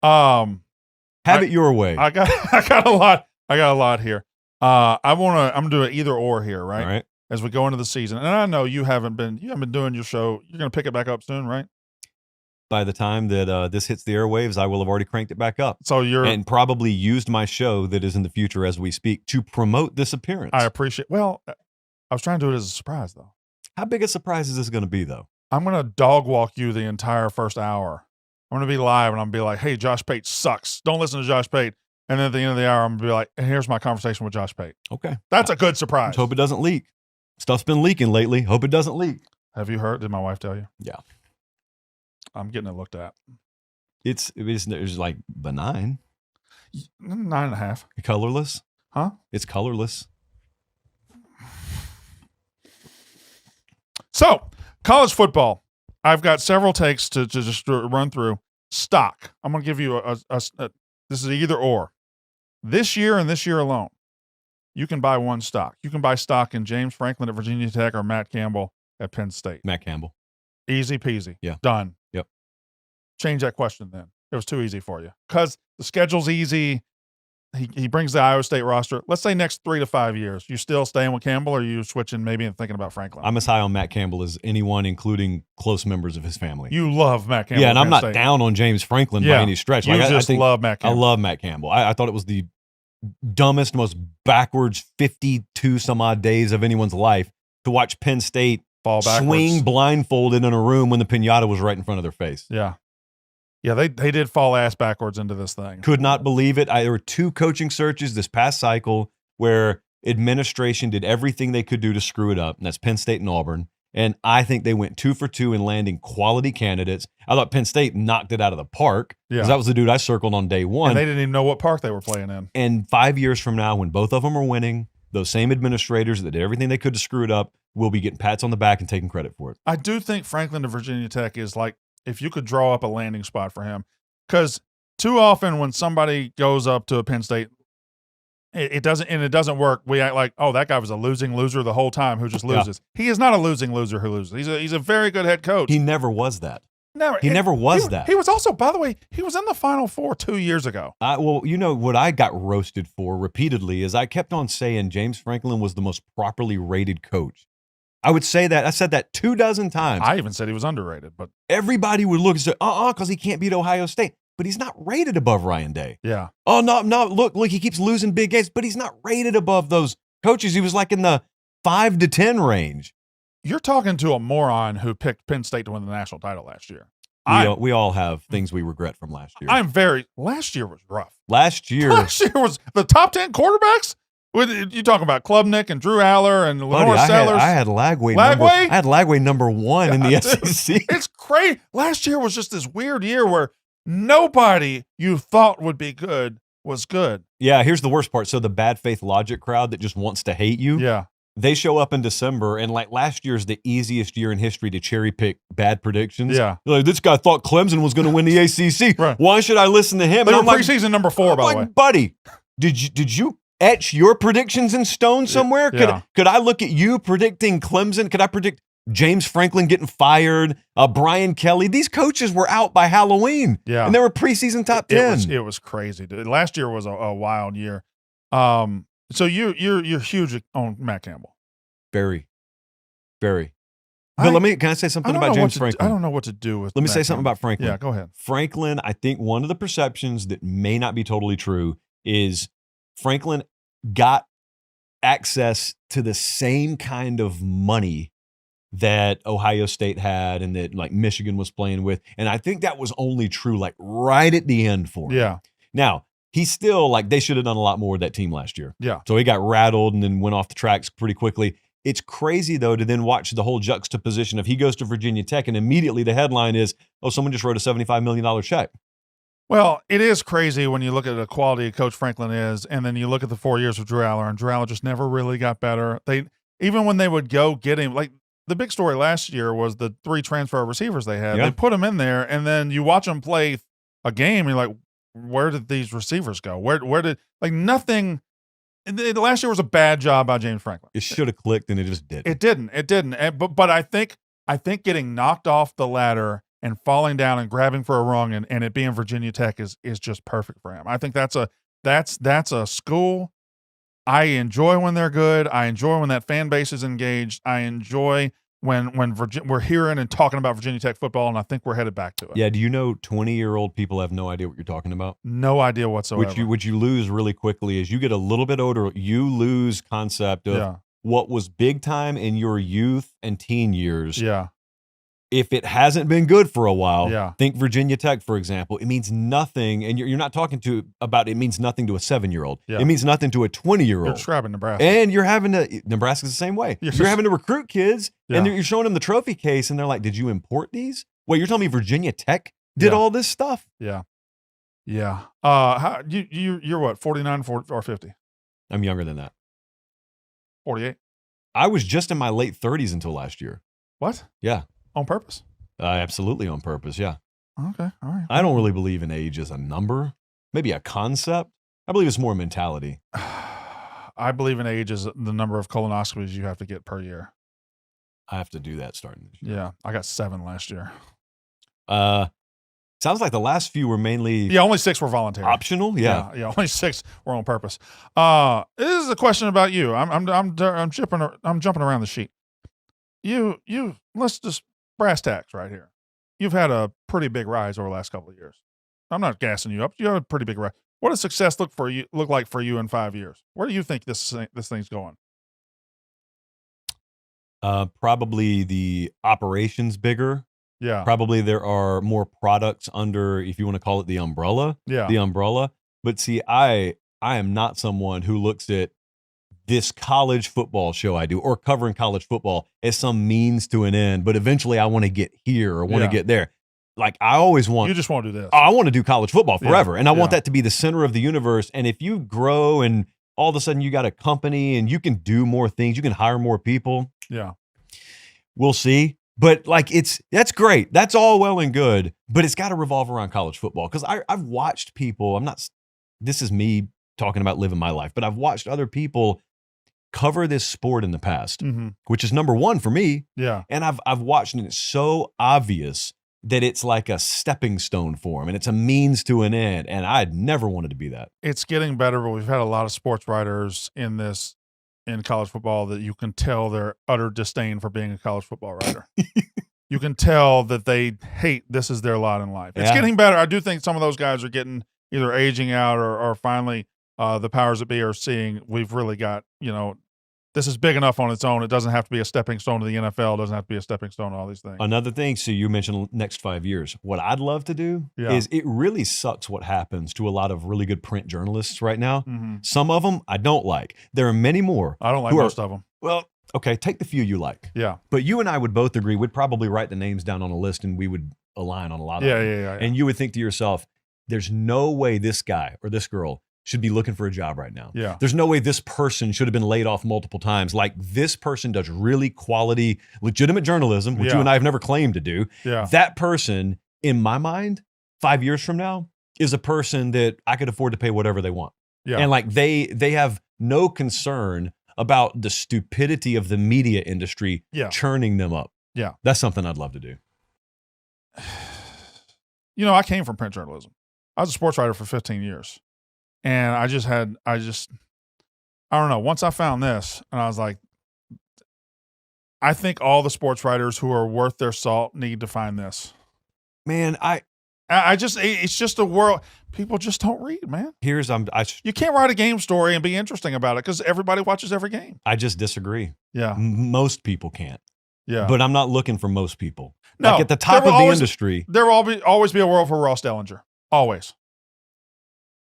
Have it your way. I got a lot here. I'm gonna do an either or here, right? All right. As we go into the season. And I know you haven't been doing your show. You're gonna pick it back up soon, right? By the time that this hits the airwaves, I will have already cranked it back up. So and probably used my show that is in the future as we speak to promote this appearance. I appreciate. Well, I was trying to do it as a surprise though. How big a surprise is this going to be though? I'm gonna dog walk you the entire first hour. I'm gonna be live and I'm gonna be like, "Hey, Josh Pate sucks. Don't listen to Josh Pate." And then at the end of the hour, I'm gonna be like, "And here's my conversation with Josh Pate." Okay, that's a good surprise. Let's hope it doesn't leak. Stuff's been leaking lately. Hope it doesn't leak. Have you heard? Did my wife tell you? Yeah. I'm getting it looked at. It's like benign. 9.5. Colorless? Huh? It's colorless. So, college football. I've got several takes to just run through. Stock. I'm going to give you this is either or. This year and this year alone, you can buy one stock. You can buy stock in James Franklin at Virginia Tech or Matt Campbell at Penn State. Matt Campbell. Easy peasy. Yeah. Done. Yep. Change that question then. It was too easy for you. Because the schedule's easy. He brings the Iowa State roster. Let's say next 3 to 5 years. You still staying with Campbell or are you switching maybe and thinking about Franklin? I'm as high on Matt Campbell as anyone, including close members of his family. You love Matt Campbell. Yeah, and I'm Penn not State. down on James Franklin by any stretch. You Like, just I think love Matt Campbell. I love Matt Campbell. I thought it was the dumbest, most backwards 52 some odd days of anyone's life to watch Penn State fall backwards, swing blindfolded in a room when the pinata was right in front of their face. Yeah. Yeah, they did fall ass backwards into this thing. Could not believe it. There were 2 coaching searches this past cycle where administration did everything they could do to screw it up, and that's Penn State and Auburn. And I think they went 2 for 2 in landing quality candidates. I thought Penn State knocked it out of the park because that was the dude I circled on day one. And they didn't even know what park they were playing in. And 5 years from now, when both of them are winning, those same administrators that did everything they could to screw it up will be getting pats on the back and taking credit for it. I do think Franklin to Virginia Tech is like, if you could draw up a landing spot for him, because too often when somebody goes up to a Penn State, it doesn't work. We act like, oh, that guy was a losing loser the whole time who just loses. He is not a losing loser who loses. He's a very good head coach. He never was that. Never. He never was that. He was also, by the way, he was in the Final Four 2 years ago. Well, you know what I got roasted for repeatedly is I kept on saying James Franklin was the most properly rated coach. I would say that. I said that 24 times. I even said he was underrated, but everybody would look and say, because he can't beat Ohio State. But he's not rated above Ryan Day. Yeah. Oh, no, look, he keeps losing big games, but he's not rated above those coaches. He was like in the 5 to 10 range. You're talking to a moron who picked Penn State to win the national title last year. We all have things we regret from last year. Last year was rough. Last year was the top 10 quarterbacks. You talking about Klubnik and Drew Aller and Lenore Sellers. I had Lagway. I had Lagway number 1 in the SEC. It's crazy. Last year was just this weird year where nobody you thought would be good was good. Yeah, here's the worst part. So the bad faith logic crowd that just wants to hate you. Yeah. They show up in December, and like last year's the easiest year in history to cherry pick bad predictions. Yeah. Like, this guy thought Clemson was going to win the ACC. Right. Why should I listen to him? They were I'm like, preseason number 4, by the way. Buddy, did you etch your predictions in stone somewhere? Yeah. Could I look at you predicting Clemson? Could I predict James Franklin getting fired? Brian Kelly? These coaches were out by Halloween. Yeah. And they were preseason top 10. It was crazy, dude. Last year was a wild year. So you're huge on Matt Campbell. Very. But can I say something about James Franklin? I don't know what to do with Let me Matt say something Campbell. about Franklin. Yeah, go ahead. Franklin, I think one of the perceptions that may not be totally true is Franklin got access to the same kind of money that Ohio State had and that like Michigan was playing with. And I think that was only true like right at the end for him. Yeah. Now, he's still like, they should have done a lot more with that team last year. Yeah. So he got rattled and then went off the tracks pretty quickly. It's crazy, though, to then watch the whole juxtaposition of he goes to Virginia Tech and immediately the headline is, oh, someone just wrote a $75 million check. Well, it is crazy when you look at the quality Coach Franklin is, and then you look at the 4 years of Drew Aller, and Drew Aller just never really got better. Even when they would go get him, like the big story last year was the 3 transfer receivers they had. Yeah. They put him in there, and then you watch them play a game, and you're like, where did these receivers go? Where did, like, nothing. Last year was a bad job by James Franklin. It should have clicked, and it just didn't. It didn't. But I think getting knocked off the ladder and falling down and grabbing for a rung and it being Virginia Tech is just perfect for him. I think that's a school. I enjoy when they're good. I enjoy when that fan base is engaged. I enjoy when we're hearing and talking about Virginia Tech football, and I think we're headed back to it. Yeah, do you know 20-year-old people have no idea what you're talking about? No idea whatsoever. Which you lose really quickly as you get a little bit older, you lose concept of what was big time in your youth and teen years. Yeah. If it hasn't been good for a while, think Virginia Tech, for example, it means nothing. And you're not talking about it means nothing to a 7-year-old. Yeah. It means nothing to a 20-year-old. You're describing Nebraska. And you're having to, Nebraska's the same way. You're having to recruit kids and you're showing them the trophy case and they're like, did you import these? Well, you're telling me Virginia Tech did all this stuff? Yeah. Yeah. You're what, 49 or 50? I'm younger than that. 48? I was just in my late 30s until last year. What? Yeah. On purpose? Absolutely on purpose, yeah. Okay, all right. I don't really believe in age as a number, maybe a concept. I believe it's more mentality. I believe in age as the number of colonoscopies you have to get per year. I have to do that starting this year. Yeah, I got 7 last year. Sounds like the last few were mainly only 6 were voluntary. Optional? Yeah, only 6 were on purpose. This is a question about you. I'm jumping around the sheet. You let's just brass tacks right here. You've had a pretty big rise over the last couple of years. I'm not gassing you up. You have a pretty big rise. What does success look like for you in 5 years? Where do you think this thing's going? Probably the operations bigger. Yeah. Probably there are more products under, if you want to call it the umbrella. Yeah. The umbrella. But see, I am not someone who looks at this college football show I do or covering college football as some means to an end, but eventually I want to get here or want to get there. Like I always want. You just want to do this. I want to do college football forever. And I want that to be the center of the universe. And if you grow and all of a sudden you got a company and you can do more things, you can hire more people. Yeah. We'll see. But like that's great. That's all well and good, but it's got to revolve around college football. Because I've watched people, this is me talking about living my life, but I've watched other people cover this sport in the past, which is number one for me. Yeah. And I've watched it, and it's so obvious that it's like a stepping stone for them, and it's a means to an end. And I'd never wanted to be that. It's getting better, but we've had a lot of sports writers in college football that you can tell their utter disdain for being a college football writer. You can tell that they hate this is their lot in life. It's getting better. I do think some of those guys are getting either aging out or finally the powers that be are seeing we've really got, this is big enough on its own. It doesn't have to be a stepping stone to the NFL. It doesn't have to be a stepping stone to all these things. Another thing, so you mentioned next 5 years. What I'd love to do is it really sucks what happens to a lot of really good print journalists right now. Some of them I don't like. There are many more. I don't like most of them. Well, okay, take the few you like. Yeah. But you and I would both agree, we'd probably write the names down on a list and we would align on a lot of them. Yeah. And you would think to yourself, there's no way this guy or this girl should be looking for a job right now. Yeah. There's no way this person should have been laid off multiple times. Like, this person does really quality, legitimate journalism, which you and I have never claimed to do. Yeah. That person, in my mind, 5 years from now, is a person that I could afford to pay whatever they want. Yeah. And like they have no concern about the stupidity of the media industry churning them up. Yeah. That's something I'd love to do. I came from print journalism. I was a sports writer for 15 years. And I don't know. Once I found this, and I was like, I think all the sports writers who are worth their salt need to find this. Man, it's just a world. People just don't read, man. You can't write a game story and be interesting about it because everybody watches every game. I just disagree. Yeah. Most people can't. Yeah. But I'm not looking for most people. No, like at the top of the industry. There will always be a world for Ross Dellinger. Always.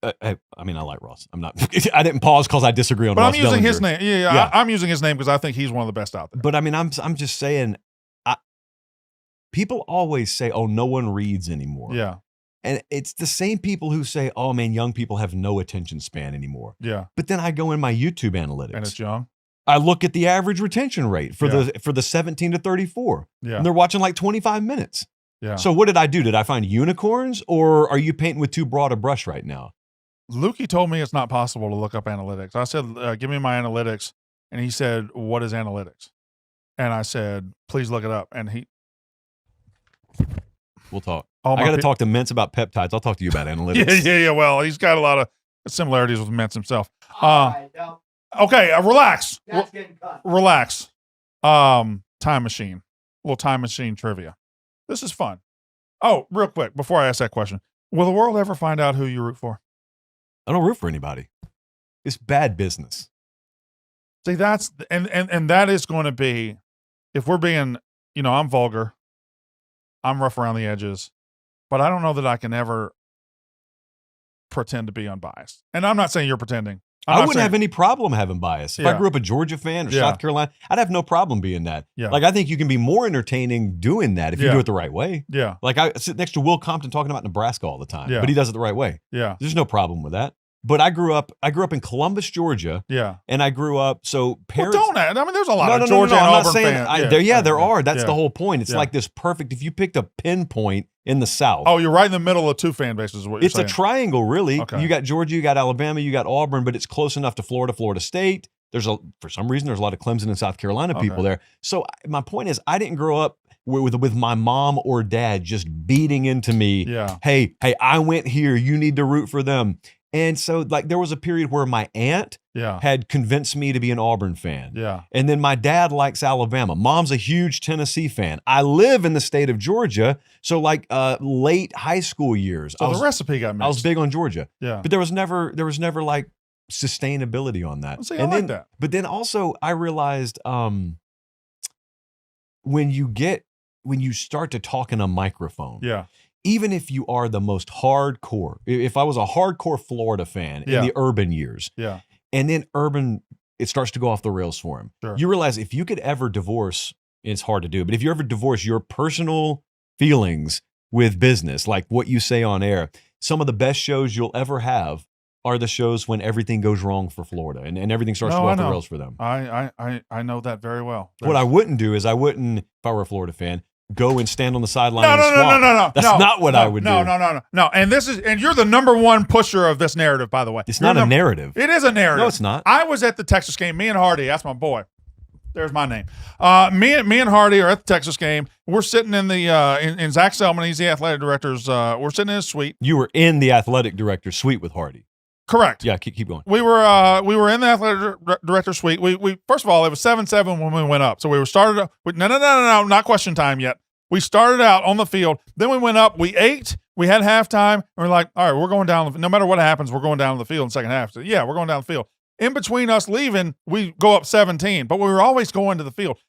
I like Ross. I'm not. I didn't pause because I disagree on. But Ross I'm using Dellinger. his name. Yeah. I'm using his name because I think he's one of the best out there. But I mean, I'm just saying. People always say, "Oh, no one reads anymore." Yeah. And it's the same people who say, "Oh man, young people have no attention span anymore." Yeah. But then I go in my YouTube analytics, and it's young. I look at the average retention rate for the 17 to 34. Yeah. And they're watching like 25 minutes. Yeah. So what did I do? Did I find unicorns, or are you painting with too broad a brush right now? Lukey told me it's not possible to look up analytics. I said, give me my analytics. And he said, what is analytics? And I said, please look it up. And we'll talk. I got to talk to Mintz about peptides. I'll talk to you about analytics. Yeah. Well, he's got a lot of similarities with Mintz himself. Okay, relax. Relax. Time machine. A little time machine trivia. This is fun. Oh, real quick, before I ask that question, will the world ever find out who you root for? I don't root for anybody. It's bad business. See, that's and that is going to be, if we're being, I'm vulgar, I'm rough around the edges, but I don't know that I can ever pretend to be unbiased. And I'm not saying you're pretending. I wouldn't have any problem having bias. If I Yeah. grew up a Georgia fan or South Carolina, I'd have no problem being that. Yeah. Like, I think you can be more entertaining doing that if you Yeah. do it the right way. Yeah. Like, I sit next to Will Compton talking about Nebraska all the time, Yeah. but he does it the right way. Yeah. There's no problem with that. But I grew up in Columbus, Georgia. Yeah. And I grew up, so Well, parents. don't I mean, there's a lot No, of no, no, Georgia no, and I'm not Auburn saying fans. there are. That's Yeah. the whole point. It's Yeah. like this perfect. If you picked a pinpoint in the South. Oh, you're right in the middle of two fan bases is what you're It's saying. a triangle, really. Okay. You got Georgia, you got Alabama, you got Auburn, but it's close enough to Florida, Florida State. For some reason, there's a lot of Clemson and South Carolina people there. So my point is, I didn't grow up with my mom or dad just beating into me. Yeah. Hey, I went here. You need to root for them. And so, like, there was a period where my aunt had convinced me to be an Auburn fan. Yeah. And then my dad likes Alabama. Mom's a huge Tennessee fan. I live in the state of Georgia. So, like, late high school years. So the recipe got mixed. I was big on Georgia. Yeah. But there was never like sustainability on that. See, I like that. But then also I realized when you start to talk in a microphone. Yeah. Even if you are the most hardcore, if I was a hardcore Florida fan in the urban years, and then urban, it starts to go off the rails for him. Sure. You realize if you could ever divorce, it's hard to do, but if you ever divorce your personal feelings with business, like what you say on air, some of the best shows you'll ever have are the shows when everything goes wrong for Florida and everything starts to go off the rails for them. I know that very well. What I wouldn't do is I wouldn't, if I were a Florida fan, go and stand on the sideline. No. That's not what I would do. No. And you're the number one pusher of this narrative, by the way. It's not a narrative. It is a narrative. No, it's not. I was at the Texas game. Me and Hardy, that's my boy. There's my name. Me and Hardy are at the Texas game. We're sitting in the in Zach Selman. He's the athletic director's. We're sitting in his suite. You were in the athletic director's suite with Hardy. Correct. Yeah, keep going. We were in the athletic director's suite. We first of all, it was 7-7 when we went up. So we were started. No, not question time yet. We started out on the field. Then we went up. We ate. We had halftime. And we're like, all right, we're going down. No matter what happens, we're going down to the field in the second half. So yeah, we're going down the field. In between us leaving, we go up 17, but we were always going to the field.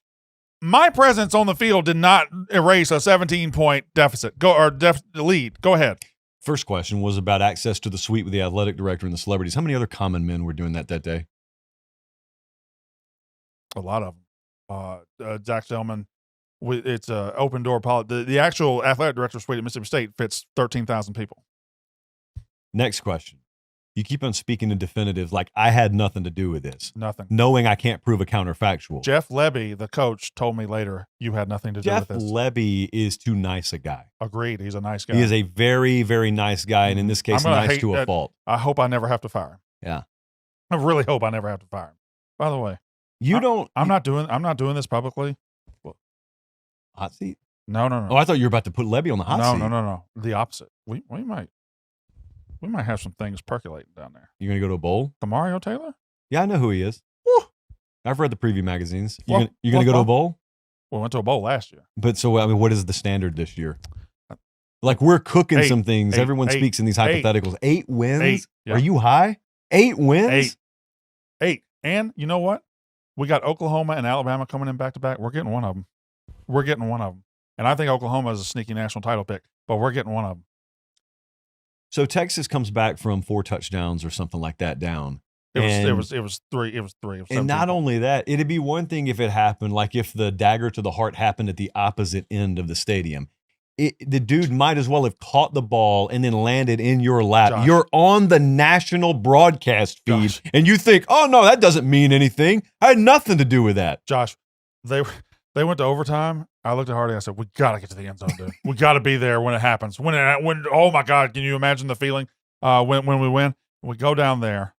My presence on the field did not erase a 17-point deficit. Lead. Go ahead. First question was about access to the suite with the athletic director and the celebrities. How many other common men were doing that day? A lot of them. Zach Selman. It's an open door policy. The actual athletic director suite at Mississippi State fits 13,000 people. Next question. You keep on speaking in definitives like I had nothing to do with this. Nothing. Knowing I can't prove a counterfactual. Jeff Lebby, the coach, told me later you had nothing to do with this. Jeff Lebby is too nice a guy. Agreed. He's a nice guy. He is a very, very nice guy, and in this case, nice to a fault. I hope I never have to fire him. Yeah. I really hope I never have to fire him. By the way, I'm not doing this publicly. Hot seat? No. Oh, I thought you were about to put Lebby on the hot seat. No. The opposite. We might have some things percolating down there. You gonna go to a bowl? Mario Taylor? Yeah, I know who he is. Woo. I've read the preview magazines. You gonna go to a bowl? We went to a bowl last year. But so I mean, what is the standard this year? Like we're cooking some things. Everyone speaks in these hypotheticals. 8 wins? Yeah. Are you high? 8 wins? 8. And you know what? We got Oklahoma and Alabama coming in back to back. We're getting one of them. And I think Oklahoma is a sneaky national title pick, but we're getting one of them. So Texas comes back from 4 touchdowns or something like that down. It was three. And not only that, it'd be one thing if it happened, like if the dagger to the heart happened at the opposite end of the stadium. The dude might as well have caught the ball and then landed in your lap. Josh. You're on the national broadcast feed, Josh. and you think, oh, no, that doesn't mean anything. I had nothing to do with that. Josh, they went to overtime. I looked at Hardy. I said, we got to get to the end zone, dude. We got to be there when it happens. When oh, my God, can you imagine the feeling when we win? We go down there.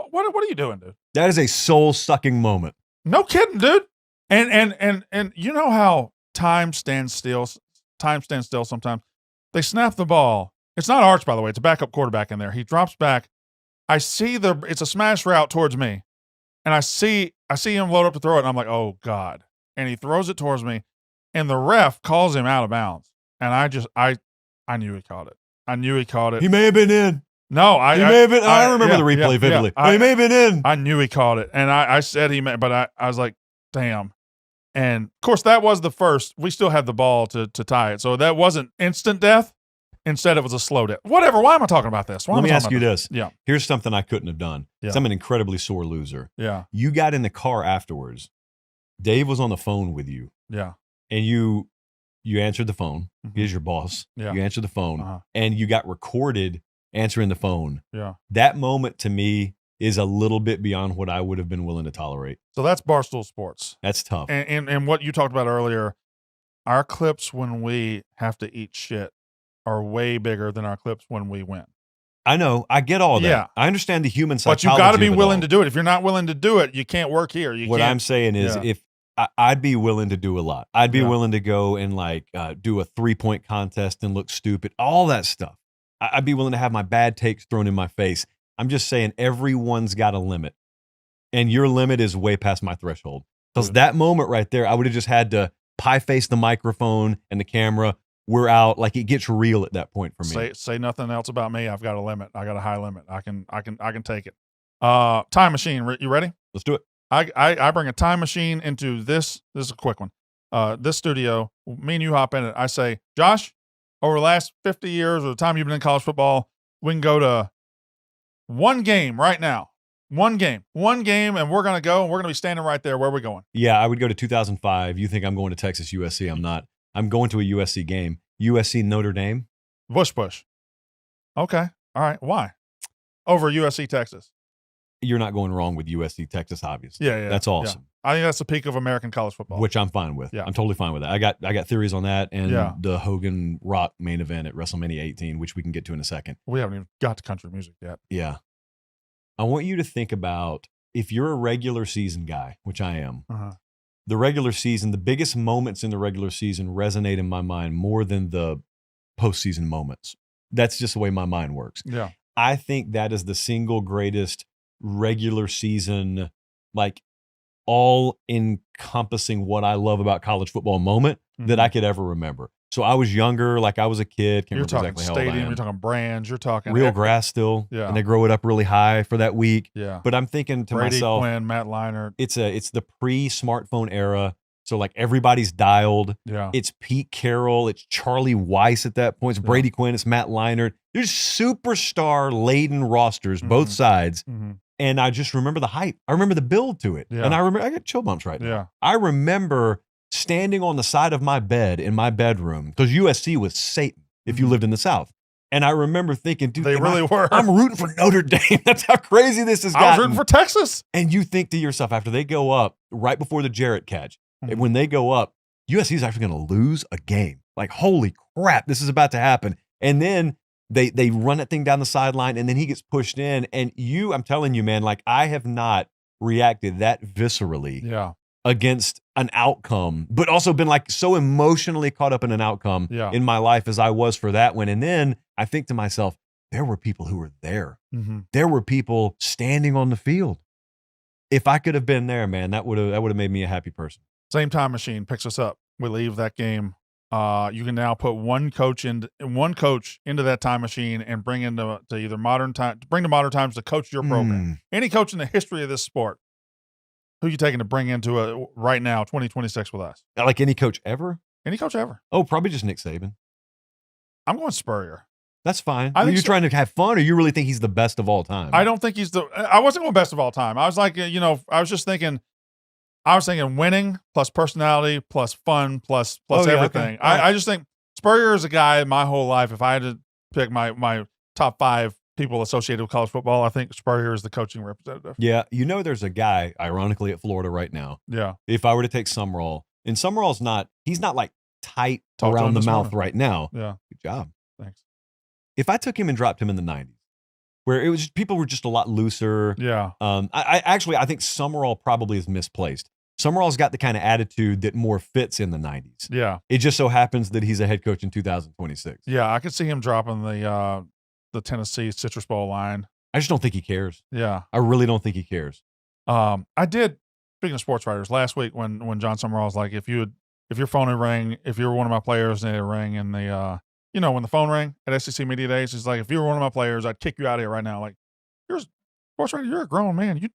What are you doing, dude? That is a soul-sucking moment. No kidding, dude. And you know how time stands still sometimes. They snap the ball. It's not Arch, by the way. It's a backup quarterback in there. He drops back. I see it's a smash route towards me. And I see him load up to throw it, and I'm like, oh, God. And he throws it towards me, and the ref calls him out of bounds. And I knew he caught it. I knew he caught it. He may have been in. No, I remember the replay vividly. He may have been in. I knew he caught it. And I said he may, but I was like, damn. And, of course, that was the first. We still had the ball to tie it. So that wasn't instant death. Instead, it was a slow death. Whatever. Why am I talking about this? Let me ask you this. Yeah. Here's something I couldn't have done. Yeah. I'm an incredibly sore loser. Yeah. You got in the car afterwards. Dave was on the phone with you. Yeah. And you answered the phone. Mm-hmm. He's your boss. Yeah. You answered the phone. And you got recorded answering the phone. Yeah. That moment to me is a little bit beyond what I would have been willing to tolerate. So that's Barstool Sports. That's tough. And what you talked about earlier, our clips when we have to eat shit are way bigger than our clips when we win. I know. I get all that. Yeah. I understand the human psychology. But you got to be willing to do it. If you're not willing to do it, you can't work here. What I'm saying is if I'd be willing to do a lot. I'd be willing to go and do a 3-point contest and look stupid, all that stuff. I'd be willing to have my bad takes thrown in my face. I'm just saying everyone's got a limit. And your limit is way past my threshold. Because that moment right there, I would have just had to pie face the microphone and the camera. We're out. Like it gets real at that point for me. Say nothing else about me. I've got a limit. I got a high limit. I can take it. Time machine. You ready? Let's do it. I bring a time machine into this. This is a quick one. This studio. Me and you hop in it. I say, Josh, over the last 50 years or the time you've been in college football, we can go to one game right now. One game, and we're going to go, and we're going to be standing right there. Where are we going? Yeah, I would go to 2005. You think I'm going to Texas USC. I'm not. I'm going to a USC game. USC Notre Dame. Bush. Okay. All right. Why? over USC Texas. You're not going wrong with USC Texas, obviously. Yeah, That's awesome. Yeah. I think that's the peak of American college football. Which I'm fine with. Yeah. I'm totally fine with that. I got theories on that and Yeah. the Hogan Rock main event at WrestleMania 18, which we can get to in a second. We haven't even got to country music yet. Yeah. I want you to think about if you're a regular season guy, which I am, the regular season, the biggest moments in the regular season resonate in my mind more than the postseason moments. That's just the way my mind works. Yeah. I think that is the single greatest regular season, like all encompassing what I love about college football moment that I could ever remember. So I was younger, like I was a kid. Can't You're remember talking exactly how old I stadium, am. you're talking brands, you're talking Real grass still. Yeah. And they grow it up really high for that week. Yeah. But I'm thinking to Brady myself, Quinn, Matt Leinart. it's the pre-smartphone era. So like everybody's dialed. Yeah. It's Pete Carroll. It's Charlie Weiss at that point. It's Brady Quinn. It's Matt Leinart. There's superstar laden rosters, both sides. And I just remember the hype. I remember the build to it. Yeah. And I got chill bumps right now. Yeah. I remember standing on the side of my bed in my bedroom because USC was Satan if you lived in the South. And I remember thinking, dude, They really were. I'm rooting for Notre Dame. That's how crazy this has gotten. I was rooting for Texas. And you think to yourself, after they go up right before the Jarrett catch, when they go up, USC is actually going to lose a game. Like, holy crap, this is about to happen. And then they run that thing down the sideline, and then he gets pushed in. And I'm telling you, man, like I have not reacted that viscerally against an outcome, but also been like so emotionally caught up in an outcome in my life as I was for that one. And then I think to myself, there were people who were there. There were people standing on the field. If I could have been there, man, that would have made me a happy person. Same time machine picks us up. We leave that game. You can now put one coach into that time machine and bring into to either modern time, bring to modern times to coach your program. Any coach in the history of this sport, who you taking to bring into it right now, 2026 with us? Like any coach ever? Any coach ever? Oh, probably just Nick Saban. I'm going Spurrier. That's fine. I Are think you so. trying to have fun, or you really think he's the best of all time? I don't think he's I wasn't going best of all time. I was like, I was just thinking. I was thinking winning plus personality plus fun plus everything. Okay. All right. I just think Spurrier is a guy my whole life. If I had to pick my top 5 people associated with college football, I think Spurrier is the coaching representative. Yeah, there's a guy, ironically, at Florida right now. Yeah. If I were to take Summerall, and Summerall's he's not like tight Talked to him around the this mouth morning. right now. Yeah. Good job. Thanks. If I took him and dropped him in the 90s, where it was just, people were just a lot looser. Yeah. I think Summerall probably is misplaced. Summerall's got the kind of attitude that more fits in the 90s. Yeah. It just so happens that he's a head coach in 2026. Yeah, I could see him dropping the Tennessee Citrus Bowl line. I just don't think he cares. Yeah. I really don't think he cares. I did, speaking of sports writers, last week when John Summerall was like, if your phone had rang, if you were one of my players and it rang in the when the phone rang at SEC Media Days, he's like, if you were one of my players, I'd kick you out of here right now. Like, you're a sports writer, you're a grown man. You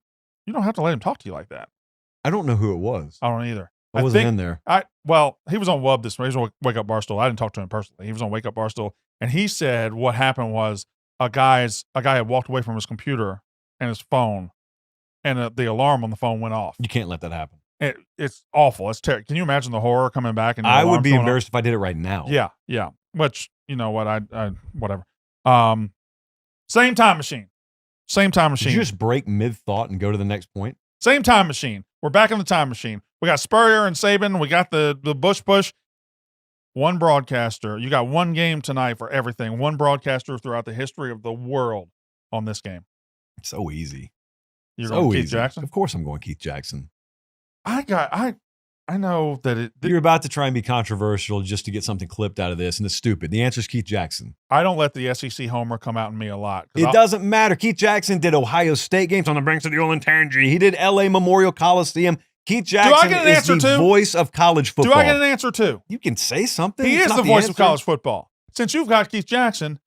don't have to let him talk to you like that. I don't know who it was. I don't either. I wasn't in there. He was on WUB this morning. He was on Wake Up Barstool. I didn't talk to him personally. He was on Wake Up Barstool, and he said what happened was a guy had walked away from his computer and his phone, and the alarm on the phone went off. You can't let that happen. It's awful. It's terrible. Can you imagine the horror coming back? And the I would alarm's be going embarrassed if I did it right now. off? Yeah. Which, you know what? I whatever. Same time machine. Same time Did machine. you just break mid-thought and go to the next point? Same time machine. We're back in the time machine. We got Spurrier and Saban. We got the Bush. One broadcaster. You got one game tonight for everything. One broadcaster throughout the history of the world on this game. So easy. You're So going Keith easy. Jackson? Of course I'm going Keith Jackson. I know that You're about to try and be controversial just to get something clipped out of this, and it's stupid. The answer is Keith Jackson. I don't let the SEC homer come out in me a lot. It doesn't matter. Keith Jackson did Ohio State games on the banks of the Olentangy. He did LA Memorial Coliseum. Keith Jackson get an is answer the too? voice of college football. Do I get an answer too? You can say something. He It's is not the voice of answer. college football. Since you've got Keith Jackson,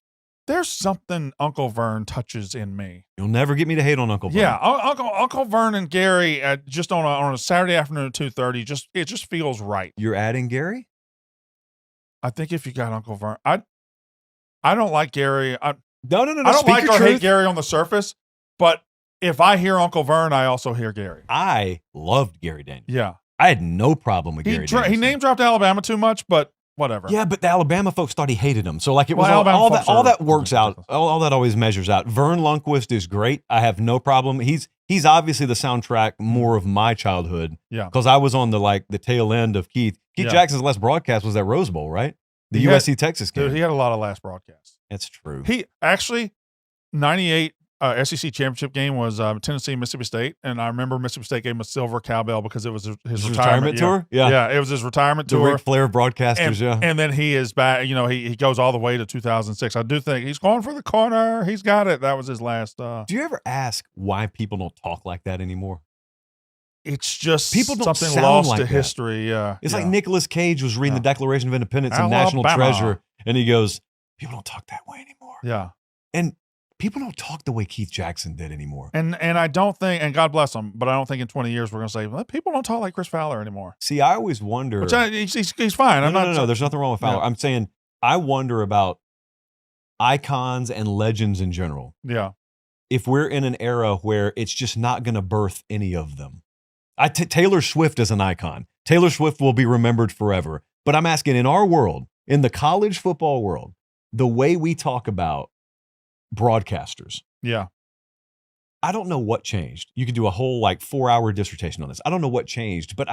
there's something Uncle Vern touches in me. You'll never get me to hate on Uncle Vern. Yeah, Uncle Vern and Gary just on a Saturday afternoon at 2:30. It just feels right. You're adding Gary? I think if you got Uncle Vern, I don't like Gary. No. I don't Speak like your or truth. hate Gary on the surface, but if I hear Uncle Vern, I also hear Gary. I loved Gary Daniels. Yeah, I had no problem with Gary Daniels. He name dropped Alabama too much, but whatever. Yeah, but the Alabama folks thought he hated him. So like it was Well, Alabama all folks that all are that works out. All that always measures out. Vern Lundquist is great. I have no problem. He's obviously the soundtrack more of my childhood. Yeah. Because I was on the tail end of Keith. Keith Yeah. Jackson's last broadcast was that Rose Bowl, right? The He had- USC Texas game. Dude, he had a lot of last broadcasts. That's true. He actually 98 SEC championship game was Tennessee Mississippi State, and I remember Mississippi State gave him a silver cowbell because it was his retirement tour. Yeah, it was his retirement The tour. Ric Flair broadcasters. And, and then he is back. You know, he goes all the way to 2006. I do think he's going for the corner. He's got it. That was his last. Do you ever ask why people don't talk like that anymore? It's just People don't something sound lost like to that. history. Yeah, It's yeah. like Nicolas Cage was reading the Declaration of Independence and National Alabama. Treasure, and he goes, "People don't talk that way anymore." Yeah. And people don't talk the way Keith Jackson did anymore. And I don't think, and God bless him, but I don't think in 20 years we're going to say, well, people don't talk like Chris Fowler anymore. See, I always wonder. Which he's fine. No. There's nothing wrong with Fowler. Yeah. I'm saying I wonder about icons and legends in general. Yeah. If we're in an era where it's just not going to birth any of them. Taylor Swift is an icon. Taylor Swift will be remembered forever. But I'm asking, in our world, in the college football world, the way we talk about broadcasters, Yeah. I don't know what changed. You could do a whole 4-hour dissertation on this. I don't know what changed, but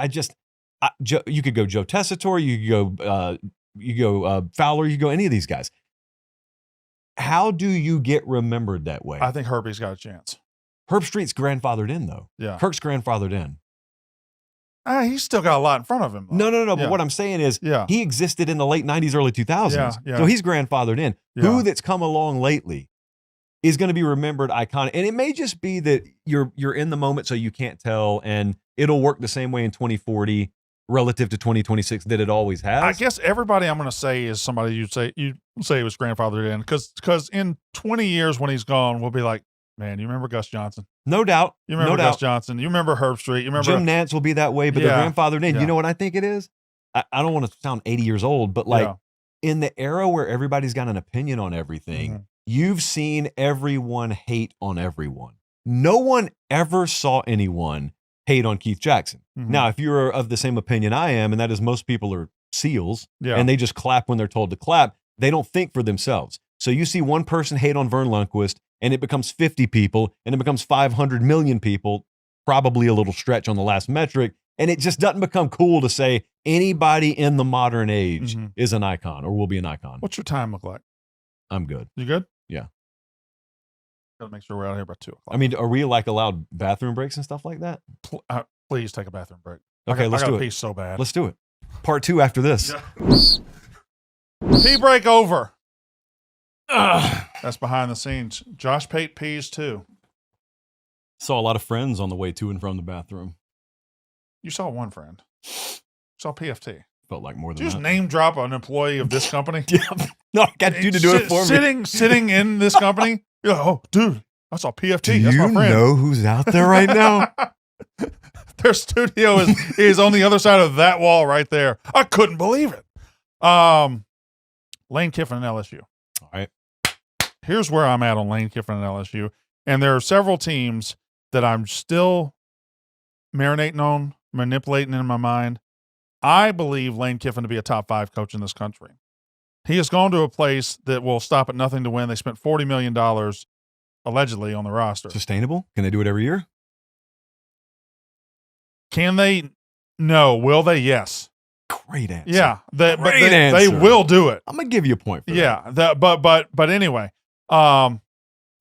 you could go Joe Tessitore, you could go Fowler, you could go any of these guys. How do you get remembered that way? I think Herbie's got a chance. Herb Street's grandfathered in, though. Yeah. Kirk's grandfathered in. He's still got a lot in front of him. Though. No. Yeah. But what I'm saying is, Yeah. he existed in the late 90s, early 2000s. Yeah. So he's grandfathered in. Yeah. Who that's come along lately is going to be remembered iconic. And it may just be that you're in the moment, so you can't tell, and it'll work the same way in 2040 relative to 2026 that it always has. I guess everybody I'm going to say is somebody you say was grandfathered in because in 20 years when he's gone, we'll be like, man, you remember Gus Johnson? No doubt. You remember no Gus doubt. Johnson? You remember Herb Street? You remember Jim Nantz will be that way, but Yeah. they're grandfathered in. Yeah. You know what I think it is? I don't want to sound 80 years old, but in the era where everybody's got an opinion on everything, Mm-hmm. you've seen everyone hate on everyone. No one ever saw anyone hate on Keith Jackson. Mhm. Now, if you're of the same opinion I am, and that is most people are SEALs, Yeah. and they just clap when they're told to clap, they don't think for themselves. So you see one person hate on Vern Lundquist, and it becomes 50 people, and it becomes 500 million people, probably a little stretch on the last metric, and it just doesn't become cool to say anybody in the modern age Mhm. is an icon or will be an icon. What's your time look like? I'm good. You good? Yeah. Gotta make sure we're out of here by 2 o'clock. I mean, are we allowed bathroom breaks and stuff like that? Please take a bathroom break. Okay, let's I do gotta it. pee so bad. Let's do it. Part 2 after this. Pee break over. That's behind the scenes. Josh Pate pees too. Saw a lot of friends on the way to and from the bathroom. You saw one friend. Saw PFT. Felt like more Did than you that. just name drop an employee of this company? Yeah. No, I got you to do it for me. Sitting in this company. You're like, oh, dude, I saw PFT. Do That's you my friend. know who's out there right now? Their studio is on the other side of that wall right there. I couldn't believe it. Lane Kiffin and LSU. All right. Here's where I'm at on Lane Kiffin and LSU. And there are several teams that I'm still marinating on, manipulating in my mind. I believe Lane Kiffin to be a top 5 coach in this country. He has gone to a place that will stop at nothing to win. They spent $40 million allegedly on the roster. Sustainable? Can they do it every year? Can they? No. Will they? Yes. Great answer. Yeah. But Great they answer. will do it. I'm gonna give you a point for that. Yeah. But anyway,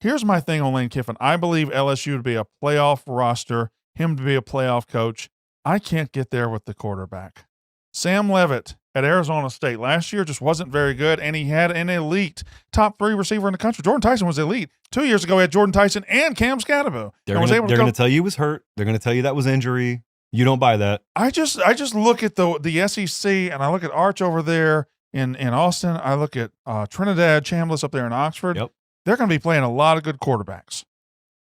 here's my thing on Lane Kiffin. I believe LSU to be a playoff roster, him to be a playoff coach. I can't get there with the quarterback. Sam Leavitt at Arizona State last year just wasn't very good, and he had an elite top 3 receiver in the country. Jordan Tyson was elite. 2 years ago, he had Jordan Tyson and Cam Scatterbo. They're and was able to going go- to tell you he was hurt. They're going to tell you that was injury. You don't buy that. I just look at the SEC, and I look at Arch over there in Austin. I look at Trinidad Chambliss up there in Oxford. Yep. They're going to be playing a lot of good quarterbacks.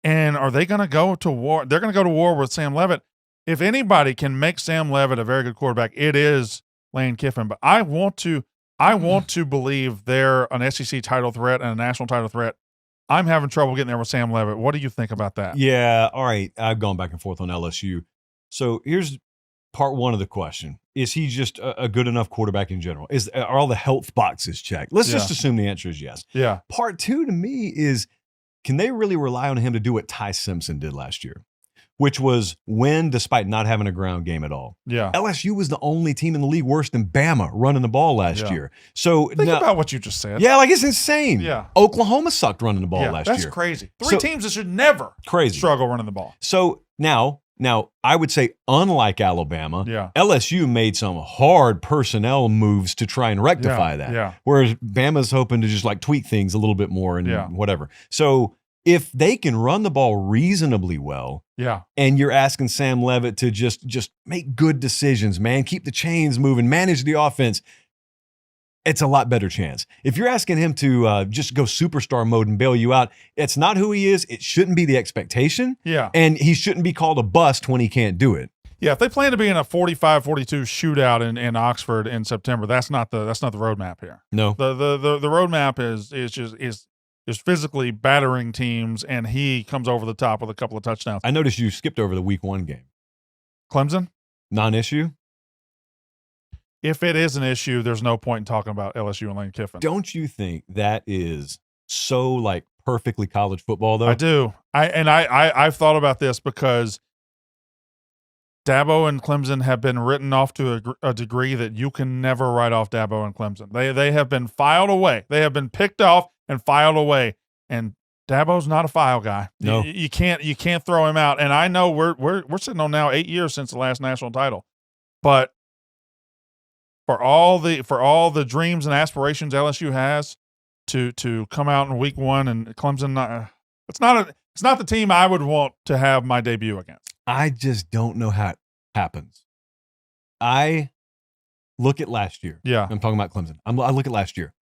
And are they going to go to war? They're going to go to war with Sam Leavitt. If anybody can make Sam Leavitt a very good quarterback, it is Lane Kiffin. But I want to believe they're an SEC title threat and a national title threat. I'm having trouble getting there with Sam Leavitt. What do you think about that? Yeah. All right. I've gone back and forth on LSU. So here's part one of the question. Is he just a good enough quarterback in general? Are all the health boxes checked? Let's just assume the answer is yes. Yeah. Part two to me is, can they really rely on him to do what Ty Simpson did last year, which was win despite not having a ground game at all? Yeah. LSU was the only team in the league worse than Bama running the ball last year. So think about what you just said. Yeah, like it's insane. Yeah. Oklahoma sucked running the ball last year. That's crazy. Three teams that should never struggle running the ball. So now I would say, unlike Alabama, Yeah. LSU made some hard personnel moves to try and rectify that. Yeah. Whereas Bama's hoping to just like tweak things a little bit more and whatever. So if they can run the ball reasonably well, and you're asking Sam Levitt to just make good decisions, man, keep the chains moving, manage the offense, it's a lot better chance. If you're asking him to just go superstar mode and bail you out, it's not who he is. It shouldn't be the expectation. Yeah. And he shouldn't be called a bust when he can't do it. Yeah, if they plan to be in a 45-42 shootout in Oxford in September, that's not the roadmap here. No. The roadmap is physically battering teams, and he comes over the top with a couple of touchdowns. I noticed you skipped over the week 1 game. Clemson? Non-issue? If it is an issue, there's no point in talking about LSU and Lane Kiffin. Don't you think that is so like perfectly college football though? I do. I've thought about this because Dabo and Clemson have been written off to a degree that you can never write off Dabo and Clemson. They have been filed away. They have been picked off and filed away. And Dabo's not a file guy. No. You can't throw him out. And I know we're sitting on now 8 years since the last national title, but for all the dreams and aspirations LSU has to come out in week 1 and Clemson, it's not the team I would want to have my debut against. I just don't know how it happens. I look at last year. Yeah. I'm talking about Clemson. I look at last year.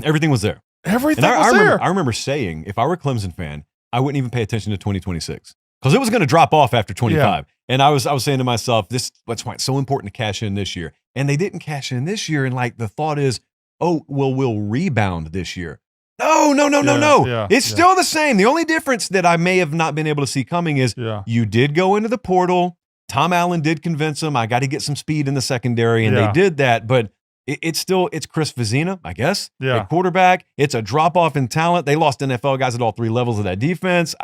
Everything was there. Everything and was there. I remember saying, if I were a Clemson fan, I wouldn't even pay attention to 2026 because it was going to drop off after 25. Yeah. And I was saying to myself, that's why it's so important to cash in this year. And they didn't cash in this year. And like the thought is, oh, well, we'll rebound this year. No. Yeah, it's still the same. The only difference that I may have not been able to see coming is you did go into the portal. Tom Allen did convince them, I got to get some speed in the secondary. And they did that. But it's Chris Vezina, I guess. Yeah. At quarterback. It's a drop off in talent. They lost NFL guys at all 3 levels of that defense.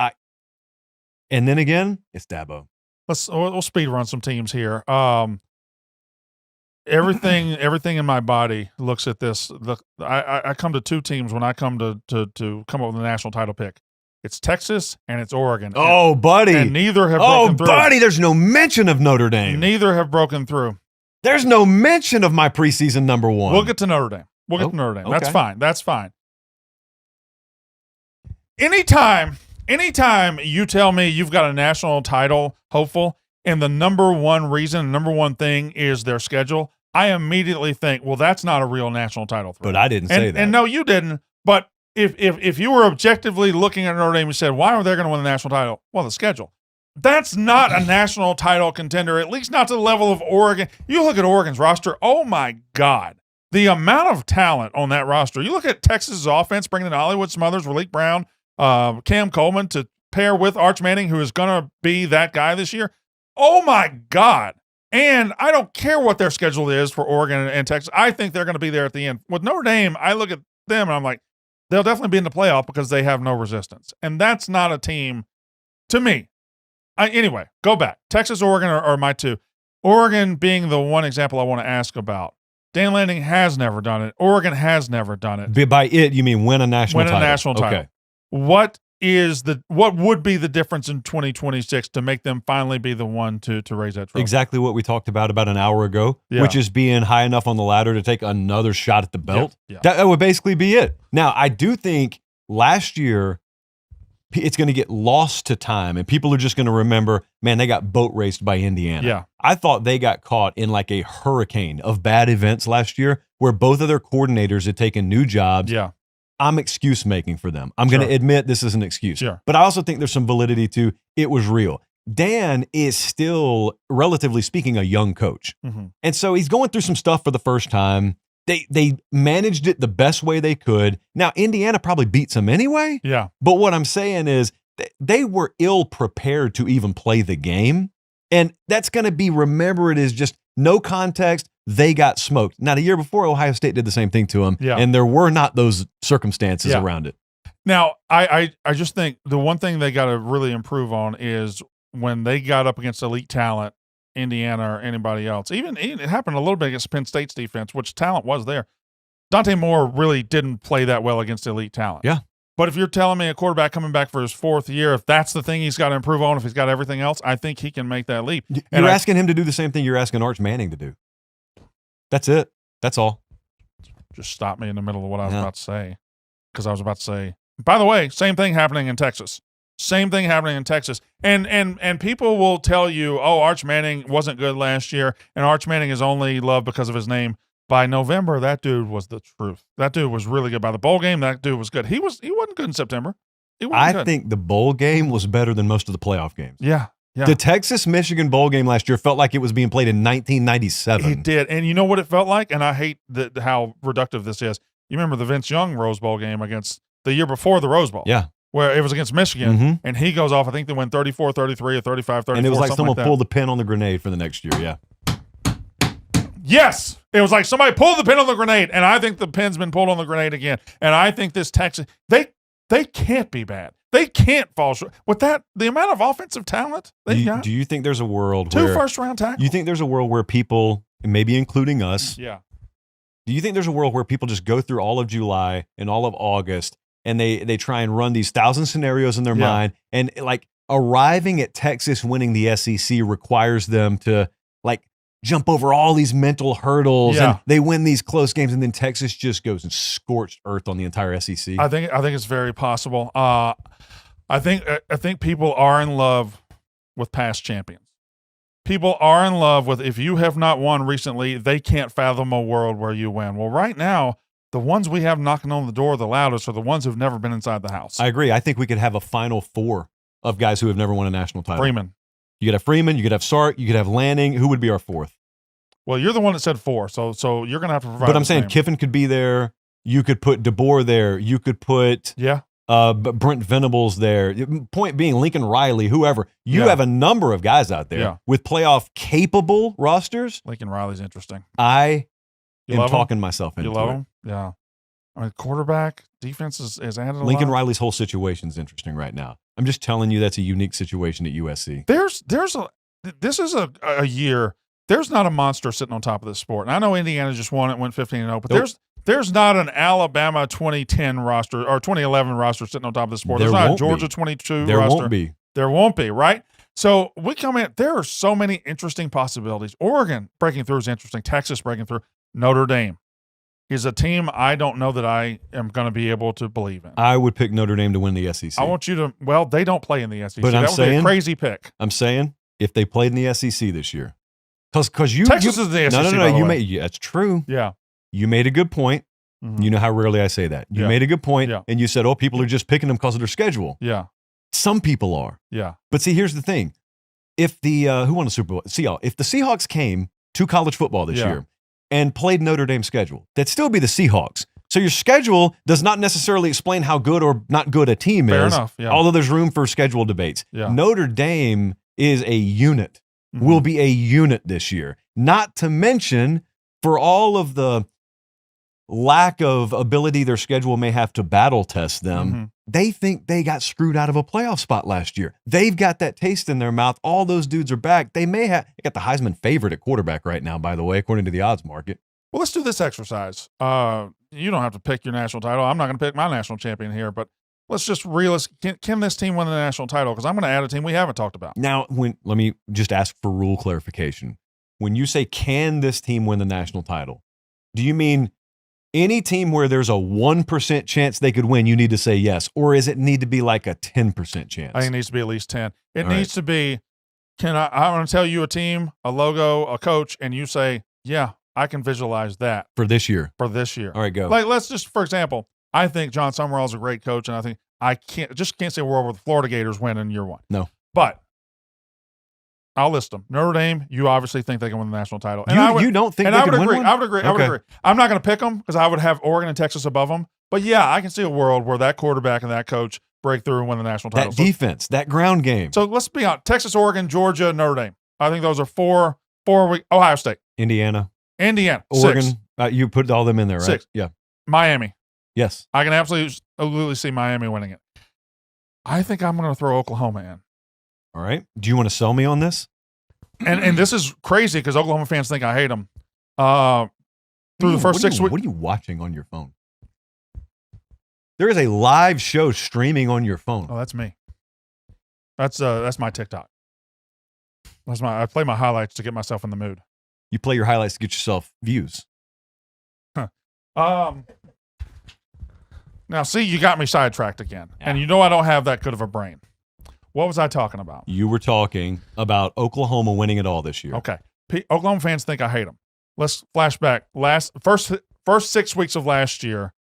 And then again, it's Dabo. We'll speed run some teams here. Everything in my body looks at this. I come to 2 teams when I come to come up with a national title pick. It's Texas and it's Oregon. Oh, buddy. And neither have broken through. Oh, buddy, there's no mention of Notre Dame. Neither have broken through. There's no mention of my preseason number 1. We'll get to Notre Dame. That's fine. That's fine. Anytime you tell me you've got a national title hopeful and the number 1 reason, number 1 thing is their schedule, I immediately think, well, that's not a real national title threat. But I didn't say that. And no, you didn't. But if you were objectively looking at Notre Dame and said, why are they going to win the national title? Well, the schedule. That's not a national title contender, at least not to the level of Oregon. You look at Oregon's roster, oh my God. The amount of talent on that roster. You look at Texas's offense, bringing in Hollywood Smothers, Raleek Brown, Cam Coleman to pair with Arch Manning, who is going to be that guy this year. Oh my God. And I don't care what their schedule is for Oregon and Texas. I think they're going to be there at the end. With Notre Dame, I look at them and I'm like, they'll definitely be in the playoff because they have no resistance. And that's not a team, to me. Anyway, go back. Texas, Oregon are my 2. Oregon being the one example I want to ask about. Dan Lanning has never done it. Oregon has never done it. By it, you mean win a national title. Win a national title. Okay. What would be the difference in 2026 to make them finally be the one to raise that trophy? Exactly what we talked about an hour ago, which is being high enough on the ladder to take another shot at the belt. Yeah. That would basically be it. Now, I do think last year it's going to get lost to time and people are just going to remember, man, they got boat raced by Indiana. Yeah. I thought they got caught in like a hurricane of bad events last year where both of their coordinators had taken new jobs. Yeah. I'm excuse making for them. I'm going to admit this is an excuse. Sure. But I also think there's some validity to it was real. Dan is still, relatively speaking, a young coach. Mm-hmm. And so he's going through some stuff for the first time. They managed it the best way they could. Now, Indiana probably beats them anyway. Yeah. But what I'm saying is they were ill prepared to even play the game. And that's going to be remembered as just no context. They got smoked. Now, the year before, Ohio State did the same thing to them, and there were not those circumstances around it. Now, I just think the one thing they got to really improve on is when they got up against elite talent, Indiana or anybody else. Even it happened a little bit against Penn State's defense, which talent was there. Dante Moore really didn't play that well against elite talent. Yeah. But if you're telling me a quarterback coming back for his 4th year, if that's the thing he's got to improve on, if he's got everything else, I think he can make that leap. You're asking him to do the same thing you're asking Arch Manning to do. That's it. That's all. Just stop me in the middle of what I was about to say. Because I was about to say, by the way, same thing happening in Texas. Same thing happening in Texas. And people will tell you, oh, Arch Manning wasn't good last year, and Arch Manning is only loved because of his name. By November, that dude was the truth. That dude was really good. By the bowl game, that dude was good. He wasn't good in September. I think the bowl game was better than most of the playoff games. Yeah. Yeah. The Texas-Michigan bowl game last year felt like it was being played in 1997. It did. And you know what it felt like? And I hate how reductive this is. You remember the Vince Young Rose Bowl game against the year before the Rose Bowl? Yeah. Where it was against Michigan, and he goes off. I think they went 34-33 or 35-34. And it was like someone pulled the pin on the grenade for the next year, yeah. Yes. It was like somebody pulled the pin on the grenade, and I think the pin's been pulled on the grenade again. And I think this Texas, they can't be bad. They can't fall short. With that, the amount of offensive talent they got. Do you think there's a world Two where... first-round tackles. You think there's a world where people, and maybe including us... Yeah. Do you think there's a world where people just go through all of July and all of August, and they try and run these 1,000 scenarios in their mind, and like arriving at Texas winning the SEC requires them to like jump over all these mental hurdles, and they win these close games, and then Texas just goes and scorched earth on the entire SEC? I think it's very possible. I think people are in love with past champions. People are in love with, if you have not won recently, they can't fathom a world where you win. Well, right now, the ones we have knocking on the door the loudest are the ones who've never been inside the house. I agree. I think we could have a Final Four of guys who have never won a national title. Freeman. You could have Freeman. You could have Sark. You could have Lanning. Who would be our fourth? Well, you're the one that said 4, so you're going to have to provide. But I'm saying Kiffin could be there. You could put DeBoer there. You could put Brent Venables there. Point being, Lincoln Riley, whoever. You have a number of guys out there with playoff capable rosters. Lincoln Riley's interesting. I am talking myself into it. You love him? Yeah. I mean, quarterback, defense is added a lot. Lincoln Riley's whole situation is interesting right now. I'm just telling you that's a unique situation at USC. This is a year. There's not a monster sitting on top of this sport. And I know Indiana just won it, went 15-0, but there's not an Alabama 2010 roster or 2011 roster sitting on top of the sport. There's not a Georgia 22 there roster. Won't be. There won't be, right? So we come in. There are so many interesting possibilities. Oregon breaking through is interesting. Texas breaking through. Notre Dame is a team I don't know that I am going to be able to believe in. I would pick Notre Dame to win the SEC. I want you to. Well, they don't play in the SEC. But that would be a crazy pick. I'm saying if they played in the SEC this year, because Texas is the SEC. No. That's true. Yeah. You made a good point. Mm-hmm. You know how rarely I say that. You made a good point, and you said, "Oh, people are just picking them because of their schedule." Yeah. Some people are. Yeah. But see, here's the thing: if the who won the Super Bowl? If the Seahawks came to college football this year and played Notre Dame's schedule, that'd still be the Seahawks. So your schedule does not necessarily explain how good or not good a team Fair is. Enough, yeah. Although there's room for schedule debates. Yeah. Notre Dame is a unit. Mm-hmm. Will be a unit this year. Not to mention, for all of the lack of ability their schedule may have to battle test them, they think they got screwed out of a playoff spot last year. They've got that taste in their mouth. All those dudes are back. They got the Heisman favorite at quarterback right now, by the way, according to the odds market. Well, let's do this exercise. You don't have to pick your national title. I'm not going to pick my national champion here, but let's just can this team win the national title? Because I'm going to add a team we haven't talked about. Now, let me just ask for rule clarification. When you say, can this team win the national title, do you mean any team where there's a 1% chance they could win, you need to say yes? Or is it need to be like a 10% chance? I think it needs to be at least 10. It needs to be, I want to tell you a team, a logo, a coach, and you say, yeah, I can visualize that. For this year? For this year. All right, go. Like, let's just, for example, I think John Summerall is a great coach, and I think I can't say a world where the Florida Gators win in year 1. No. But I'll list them. Notre Dame, you obviously think they can win the national title. And you don't think they can win one? I would agree. I'm not going to pick them because I would have Oregon and Texas above them. But, yeah, I can see a world where that quarterback and that coach break through and win the national title. That defense, that ground game. So let's be honest. Texas, Oregon, Georgia, Notre Dame. I think those are four week. Ohio State, Indiana, Oregon. 6. You put all them in there, right? 6. Yeah. Miami. Yes. I can absolutely see Miami winning it. I think I'm going to throw Oklahoma in. All right. Do you want to sell me on this? And this is crazy because Oklahoma fans think I hate them. Through the first 6 weeks. What are you watching on your phone? There is a live show streaming on your phone. Oh, that's me. That's my TikTok. I play my highlights to get myself in the mood. You play your highlights to get yourself views. Now, see, you got me sidetracked again. And you know I don't have that good of a brain. What was I talking about? You were talking about Oklahoma winning it all this year. Okay. Oklahoma fans think I hate them. Let's flash back. First 6 weeks of last year,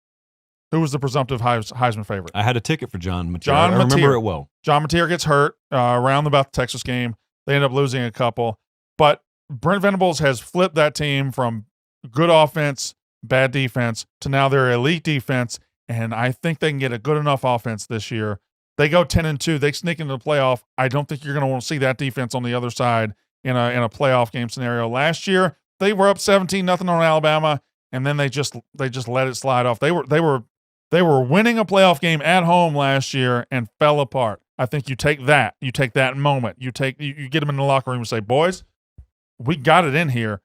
who was the presumptive Heisman favorite? I had a ticket for John Mateer. I remember it well. John Mateer gets hurt around about the Texas game. They end up losing a couple. But Brent Venables has flipped that team from good offense, bad defense, to now they're elite defense. And I think they can get a good enough offense this year. They go 10-2. They sneak into the playoff. I don't think you're going to want to see that defense on the other side in a playoff game scenario. Last year, they were up 17-0 on Alabama, and then they just let it slide off. They were winning a playoff game at home last year and fell apart. I think you take that moment, you get them in the locker room and say, boys, we got it in here.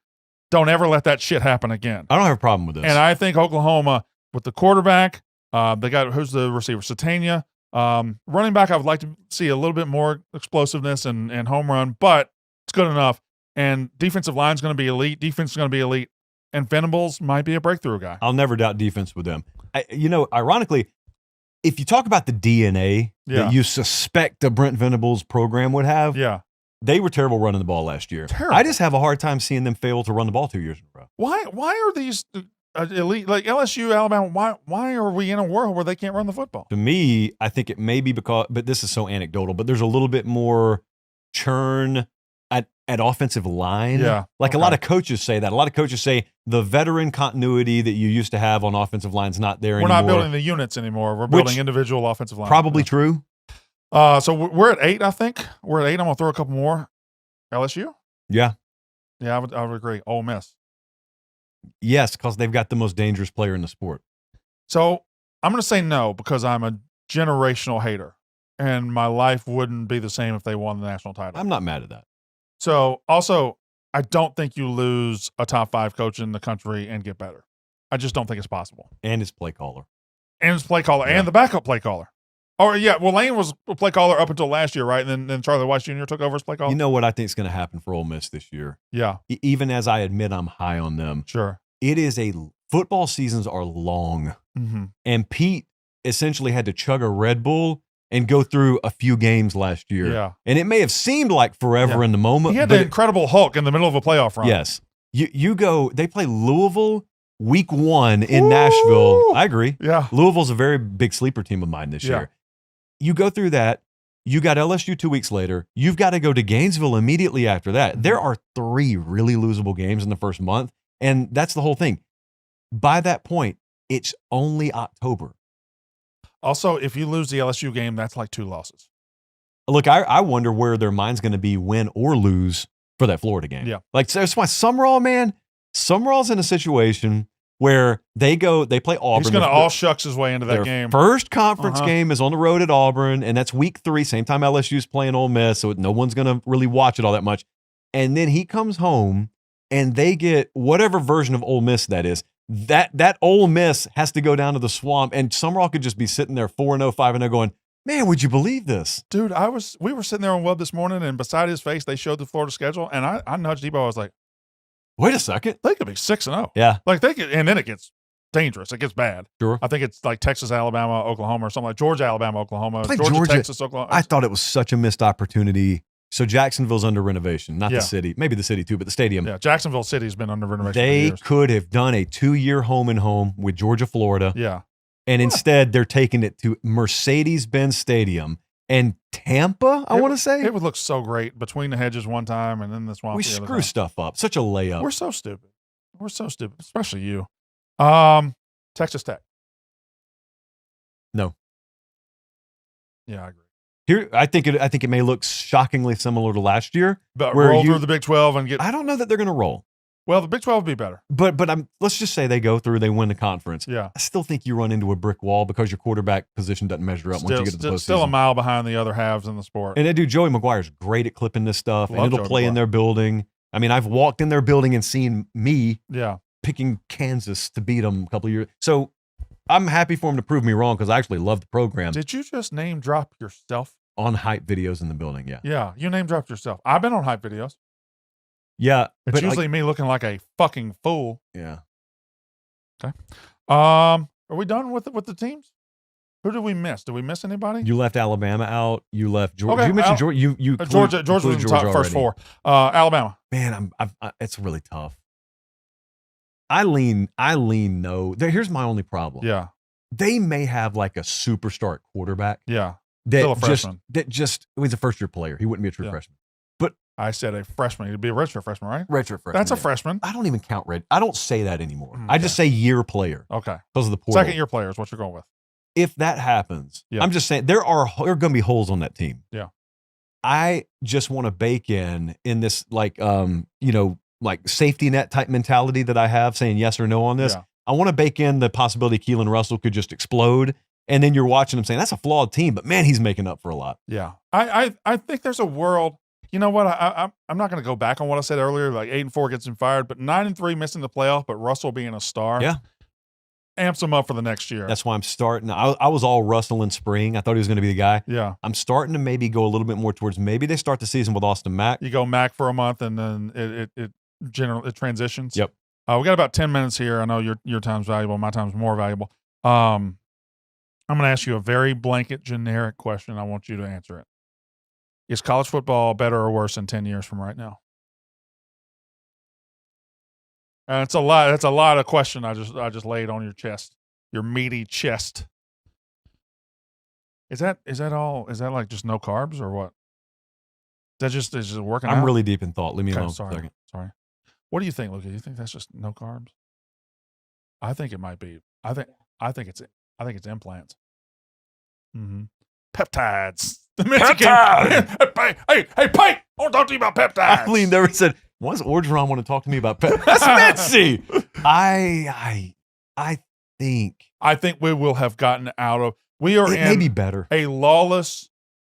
Don't ever let that shit happen again. I don't have a problem with this. And I think Oklahoma, with the quarterback, they got, who's the receiver? Satania. Running back, I would like to see a little bit more explosiveness and home run, but it's good enough. And defensive line's going to be elite. Defense is going to be elite. And Venables might be a breakthrough guy. I'll never doubt defense with them. Ironically, if you talk about the DNA that you suspect the Brent Venables program would have, they were terrible running the ball last year. Terrible. I just have a hard time seeing them fail to run the ball 2 years in a row. Why are these elite, like LSU, Alabama, why are we in a world where they can't run the football? To me, I think it may be because, but this is so anecdotal, but there's a little bit more churn at offensive line. Yeah. Like a lot of coaches say that. A lot of coaches say the veteran continuity that you used to have on offensive line is not there anymore. We're not building the units anymore. We're building individual offensive line. Probably true. So we're at 8, I think. We're at 8. I'm going to throw a couple more. LSU? Yeah. Yeah, I would agree. Ole Miss. Yes, because they've got the most dangerous player in the sport. So I'm going to say no because I'm a generational hater, and my life wouldn't be the same if they won the national title. I'm not mad at that. So also, I don't think you lose a top 5 coach in the country and get better. I just don't think it's possible. And his play caller. And the backup play caller. Oh, yeah. Well, Lane was a play caller up until last year, right? And then Charlie Weiss Jr. took over as play caller. You know what I think is going to happen for Ole Miss this year? Yeah. Even as I admit I'm high on them. Sure. Football seasons are long. Mm-hmm. And Pete essentially had to chug a Red Bull and go through a few games last year. Yeah. And it may have seemed like forever in the moment. He had the Incredible Hulk in the middle of a playoff run. Yes. You go, they play Louisville week 1 in Nashville. I agree. Yeah. Louisville's a very big sleeper team of mine this year. You go through that. You got LSU 2 weeks later. You've got to go to Gainesville immediately after that. There are 3 really losable games in the first month. And that's the whole thing. By that point, it's only October. Also, if you lose the LSU game, that's like 2 losses. Look, I wonder where their mind's going to be win or lose for that Florida game. Yeah. Like, that's why Summerall, man, Summerall's in a situation where they play Auburn. He's going to all shucks his way into that their game. First conference game is on the road at Auburn, and that's week 3, same time LSU's playing Ole Miss, so no one's going to really watch it all that much. And then he comes home, and they get whatever version of Ole Miss that is. That Ole Miss has to go down to the swamp, and Summerall could just be sitting there 4-0, 5-0 going, man, would you believe this? Dude, we were sitting there on Web this morning, and beside his face, they showed the Florida schedule, and I nudged Debo. I was like, wait a second. They could be 6-0. Yeah. Like they could, and then it gets dangerous. It gets bad. Sure. I think it's like Texas, Alabama, Oklahoma, or something like Georgia, Alabama, Oklahoma, Play Georgia, Texas, Oklahoma. I thought it was such a missed opportunity. So Jacksonville's under renovation, not the city, maybe the city too, but the stadium. Yeah, Jacksonville City's been under renovation. They could have done a 2-year home and home with Georgia, Florida. Yeah. And instead, they're taking it to Mercedes-Benz Stadium and Tampa, I want to say. It would look so great between the hedges one time and then the swamp. We the other screw time. stuff up. Such a layup. We're so stupid. Especially you. Texas Tech. No. Yeah, I agree. Here, I think it may look shockingly similar to last year. But where roll through the Big 12 and get. I don't know that they're going to roll. Well, the Big 12 would be better. But let's just say they go through, they win the conference. Yeah. I still think you run into a brick wall because your quarterback position doesn't measure up once you get to the postseason. Still a mile behind the other halves in the sport. And they do. Joey McGuire's great at clipping this stuff, Love and it'll Joey play in McGuire. their building. I mean, I've walked in their building and seen me picking Kansas to beat them a couple of years. So I'm happy for him to prove me wrong because I actually love the program. Did you just name drop yourself? On hype videos in the building, yeah. Yeah, you name dropped yourself. I've been on hype videos. Yeah. It's usually me looking like a fucking fool. Yeah. Okay. Are we done with the teams? Who did we miss? Did we miss anybody? You left Alabama out. You left Georgia. Okay, You mentioned Georgia. You Georgia was in the top first four. Alabama. Man, it's really tough. I lean no. Here's my only problem. Yeah. They may have like a superstar at quarterback. Yeah. Still a freshman. He's a first year player. He wouldn't be a true freshman. But I said a freshman. He'd be a redshirt freshman, right? Redshirt freshman. That's a freshman. I don't even count red. I don't say that anymore. I just say year player. Okay. Because of the portal. Second year player is what you're going with. If that happens, I'm just saying there are going to be holes on that team. Yeah. I just want to bake in this like safety net type mentality that I have, saying yes or no on this. Yeah. I want to bake in the possibility Keelan Russell could just explode, and then you're watching him saying that's a flawed team, but man, he's making up for a lot. Yeah. I think there's a world. You know what? I'm not going to go back on what I said earlier. Like 8-4 gets him fired, but 9-3 missing the playoff, but Russell being a star. Yeah. Amps him up for the next year. That's why I'm starting. I was all Russell in spring. I thought he was going to be the guy. Yeah. I'm starting to maybe go a little bit more towards maybe they start the season with Austin Mack. You go Mack for a month, and then it transitions. Yep. We got about 10 minutes here. I know your time's valuable. My time's more valuable. I'm going to ask you a very blanket, generic question. I want you to answer it. Is college football better or worse in 10 years from right now? That's a lot. That's a lot of question I just laid on your chest, your meaty chest. Is that all? Is that like just no carbs or what? Is just working out? I'm really deep in thought. Leave me alone for a Sorry. second. Sorry. What do you think, Luca? Do you think that's just no carbs? I think it might be. I think it's implants. Mm-hmm. Peptides. Peptides. Hey, Pate! I want to talk to you about peptides. Eileen never said, why does Orgeron want to talk to me about peptides? That's Mitzi. I think we will have gotten out of. We are it in may be better. A lawless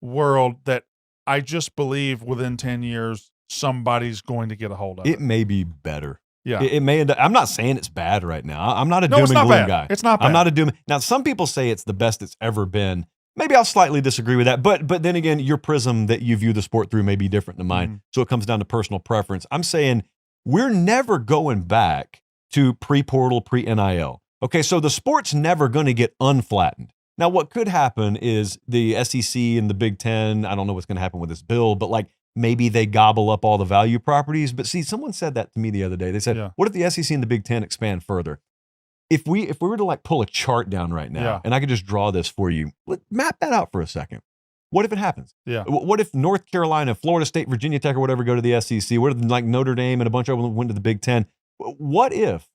world that I just believe within 10 years somebody's going to get a hold of it. It may be better. Yeah. It may end up, I'm not saying it's bad right now. I'm not a No, doom it's and not gloom bad. guy. It's not bad. I'm not a doom. Now, some people say it's the best it's ever been. Maybe I'll slightly disagree with that. But then again, your prism that you view the sport through may be different than mine. So it comes down to personal preference. I'm saying we're never going back to pre-portal, pre-NIL. Okay, so the sport's never going to get unflattened. Now, what could happen is the SEC and the Big Ten, I don't know what's going to happen with this bill, but like maybe they gobble up all the value properties. But see, someone said that to me the other day. They said, what if the SEC and the Big Ten expand further? If we were to like pull a chart down right now, and I could just draw this for you, map that out for a second. What if it happens? Yeah. What if North Carolina, Florida State, Virginia Tech, or whatever go to the SEC? What if like Notre Dame and a bunch of them went to the Big Ten? What if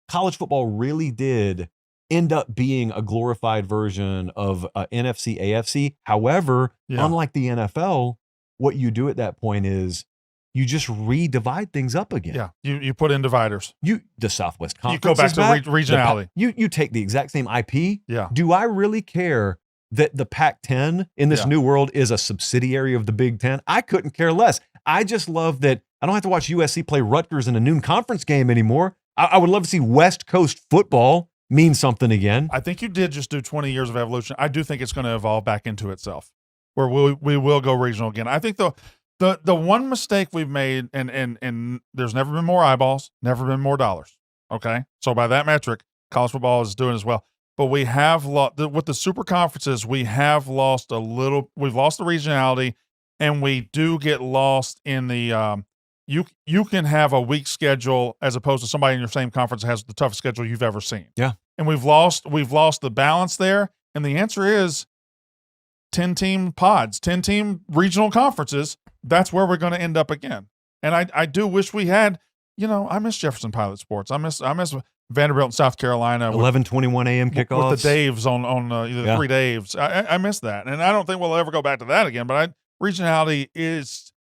college football really did end up being a glorified version of NFC, AFC? However, unlike the NFL, what you do at that point is you just re-divide things up again. Yeah, you put in dividers. The Southwest Conference. You go back to regionality. You take the exact same IP. Yeah. Do I really care that the Pac-10 in this new world is a subsidiary of the Big Ten? I couldn't care less. I just love that I don't have to watch USC play Rutgers in a noon conference game anymore. I would love to see West Coast football mean something again. I think you did just do 20 years of evolution. I do think it's going to evolve back into itself, where we will go regional again. I think the one mistake we've made, and there's never been more eyeballs, never been more dollars. Okay, so by that metric, college football is doing as well. But we have lost with the super conferences. We have lost a little. We've lost the regionality, and we do get lost in the. You can have a weak schedule as opposed to somebody in your same conference that has the toughest schedule you've ever seen. Yeah, and we've lost the balance there. And the answer is 10-team pods, 10-team regional conferences. That's where we're going to end up again. And I do wish we had, I miss Jefferson Pilot Sports. I miss Vanderbilt and South Carolina. 11:21 a.m. kickoffs. With the Daves on either Yeah. 3 Daves. I miss that. And I don't think we'll ever go back to that again. But regionality is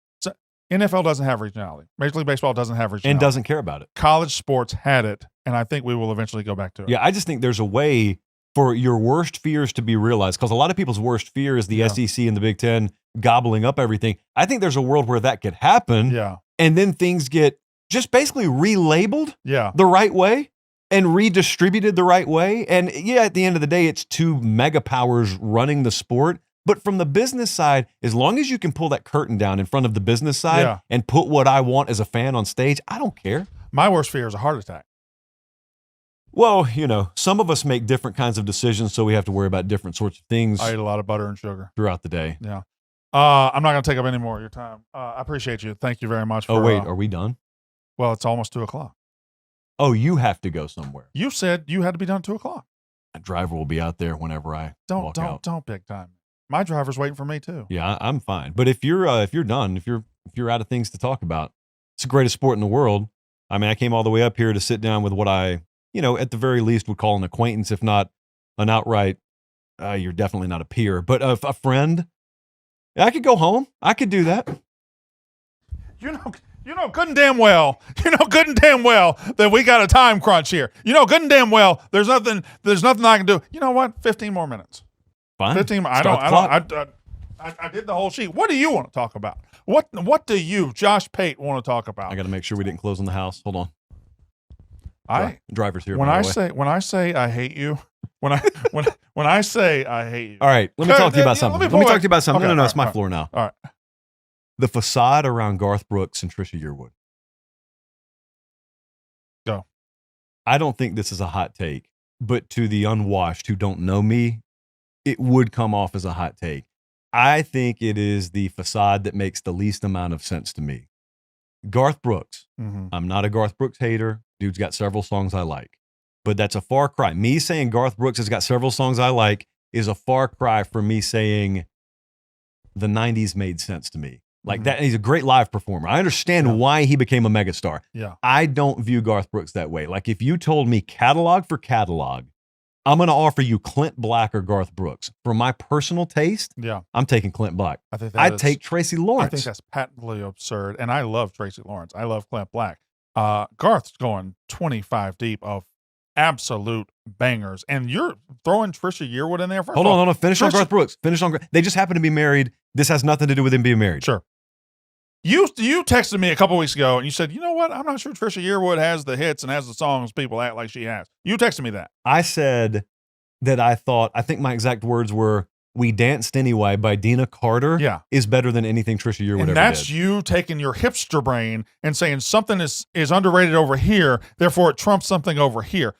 NFL doesn't have regionality. Major League Baseball doesn't have regionality. And doesn't care about it. College sports had it, and I think we will eventually go back to it. Yeah, I just think there's a way for your worst fears to be realized, because a lot of people's worst fear is the SEC and the Big Ten gobbling up everything. I think there's a world where that could happen. Yeah. And then things get just basically relabeled the right way and redistributed the right way. And yeah, at the end of the day, it's two mega powers running the sport. But from the business side, as long as you can pull that curtain down in front of the business side and put what I want as a fan on stage, I don't care. My worst fear is a heart attack. Well, some of us make different kinds of decisions, so we have to worry about different sorts of things. I eat a lot of butter and sugar throughout the day. Yeah. I'm not going to take up any more of your time. I appreciate you. Thank you very much. Oh, wait, are we done? Well, it's almost 2:00. Oh, you have to go somewhere. You said you had to be done 2:00. A driver will be out there whenever I walk out. Don't big time. My driver's waiting for me too. Yeah, I'm fine. But if you're done, if you're out of things to talk about, it's the greatest sport in the world. I mean, I came all the way up here to sit down with what I, at the very least would call an acquaintance, if not an outright, you're definitely not a peer, but a friend. I could go home. I could do that. You know good and damn well that we got a time crunch here. You know good and damn well there's nothing I can do. You know what? 15 more minutes. Fine. 15. I did the whole sheet. What do you want to talk about? What do you, Josh Pate, want to talk about? I got to make sure we didn't close on the house. Hold on. Driver's here. When I say I hate you, when I say I hate you. All right, let me talk to you about something. Let me talk to you about something. Okay, No, it's my floor now. All right. The facade around Garth Brooks and Trisha Yearwood. Go. I don't think this is a hot take, but to the unwashed who don't know me, it would come off as a hot take. I think it is the facade that makes the least amount of sense to me. Garth Brooks. Mm-hmm. I'm not a Garth Brooks hater. Dude's got several songs I like. But that's a far cry. Me saying Garth Brooks has got several songs I like is a far cry from me saying the 90s made sense to me. Like that, he's a great live performer. I understand why he became a megastar. Yeah. I don't view Garth Brooks that way. Like if you told me catalog for catalog, I'm going to offer you Clint Black or Garth Brooks. For my personal taste, I'm taking Clint Black. I'd take Tracy Lawrence. I think that's patently absurd. And I love Tracy Lawrence. I love Clint Black. Garth's going 25 deep of absolute bangers. And you're throwing Trisha Yearwood in there? Hold on. Finish on Garth Brooks. They just happen to be married. This has nothing to do with them being married. Sure. You texted me a couple weeks ago and you said, you know what? I'm not sure Trisha Yearwood has the hits and has the songs people act like she has. You texted me that. I said that I think my exact words were, We Danced Anyway by Dina Carter is better than anything Trisha Yearwood ever did. And that's you taking your hipster brain and saying something is underrated over here, therefore it trumps something over here.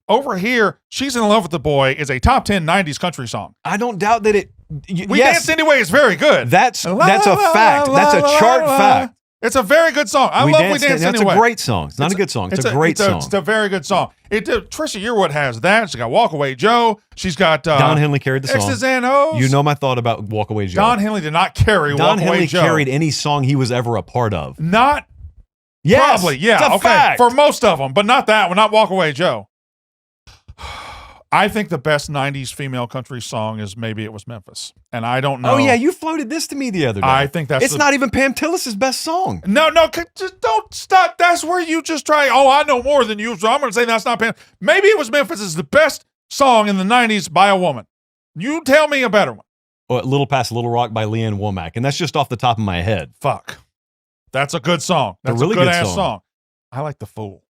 Over here, She's in Love with the Boy is a top 10 90s country song. I don't doubt that it... We Danced Anyway is very good. That's a fact. That's a chart fact. It's a very good song. I love We Danced Anyway. That's a great song. It's not a good song. It's a great song. It's a very good song. Trisha Yearwood has that. She's got Walk Away Joe. She's got... Don Henley carried the song. X's and O's. You know my thought about Walk Away Joe. Don Henley did not carry Walk Away Joe. Don Henley carried any song he was ever a part of. Not... Yes, probably, yeah. It's a fact. For most of them, but not that one. Not Walk Away Joe. I think the best 90s female country song is Maybe It Was Memphis. And I don't know. Oh, yeah. You floated this to me the other day. I think that's... It's not even Pam Tillis's best song. No. Just don't stop. That's where you just try. Oh, I know more than you. So I'm going to say that's not Pam. Maybe It Was Memphis is the best song in the 90s by a woman. You tell me a better one. Well, Little Past Little Rock by Leanne Womack. And that's just off the top of my head. Fuck. That's a good song. That's a really good good ass song. I like The Fool.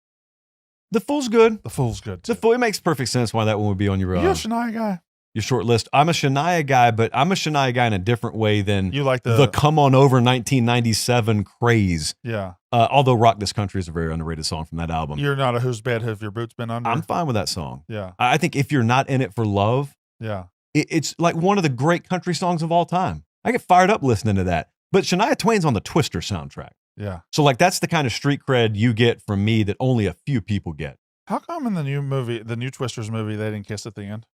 The Fool's good. The Fool's good. The Fool, it makes perfect sense why that one would be on your You're a Shania guy. Your short list. I'm a Shania guy, but I'm a Shania guy in a different way than you like the Come On Over 1997 craze. Yeah. Although Rock This Country is a very underrated song from that album. You're not a Whose Bed Have Your Boots Been Under? I'm fine with that song. Yeah. I think if you're not in it for love, it's like one of the great country songs of all time. I get fired up listening to that. But Shania Twain's on the Twister soundtrack. Yeah. So like that's the kind of street cred you get from me that only a few people get. How come in the new Twisters movie, they didn't kiss at the end?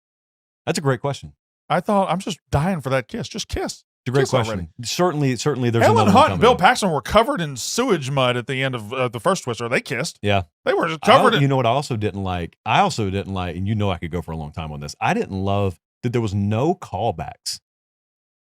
That's a great question. I thought, I'm just dying for that kiss. Just kiss. It's a great Kiss question. already. Certainly, there's Ellen another Hunt one and Bill coming. Paxton were covered in sewage mud at the end of the first Twister. They kissed. Yeah, they were just covered. You know what I also didn't like? And you know I could go for a long time on this. I didn't love that there was no callbacks.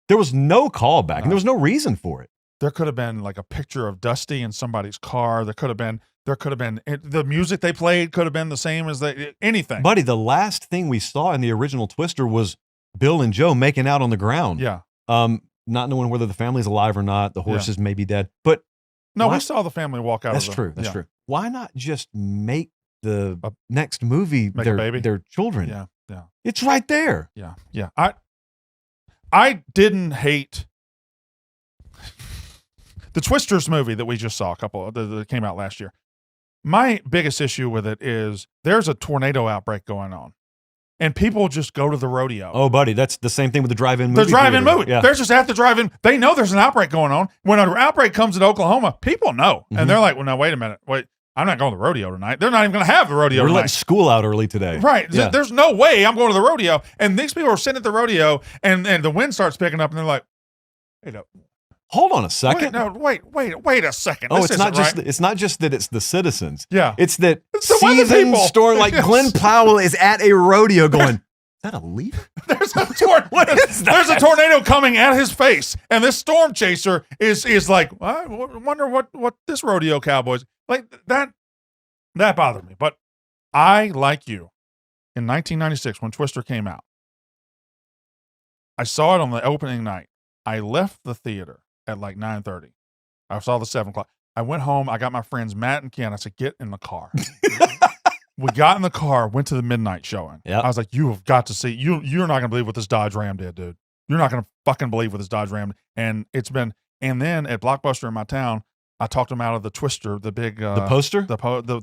There was no callback, and there was no reason for it. There could have been like a picture of Dusty in somebody's car. There could have been the music they played could have been the same as anything. Buddy, the last thing we saw in the original Twister was Bill and Joe making out on the ground. Yeah. Not knowing whether the family's alive or not. The horses may be dead. But no, we saw the family walk out. That's true. That's true. Why not just make the next movie their children? Yeah. Yeah. It's right there. Yeah. Yeah. I didn't hate the Twisters movie that we just saw, that came out last year. My biggest issue with it is there's a tornado outbreak going on, and people just go to the rodeo. Oh, buddy, that's the same thing with the drive-in movie. The drive-in theater. movie. Yeah. They're just at the drive-in. They know there's an outbreak going on. When an outbreak comes in Oklahoma, people know. And they're like, well, now, wait a minute. Wait, I'm not going to the rodeo tonight. They're not even going to have the rodeo We're tonight. letting school out early today. Right. Yeah. There's no way I'm going to the rodeo. And these people are sitting at the rodeo, and the wind starts picking up, and they're like, hey, no. Hold on a second. Wait a second. Oh, This it's not isn't just right. it's not just that it's the citizens. Yeah. It's that It's the weather seasoned people. store like Yes. Glenn Powell is at a rodeo going, is that a leaf? There's a tornado coming at his face, and this storm chaser is like, I wonder what this rodeo cowboy's like. That bothered me. But I, like you, in 1996 when Twister came out, I saw it on the opening night. I left the theater at like 9:30. I saw the 7 o'clock. I went home. I got my friends Matt and Ken. I said, get in the car. We got in the car, went to the midnight showing. Yep. I was like, you have got to see. You're not going to believe what this Dodge Ram did, dude. You're not going to fucking believe what this Dodge Ram. And then at Blockbuster in my town, I talked them out of the Twister, the big The poster? the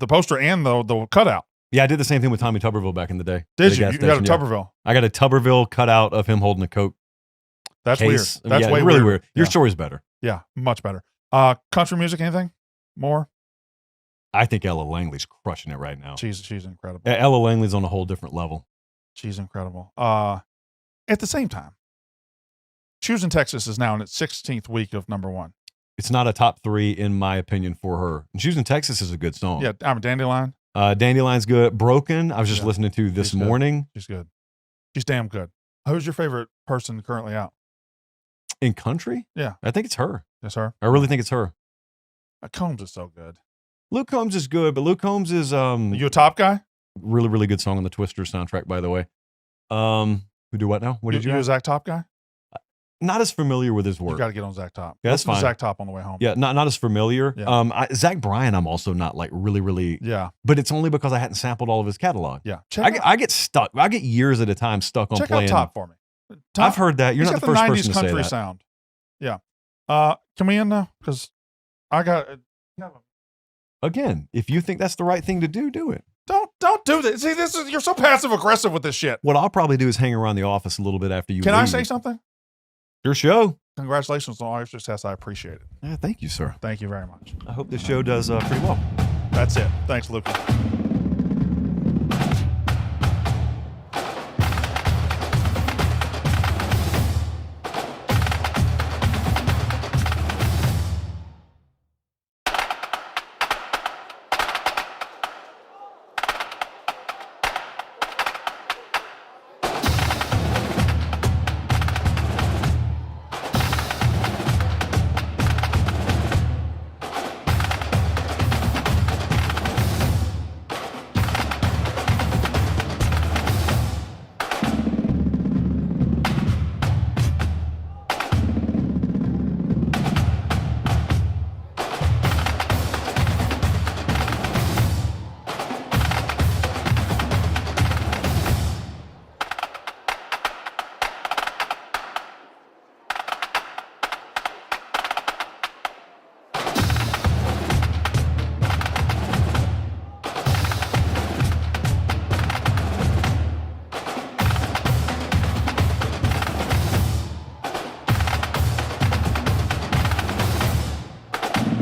poster, and the cutout. Yeah, I did the same thing with Tommy Tuberville back in the day. Did At you? gas You got a station, yeah. Tuberville. I got a Tuberville cutout of him holding a Coke. That's case. weird. That's yeah, way really weird. weird. Your Yeah. story's better. Yeah, much better. Country music, anything more? I think Ella Langley's crushing it right now. She's incredible. Ella Langley's on a whole different level. She's incredible. At the same time, Choosing Texas is now in its 16th week of #1. It's not a top 3 in my opinion for her. And Choosing Texas is a good song. Yeah, I'm a Dandelion. Dandelion's good. Broken, I was just Yeah. listening to this She's good. morning. She's good. She's damn good. Who's your favorite person currently out? In country? Yeah. I think it's her. It's her. I really think it's her. Combs is so good. Luke Combs is good, but Luke Combs is You a top guy? really, really good song on the Twister soundtrack, by the way. Who do what now? What did you a ask? Zach Top guy? Not as familiar with his You work. got to get on Zach Top. Yeah, that's Listen to fine. Zach Top on the way home. Yeah, not as familiar. Yeah. Zach Bryan, I'm also not like really. Yeah. But it's only because I hadn't sampled all of his catalog. Yeah. I get stuck. I get years at a time stuck on Check playing. out Top for me. I've heard that. You're He's not got the first 90s person to say country that. sound. Yeah. Can we end now? Because I got. Again, if you think that's the right thing to do, do it. Don't do this. See, you're so passive aggressive with this shit. What I'll probably do is hang around the office a little bit after you Can I leave. say something? Your show. Congratulations on all your success. I appreciate it. Yeah, thank you, sir. Thank you very much. I hope this show does pretty well. That's it. Thanks, Lucas.